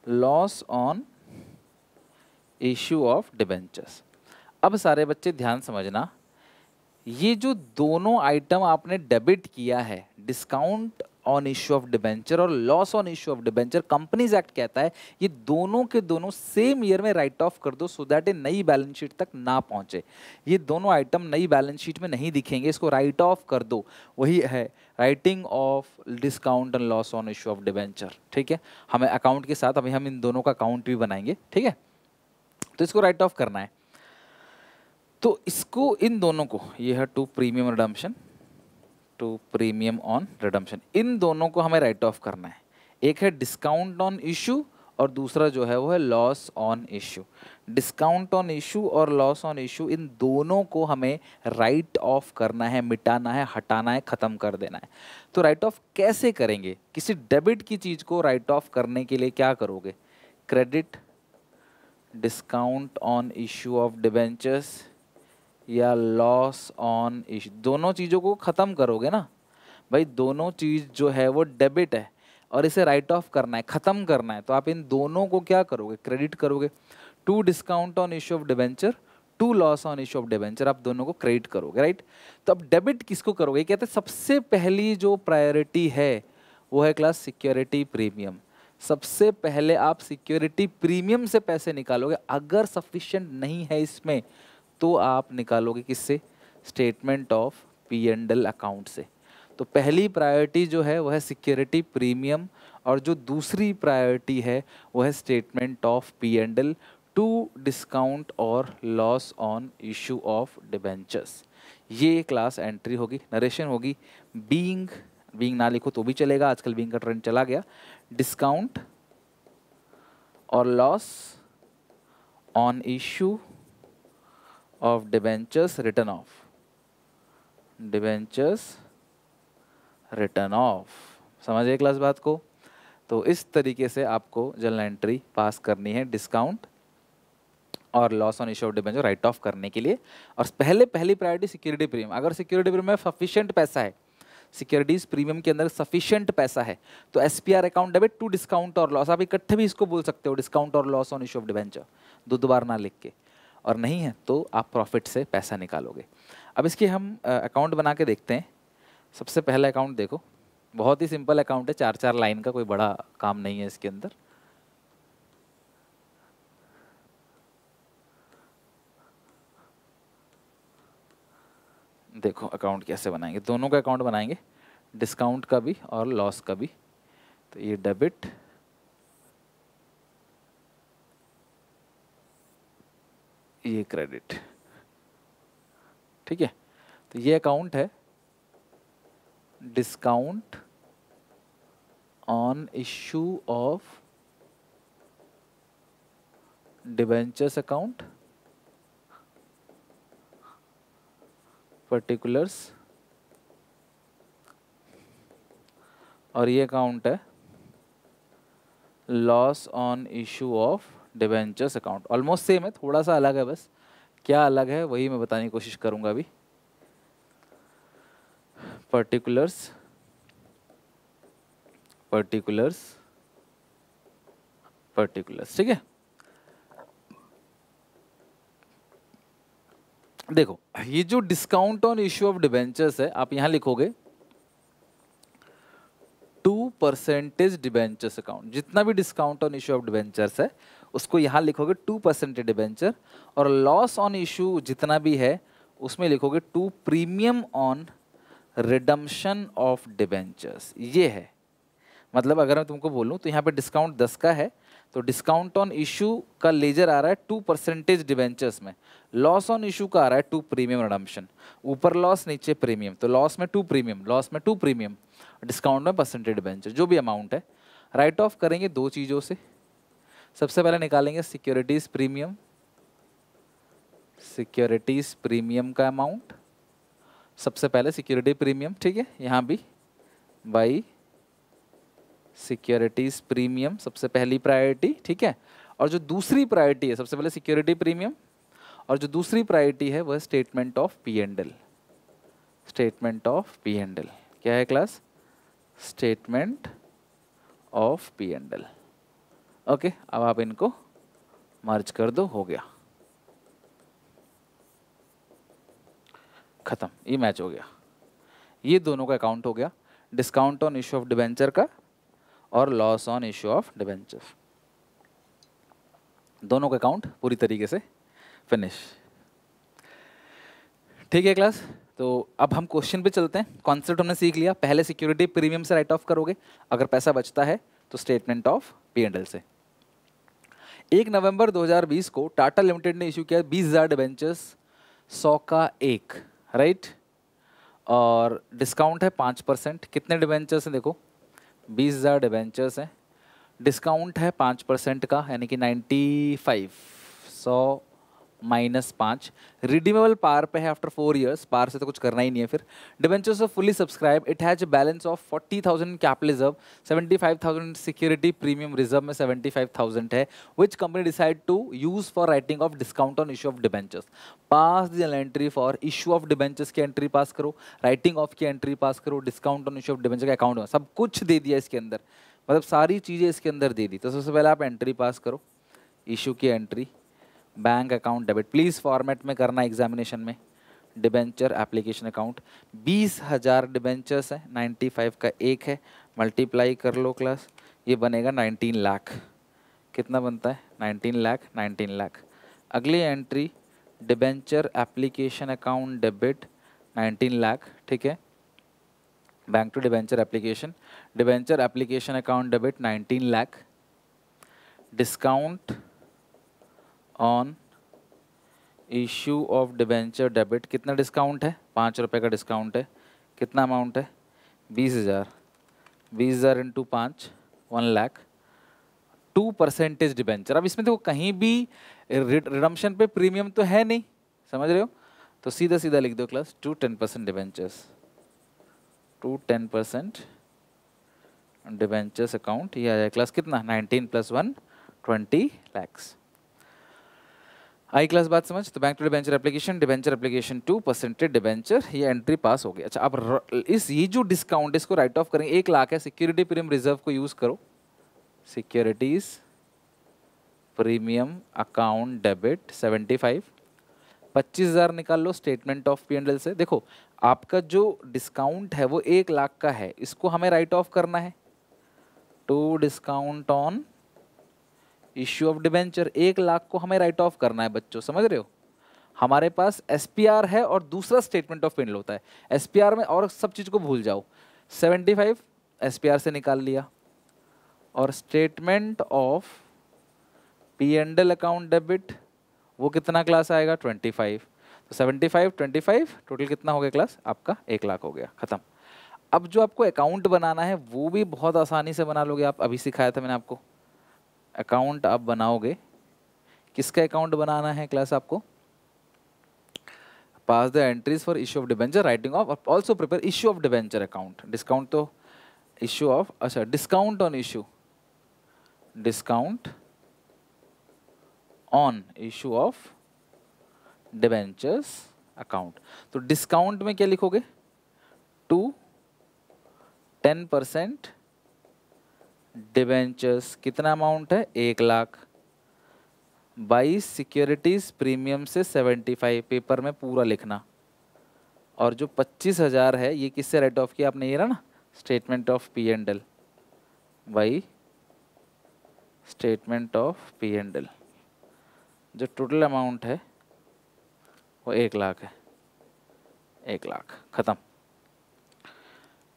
loss on issue of debentures. अब सारे बच्चे ध्यान समझना, ये जो दोनों आइटम आपने डेबिट किया है, discount on issue of debenture और loss on issue of debenture, companies act कहता है ये दोनों के दोनों सेम ईयर में राइट ऑफ कर दो, सो दैट ये नई बैलेंस शीट तक ना पहुंचे। ये दोनों आइटम नई बैलेंस शीट में नहीं दिखेंगे, इसको राइट ऑफ कर दो। वही है writing off discount and loss on issue of debenture, ठीक है। हमें अकाउंट के साथ अभी हम इन दोनों का अकाउंट भी बनाएंगे, ठीक है। तो इसको राइट ऑफ करना है, तो इसको इन दोनों को, ये है to premium redemption, to premium on redemption, इन दोनों को हमें राइट ऑफ करना है। एक है डिस्काउंट ऑन इशू और दूसरा जो है वो है loss on issue. Discount on issue और लॉस ऑन इशू, इन दोनों को हमें राइट ऑफ करना है, मिटाना है, हटाना है, खत्म कर देना है। तो राइट ऑफ कैसे करेंगे, किसी डेबिट की चीज को राइट ऑफ करने के लिए क्या करोगे, credit discount on issue of debentures या लॉस ऑन इशू, दोनों चीज़ों को ख़त्म करोगे ना भाई। दोनों चीज़ जो है वो डेबिट है और इसे राइट ऑफ करना है, खत्म करना है, तो आप इन दोनों को क्या करोगे, क्रेडिट करोगे। To discount on issue of debenture, to loss on issue of debenture, आप दोनों को क्रेडिट करोगे, राइट। तो अब डेबिट किसको करोगे, कहते हैं सबसे पहली जो प्रायोरिटी है वो है क्लास सिक्योरिटी प्रीमियम। सबसे पहले आप सिक्योरिटी प्रीमियम से पैसे निकालोगे, अगर सफिशिएंट नहीं है इसमें तो आप निकालोगे किससे, statement of P and L account से। तो पहली प्रायोरिटी जो है वह है सिक्योरिटी प्रीमियम, और जो दूसरी प्रायोरिटी है वो है statement of P and L to discount और loss on issue of debentures. ये क्लास एंट्री होगी, नरेशन होगी। बीइंग, बीइंग ना लिखो तो भी चलेगा, आजकल बीइंग का ट्रेंड चला गया। डिस्काउंट और loss on issue of debentures return of, debentures return of. समझिए क्लास बात को। तो इस तरीके से आपको जर्नल एंट्री पास करनी है डिस्काउंट और loss on issue of debenture right of करने के लिए। और पहली प्रायोरिटी सिक्योरिटी प्रीमियम। अगर सिक्योरिटी प्रीमियम में सफिशिएंट पैसा है, सिक्योरिटीज प्रीमियम के अंदर सफिशिएंट पैसा है, तो SPR account debit to discount और लॉस, आप इकट्ठे भी इसको बोल सकते हो, डिस्काउंट और loss on issue of debenture, दो बार ना लिख के। और नहीं है तो आप प्रॉफिट से पैसा निकालोगे। अब इसके हम अकाउंट बना के देखते हैं। सबसे पहला अकाउंट देखो, बहुत ही सिंपल अकाउंट है, 4 लाइन का, कोई बड़ा काम नहीं है इसके अंदर। देखो अकाउंट कैसे बनाएंगे, दोनों का अकाउंट बनाएंगे, डिस्काउंट का भी और लॉस का भी। तो ये डेबिट, ये क्रेडिट, ठीक है। तो ये अकाउंट है discount on issue of debentures account, particulars, और ये अकाउंट है loss on issue of debentures account. Almost same है, थोड़ा सा अलग है, बस क्या अलग है वही मैं बताने की कोशिश करूंगा अभी। पर्टिकुलर्स, पर्टिकुलर्स, पर्टिकुलर्स, ठीक है। देखो ये जो discount on issue of debentures है, आप यहां लिखोगे 2% डिबेंचर्स अकाउंट। जितना भी discount on issue of debentures है उसको यहां लिखोगे 2% डिबेंचर, और लॉस ऑन इश्यू जितना भी है उसमें लिखोगे 2 premium on redemption of debentures. ये है मतलब, अगर मैं तुमको बोलूं तो यहाँ पे डिस्काउंट 10 का है, तो डिस्काउंट ऑन इशू का लेजर आ रहा है 2% डिबेंचर्स में, लॉस ऑन इशू का आ रहा है 2 प्रीमियम रिडम्पशन। ऊपर लॉस नीचे प्रीमियम, तो लॉस में 2 प्रीमियम, लॉस में 2 प्रीमियम, डिस्काउंट में परसेंटेज डिबेंचर, जो भी अमाउंट है। राइट ऑफ करेंगे 2 चीज़ों से। सबसे पहले निकालेंगे सिक्योरिटीज प्रीमियम, सिक्योरिटीज प्रीमियम का अमाउंट। सबसे पहले सिक्योरिटी प्रीमियम, ठीक है, यहाँ भी बाई सिक्योरिटीज प्रीमियम, सबसे पहली प्रायोरिटी, ठीक है। और जो दूसरी प्रायोरिटी है, सबसे पहले सिक्योरिटी प्रीमियम, और जो दूसरी प्रायोरिटी है वह statement of P and L, statement of P and L. क्या है class, statement of P and L. Okay, अब आप इनको मर्ज कर दो, हो गया, खत्म, ये मैच हो गया। ये दोनों का अकाउंट हो गया, discount on issue of debenture का और loss on issue of debenture, दोनों का अकाउंट पूरी तरीके से फिनिश। ठीक है क्लास, तो अब हम क्वेश्चन पे चलते हैं। कॉन्सेप्ट हमने सीख लिया, पहले सिक्योरिटी प्रीमियम से राइट ऑफ करोगे, अगर पैसा बचता है तो statement of P and L से। 1 नवंबर 2020 को टाटा लिमिटेड ने इशू किया 20,000 डिबेंचर्स, 100 का 1, राइट, और डिस्काउंट है 5%। कितने डिबेंचर्स हैं देखो, 20,000 डिबेंचर्स हैं, डिस्काउंट है 5% का, यानी कि 95, 100 -5। रिडीमेबल पार पे है आफ्टर 4 years, पार से तो कुछ करना ही नहीं है फिर। Debentures of fully subscribe, it has balance of 40,000 capital reserve, 75,000 security premium reserve में 75,000 है, which company decide to use for writing off discount on issue of debentures. Pass the entry for issue of debentures की एंट्री पास करो, राइटिंग ऑफ की एंट्री पास करो, discount on issue of debenture का अकाउंट में सब कुछ दे दिया इसके अंदर। मतलब सारी चीज़ें इसके अंदर दे दी। तो सबसे पहले आप एंट्री पास करो, इशू की entry, bank account debit, please format में करना एग्जामिनेशन में। डिबेंचर एप्लीकेशन अकाउंट, 20,000 डिबेंचर्स है, 95 का एक है, मल्टीप्लाई कर लो क्लास, ये बनेगा 19 लाख। कितना बनता है? 19 लाख, 19 लाख। अगली entry debenture application account debit 19 lakh, ठीक है। Bank to debenture application account debit 19 lakh. Discount on issue of debenture debit, कितना डिस्काउंट है? 5 रुपये का डिस्काउंट है। कितना अमाउंट है? 20,000। 20,000 इंटू 5, 1 लाख। 2% डिबेंचर। अब इसमें देखो कहीं भी रिडम्पशन पे प्रीमियम तो है नहीं, समझ रहे हो? तो सीधा सीधा लिख दो class, to 10% debentures, to 10% debentures account. ये आ जाए क्लास कितना? 19 + 1 20 लैक्स। आई क्लास बात समझ? तो bank to debenture application 2% debenture, ये एंट्री पास हो गई। अच्छा, अब इस ये जो डिस्काउंट इसको राइट ऑफ करेंगे। 1 लाख है, सिक्योरिटी प्रीमियम रिजर्व को यूज करो, सिक्योरिटीज प्रीमियम अकाउंट डेबिट 75। 25,000 निकाल लो स्टेटमेंट ऑफ P&L से। देखो आपका जो डिस्काउंट है वो 1 लाख का है, इसको हमें राइट ऑफ करना है to discount on issue of debenture. 1 lakh को हमें राइट ऑफ करना है बच्चों, समझ रहे हो? हमारे पास SPR है और दूसरा स्टेटमेंट ऑफ P&L होता है। SPR में और सब चीज को भूल जाओ। 75 SPR से निकाल लिया, और statement of P&L account debit वो कितना क्लास आएगा? 25। तो 75 25 टोटल कितना हो गया क्लास? आपका 1 लाख हो गया, खत्म। अब जो आपको अकाउंट बनाना है वो भी बहुत आसानी से बना लोगे आप, अभी सिखाया था मैंने आपको। अकाउंट आप बनाओगे, किसका अकाउंट बनाना है क्लास आपको? Pass the entries for issue of debenture, writing off, also prepare issue of debenture account. Discount तो इश्यू ऑफ, अच्छा discount on issue, discount on issue of debentures account. तो डिस्काउंट में क्या लिखोगे? टू 10% डिबेंचर्स, कितना अमाउंट है? 1 लाख, बाई सिक्योरिटीज प्रीमियम से 75, पेपर में पूरा लिखना। और जो 25,000 है ये किससे राइट ऑफ किया आपने? ये रहा ना, statement of P&L, by statement of P&L। जो टोटल अमाउंट है वो 1 लाख है, 1 लाख, खत्म।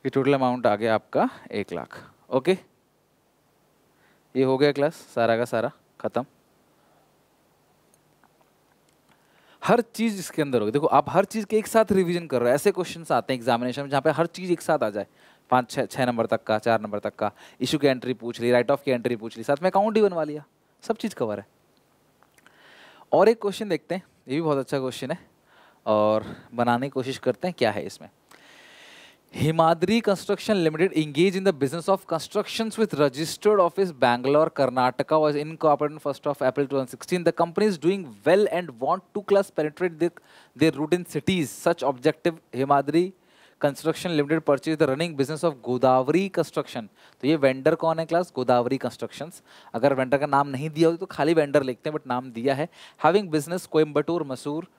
ये टोटल अमाउंट आ गया आपका 1 लाख। ओके, ये हो गया क्लास सारा का सारा खत्म। हर चीज इसके अंदर होगी। देखो आप हर चीज के एक साथ रिवीजन कर रहे हो। ऐसे क्वेश्चंस आते हैं एग्जामिनेशन में जहाँ पे हर चीज एक साथ आ जाए, 5 6 नंबर तक का, 4 नंबर तक का। इशू की एंट्री पूछ ली, राइट ऑफ की एंट्री पूछ ली, साथ में अकाउंट ही बनवा लिया, सब चीज कवर है। और एक क्वेश्चन देखते हैं, ये भी बहुत अच्छा क्वेश्चन है और बनाने की कोशिश करते हैं क्या है इसमें। Himadri Construction Limited engaged in the business of constructions with registered office Bangalore, Karnataka, was incorporated on 1st of April 2016. The company is doing well and want to class penetrate their route in cities. Such objective Himadri Construction Limited purchased the running business of Godavari Construction. तो ये वेंडर कौन है क्लास? गोदावरी कंस्ट्रक्शंस। अगर वेंडर का नाम नहीं दिया हो तो खाली वेंडर लिखते हैं, बट नाम दिया है। Having business Coimbatore, Mysore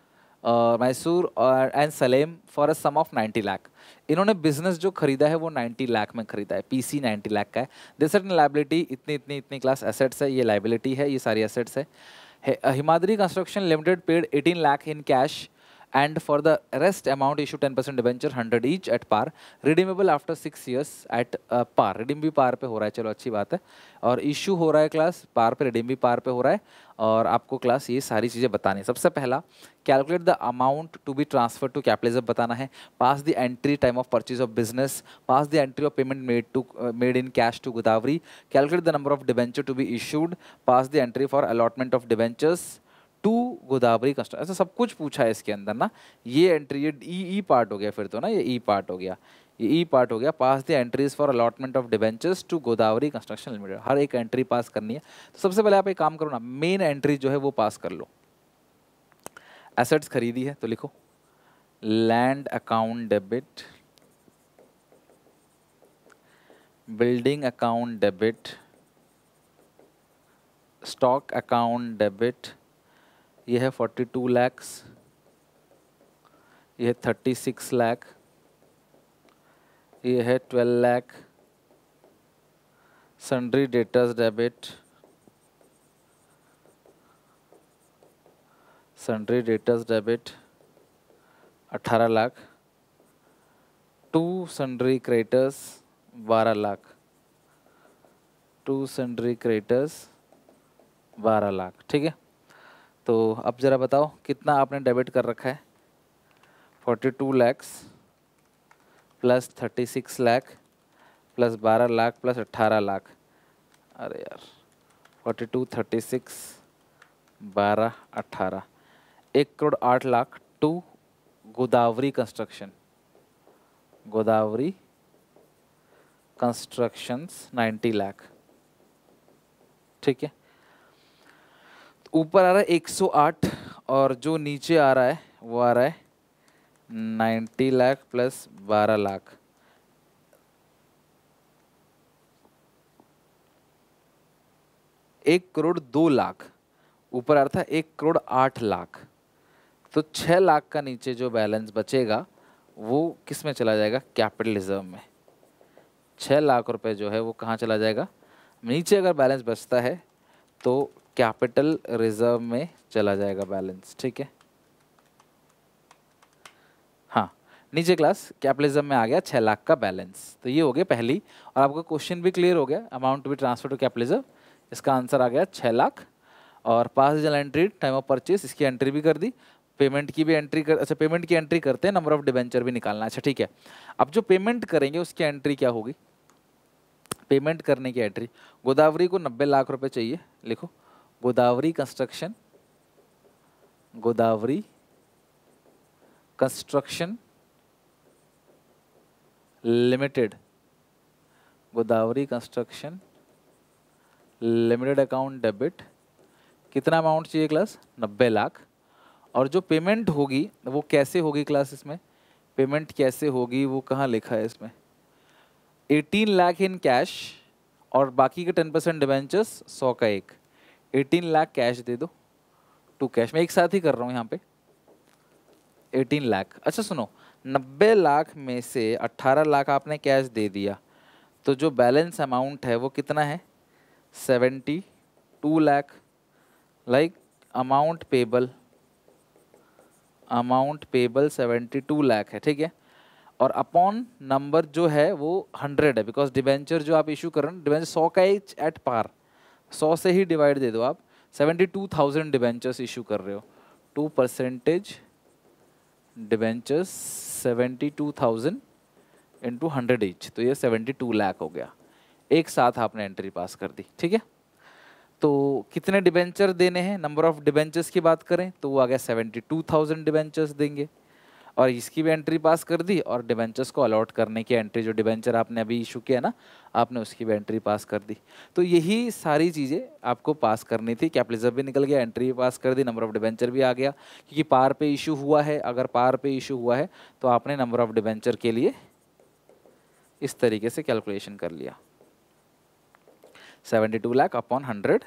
and Salem for a sum of 90 lakh. इन्होंने बिजनेस जो खरीदा है वो 90 लाख में खरीदा है, PC 90 लाख का है। दिस एंड लाइबिलिटी इतनी इतनी इतनी क्लास एसेट्स है, ये लाइबिलिटी है, ये सारी एसेट्स है। Himadri construction limited paid 18 lakh in cash and for the rest amount issue 10% debenture 100 each at par, redeemable after 6 years at par। redeem भी par पे हो रहा है, चलो अच्छी बात है। और issue हो रहा है क्लास par पे, redeem भी par पे हो रहा है। और आपको क्लास ये सारी चीज़ें बतानी है। सबसे पहला calculate the amount to be transfer to capitalism बताना है। Pass the entry time of purchase of business, pass the entry of payment made in cash to Godavari, calculate the number of debenture to be issued, pass the entry for allotment of debentures to Godavari construction. ऐसा सब कुछ पूछा है इसके अंदर ना। ये एंट्री, ये ई पार्ट हो गया फिर तो ना, ये ई पार्ट हो गया, ये ई पार्ट हो गया। Pass the entries for allotment of debentures to Godavari construction limited, हर एक एंट्री पास करनी है। तो सबसे पहले आप एक काम करो ना, मेन एंट्री जो है वो पास कर लो। एसेट्स खरीदी है तो लिखो land account debit building account debit, stock account debit, ये है 42 lakhs, ये है 36 lakh, ये है 12 lakh, sundry debtors debit, sundry debtors debit 18 lakh, to sundry creditors 12 lakh, to sundry creditors 12 lakh. ठीक है, तो अब ज़रा बताओ कितना आपने डेबिट कर रखा है। 42 lakhs plus 36 lakh plus 12 lakh plus 18 lakh, अरे यार 42, 36, 12, 18, 1,08,00,000 to Godavari construction, Godavari constructions 90 lakh. ठीक है, ऊपर आ रहा है 108 और जो नीचे आ रहा है वो आ रहा है 90 लाख प्लस 12 लाख। एक करोड़ 2 लाख, ऊपर आ रहा था 1,08,00,000, तो 6 लाख का नीचे जो बैलेंस बचेगा वो किस में चला जाएगा, कैपिटल रिजर्व में। 6 लाख रुपए जो है वो कहाँ चला जाएगा, नीचे अगर बैलेंस बचता है तो कैपिटल रिजर्व में चला जाएगा बैलेंस। ठीक है, हाँ नीचे क्लास कैपिटलिज्म में आ गया 6 लाख का बैलेंस। तो ये हो गया पहली, और आपका क्वेश्चन भी क्लियर हो गया, amount to be transfer to capitalism, इसका आंसर आ गया 6 लाख। और pass journal entry time of purchase, इसकी एंट्री भी कर दी, पेमेंट की भी एंट्री कर, अच्छा पेमेंट की एंट्री करते हैं, नंबर ऑफ डिबेंचर भी निकालना। अच्छा ठीक है, अब जो पेमेंट करेंगे उसकी एंट्री क्या होगी, पेमेंट करने की एंट्री, गोदावरी को 90 लाख रुपए चाहिए, लिखो Godavari construction, Godavari construction limited, Godavari construction limited account debit, कितना अमाउंट चाहिए क्लास, 90 लाख। और जो पेमेंट होगी वो कैसे होगी क्लास, इसमें पेमेंट कैसे होगी वो कहाँ लिखा है इसमें, 18 लाख इन कैश और बाकी के 10% डिबेंचर्स 100 का एक, 18 लाख कैश दे दो, टू कैश, मैं एक साथ ही कर रहा हूँ यहाँ पे 18 लाख। अच्छा सुनो, 90 लाख में से 18 लाख आपने कैश दे दिया, तो जो बैलेंस अमाउंट है वो कितना है, 72 lakh, like amount payable, amount payable 72 lakh है। ठीक है, और अपॉन नंबर जो है वो 100 है, बिकॉज डिबेंचर जो आप इशू कर रहे हैं, डिबेंचर 100 का एट पार, 100 से ही डिवाइड दे दो आप, 72,000 डिबेंचर्स इशू कर रहे हो, 2% डिबेंचर्स 72,000 इंटू 100 ईच, तो ये 72 लाख हो गया, एक साथ आपने एंट्री पास कर दी। ठीक है, तो कितने डिबेंचर देने हैं, नंबर ऑफ डिबेंचर्स की बात करें तो वो आ गया 72,000 डिबेंचर्स देंगे, और इसकी भी एंट्री पास कर दी, और डिबेंचर्स को अलॉट करने की एंट्री, जो डिबेंचर आपने अभी इशू किया ना आपने, उसकी भी एंट्री पास कर दी। तो यही सारी चीज़ें आपको पास करनी थी, कैपिटलिज्म भी निकल गया, एंट्री भी पास कर दी, नंबर ऑफ डिबेंचर भी आ गया, क्योंकि पार पे इशू हुआ है, अगर पार पे इशू हुआ है तो आपने नंबर ऑफ डिबेंचर के लिए इस तरीके से कैलकुलेशन कर लिया, 72 लाख अपॉन 100,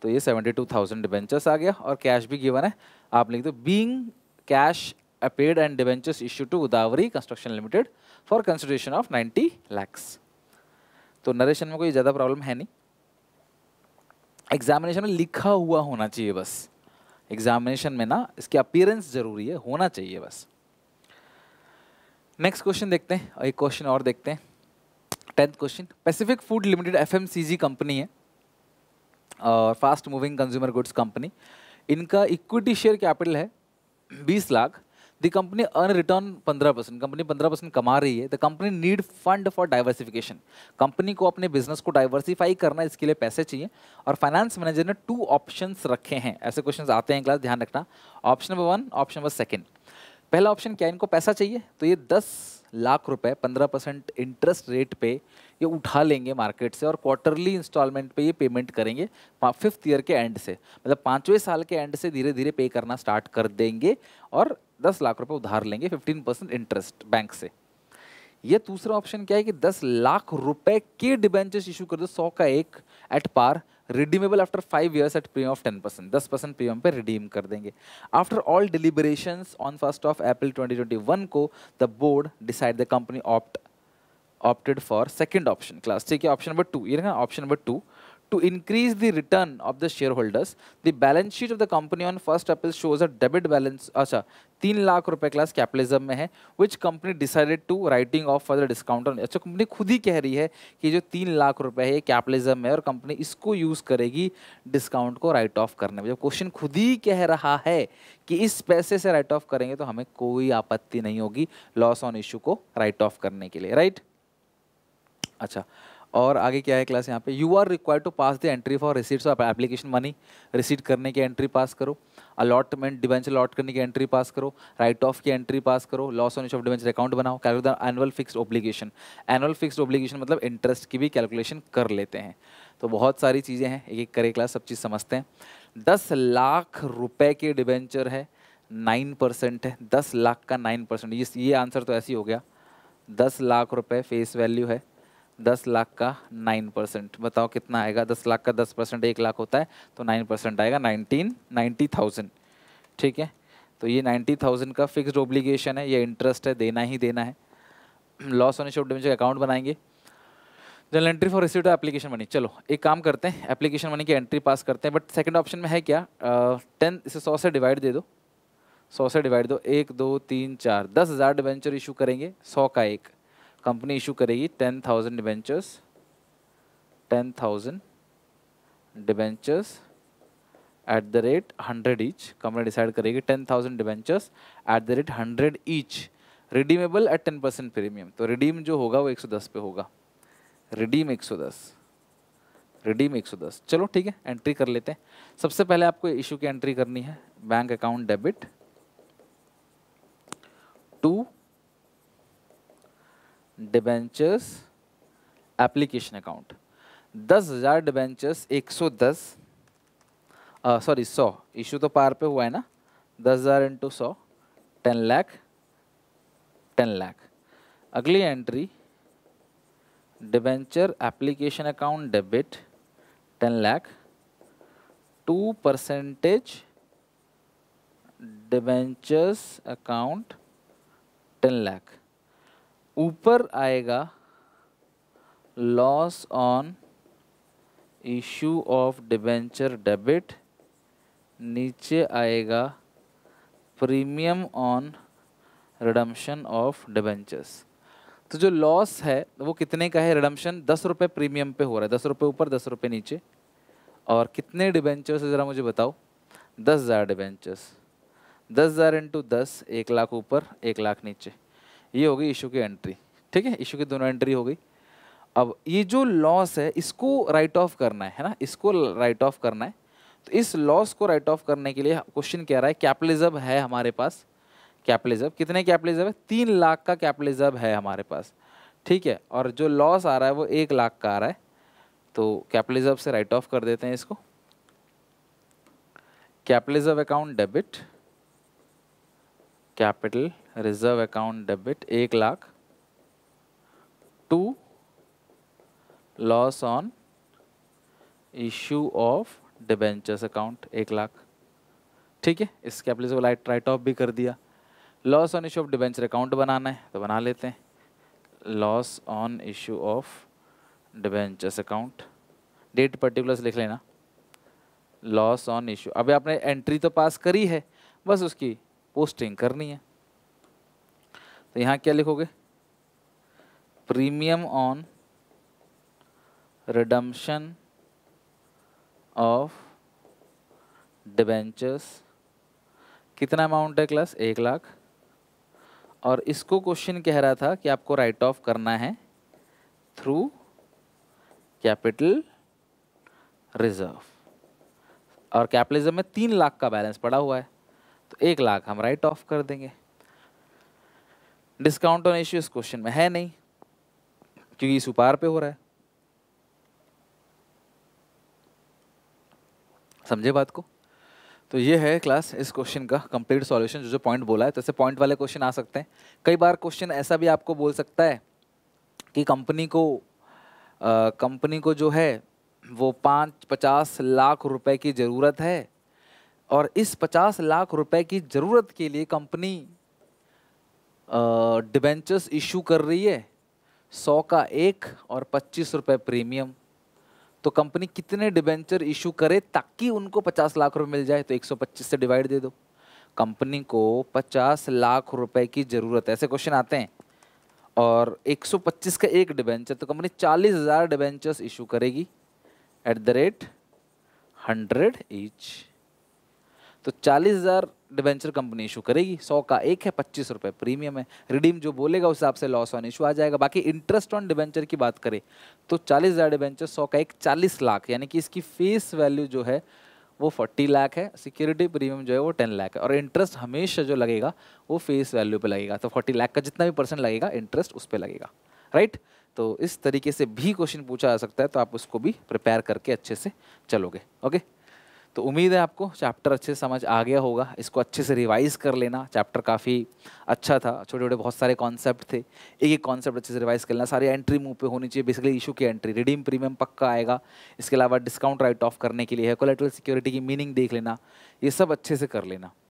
तो ये 72,000 डिबेंचर्स आ गया, और कैश भी गिवन है, आप लिख दो being cash paid and debentures issue to Godavari construction limited for consideration of 90 lakhs। तो नरेशन में कोई ज़्यादा प्रॉब्लम है नहीं, एग्जामिनेशन में लिखा हुआ होना चाहिए बस, एग्जामिनेशन में ना इसकी अपीयरेंस जरूरी है, होना चाहिए बस। नेक्स्ट क्वेश्चन देखते हैं, एक क्वेश्चन और देखते हैं, 10th question, Pacific food limited FMCG company है और fast moving consumer goods company, इनका इक्विटी शेयर कैपिटल है 20 lakh, the company earn return 15%, company 15% कमा रही है, the company need fund for diversification, company को अपने बिजनेस को डाइवर्सिफाई करना, इसके लिए पैसे चाहिए, और फाइनेंस मैनेजर ने 2 ऑप्शंस रखे हैं, ऐसे क्वेश्चंस आते हैं क्लास, ध्यान रखना, ऑप्शन नंबर 1, ऑप्शन नंबर 2। पहला ऑप्शन क्या, इनको पैसा चाहिए, तो ये 10 लाख रुपए 15% इंटरेस्ट रेट पे ये उठा लेंगे मार्केट से, और क्वार्टरली इंस्टॉलमेंट पे ये पेमेंट करेंगे 5th ईयर के एंड से, मतलब 5वें साल के एंड से धीरे धीरे पे करना स्टार्ट कर देंगे, और 10 लाख रुपए उधार लेंगे 15% इंटरेस्ट बैंक से। ये दूसरा ऑप्शन क्या है कि 10 लाख रुपए के डिबेंचर्स इशू कर दो, 100 का एक at par, redeemable after 5 years at premium of 10%, 10% premium पे रिडीम कर देंगे। After all deliberations on 1st of April 2021 को the board decide the company opted for second option class, ठीक है। ऑप्शन नंबर 2 ये रहा, option number 2 to increase the return of the shareholders, the balance sheet of the company on 1st April shows a debit balance, अच्छा 3 लाख रुपए क्लास कैपिटलिज्म में है, which company decided to writing off further discount on, अच्छा कंपनी खुद ही कह रही है कि जो 3 लाख रुपए है कैपिटलिज्म में और कंपनी इसको यूज करेगी डिस्काउंट को राइट ऑफ करने में। जब क्वेश्चन खुद ही कह रहा है कि इस पैसे से राइट ऑफ करेंगे तो हमें कोई आपत्ति नहीं होगी लॉस ऑन इशू को राइट ऑफ करने के लिए, राइट। अच्छा, और आगे क्या है क्लास यहाँ पे, you are required to pass the entry for receipts of application money, receipt करने की एंट्री पास करो, अलॉटमेंट डिबेंचर अलॉट करने की एंट्री पास करो, राइट ऑफ की एंट्री पास करो, loss on issue of debenture account बनाओ, calculate the annual fixed obligation, annual fixed obligation मतलब इंटरेस्ट की भी कैलकुलेशन कर लेते हैं। तो बहुत सारी चीज़ें हैं, एक एक करे क्लास सब चीज़ समझते हैं। 10 लाख रुपए के डिबेंचर है, 9% है, 10 लाख का 9%, ये आंसर तो ऐसे ही हो गया। 10 लाख रुपए फेस वैल्यू है, 10 लाख का 9%, बताओ कितना आएगा। 10 लाख का 10% 1 लाख होता है, तो 9% आएगा 90,000, ठीक है। तो ये 90,000 का फिक्स्ड ऑब्लिगेशन है, ये इंटरेस्ट है, देना ही देना है। Loss on issue of debenture account बनाएंगे, journal entry for receipt of application money. चलो एक काम करते हैं, एप्लीकेशन मनी की एंट्री पास करते हैं, बट सेकंड ऑप्शन में है क्या, 10, इसे 100 से डिवाइड दे दो, 100 से डिवाइड दो, 1 2 3 4, 10,000 डिबेंचर इशू करेंगे, 100 का एक कंपनी इशू करेगी, 10,000 debentures, 10,000 debentures at the rate 100 each, company decide करेगी 10,000 debentures at the rate 100 each, redeemable eight 10% premium. तो रिडीम जो होगा वो 110 पे होगा, रिडीम 110, रिडीम 110। चलो ठीक है, एंट्री कर लेते हैं। सबसे पहले आपको इशू की एंट्री करनी है, bank account debit to debentures application account, 10,000 debentures 110, sorry 100, issue तो पार पे हुआ है ना, 10,000 इंटू 100, 10 लाख, 10 लाख। अगली entry debenture application account debit 10 lakh, 2% debentures account 10 lakh, ऊपर आएगा loss on issue of debenture debit, नीचे आएगा premium on redemption of debentures. तो जो लॉस है वो कितने का है, रिडम्पशन 10 रुपये प्रीमियम पे हो रहा है, 10 रुपये ऊपर 10 रुपये नीचे, और कितने डिबेंचर्स है ज़रा मुझे बताओ, 10,000 डिबेंचर्स, 10,000 इंटू 10, 1 लाख ऊपर 1 लाख नीचे, ये होगी इशू की एंट्री, ठीक है। इशू की दोनों एंट्री हो गई। अब ये जो लॉस है इसको राइट ऑफ करना है ना, इसको राइट ऑफ करना है। तो इस लॉस को राइट ऑफ करने के लिए क्वेश्चन कह रहा है कैपिटलिज्म है हमारे पास, कैपिटलिज्म कितने कैपिटलिज्म है, 3 लाख का कैपिटलिज्म है हमारे पास, ठीक है। और जो लॉस आ रहा है वो 1 लाख का आ रहा है, तो कैपिटलिज्म से राइट ऑफ कर देते हैं इसको। Capitalism account debit, capital reserve account debit 1 lakh, to loss on issue of debentures account 1 lakh, ठीक है। इस कैपिटलिज्म को राइट ऑफ भी कर दिया। Loss on issue of debenture account बनाना है तो बना लेते हैं, loss on issue of debentures account, date particulars लिख लेना, लॉस ऑन इशू। अभी आपने एंट्री तो पास करी है, बस उसकी पोस्टिंग करनी है। तो यहाँ क्या लिखोगे, premium on redemption of debentures, कितना अमाउंट है क्लास, 1 लाख, और इसको क्वेश्चन कह रहा था कि आपको राइट ऑफ करना है थ्रू कैपिटल रिजर्व, और कैपिटलिज्म में 3 लाख का बैलेंस पड़ा हुआ है, तो 1 लाख हम राइट ऑफ कर देंगे। डिस्काउंट ऑन इश्यू इस क्वेश्चन में है नहीं क्योंकि इस पार पे हो रहा है, समझे बात को। तो ये है क्लास इस क्वेश्चन का कंप्लीट सॉल्यूशन, जो जो पॉइंट बोला है। तो ऐसे पॉइंट वाले क्वेश्चन आ सकते हैं। कई बार क्वेश्चन ऐसा भी आपको बोल सकता है कि कंपनी को जो है वो 50 लाख रुपए की ज़रूरत है, और इस 50 लाख रुपए की ज़रूरत के लिए कंपनी डिबेंचर्स इशू कर रही है 100 का एक और 25 रुपए प्रीमियम। तो कंपनी कितने डिबेंचर इशू करे ताकि उनको 50 लाख रुपए मिल जाए? तो 125 से डिवाइड दे दो। कंपनी को 50 लाख रुपए की ज़रूरत है, ऐसे क्वेश्चन आते हैं, और 125 का एक डिबेंचर, तो कंपनी 40,000 डिबेंचर्स इशू करेगी एट द रेट 100 ईच। तो 40,000 डिबेंचर कंपनी इशू करेगी, 100 का एक है, 25 रुपए प्रीमियम है। रिडीम जो बोलेगा उस हिसाब से लॉस ऑन इशू आ जाएगा। बाकी इंटरेस्ट ऑन डिबेंचर की बात करें तो 40,000 डिबेंचर, 100 का एक, 40 लाख, यानी कि इसकी फेस वैल्यू जो है वो 40 लाख है, सिक्योरिटी प्रीमियम जो है वो 10 लाख है, और इंटरेस्ट हमेशा जो लगेगा वो फेस वैल्यू पे लगेगा। तो 40 लाख का जितना भी परसेंट लगेगा इंटरेस्ट उस पर लगेगा, राइट। तो इस तरीके से भी क्वेश्चन पूछा जा सकता है, तो आप उसको भी प्रिपेयर करके अच्छे से चलोगे। ओके, तो उम्मीद है आपको चैप्टर अच्छे से समझ आ गया होगा। इसको अच्छे से रिवाइज कर लेना, चैप्टर काफ़ी अच्छा था, छोटे छोटे बहुत सारे कॉन्सेप्ट थे, एक एक कॉन्सेप्ट अच्छे से रिवाइज कर लेना। सारी एंट्री मुंह पे होनी चाहिए, बेसिकली इशू की एंट्री, रिडीम प्रीमियम पक्का आएगा, इसके अलावा डिस्काउंट राइट ऑफ करने के लिए है, कोलेटरल सिक्योरिटी की मीनिंग देख लेना, ये सब अच्छे से कर लेना।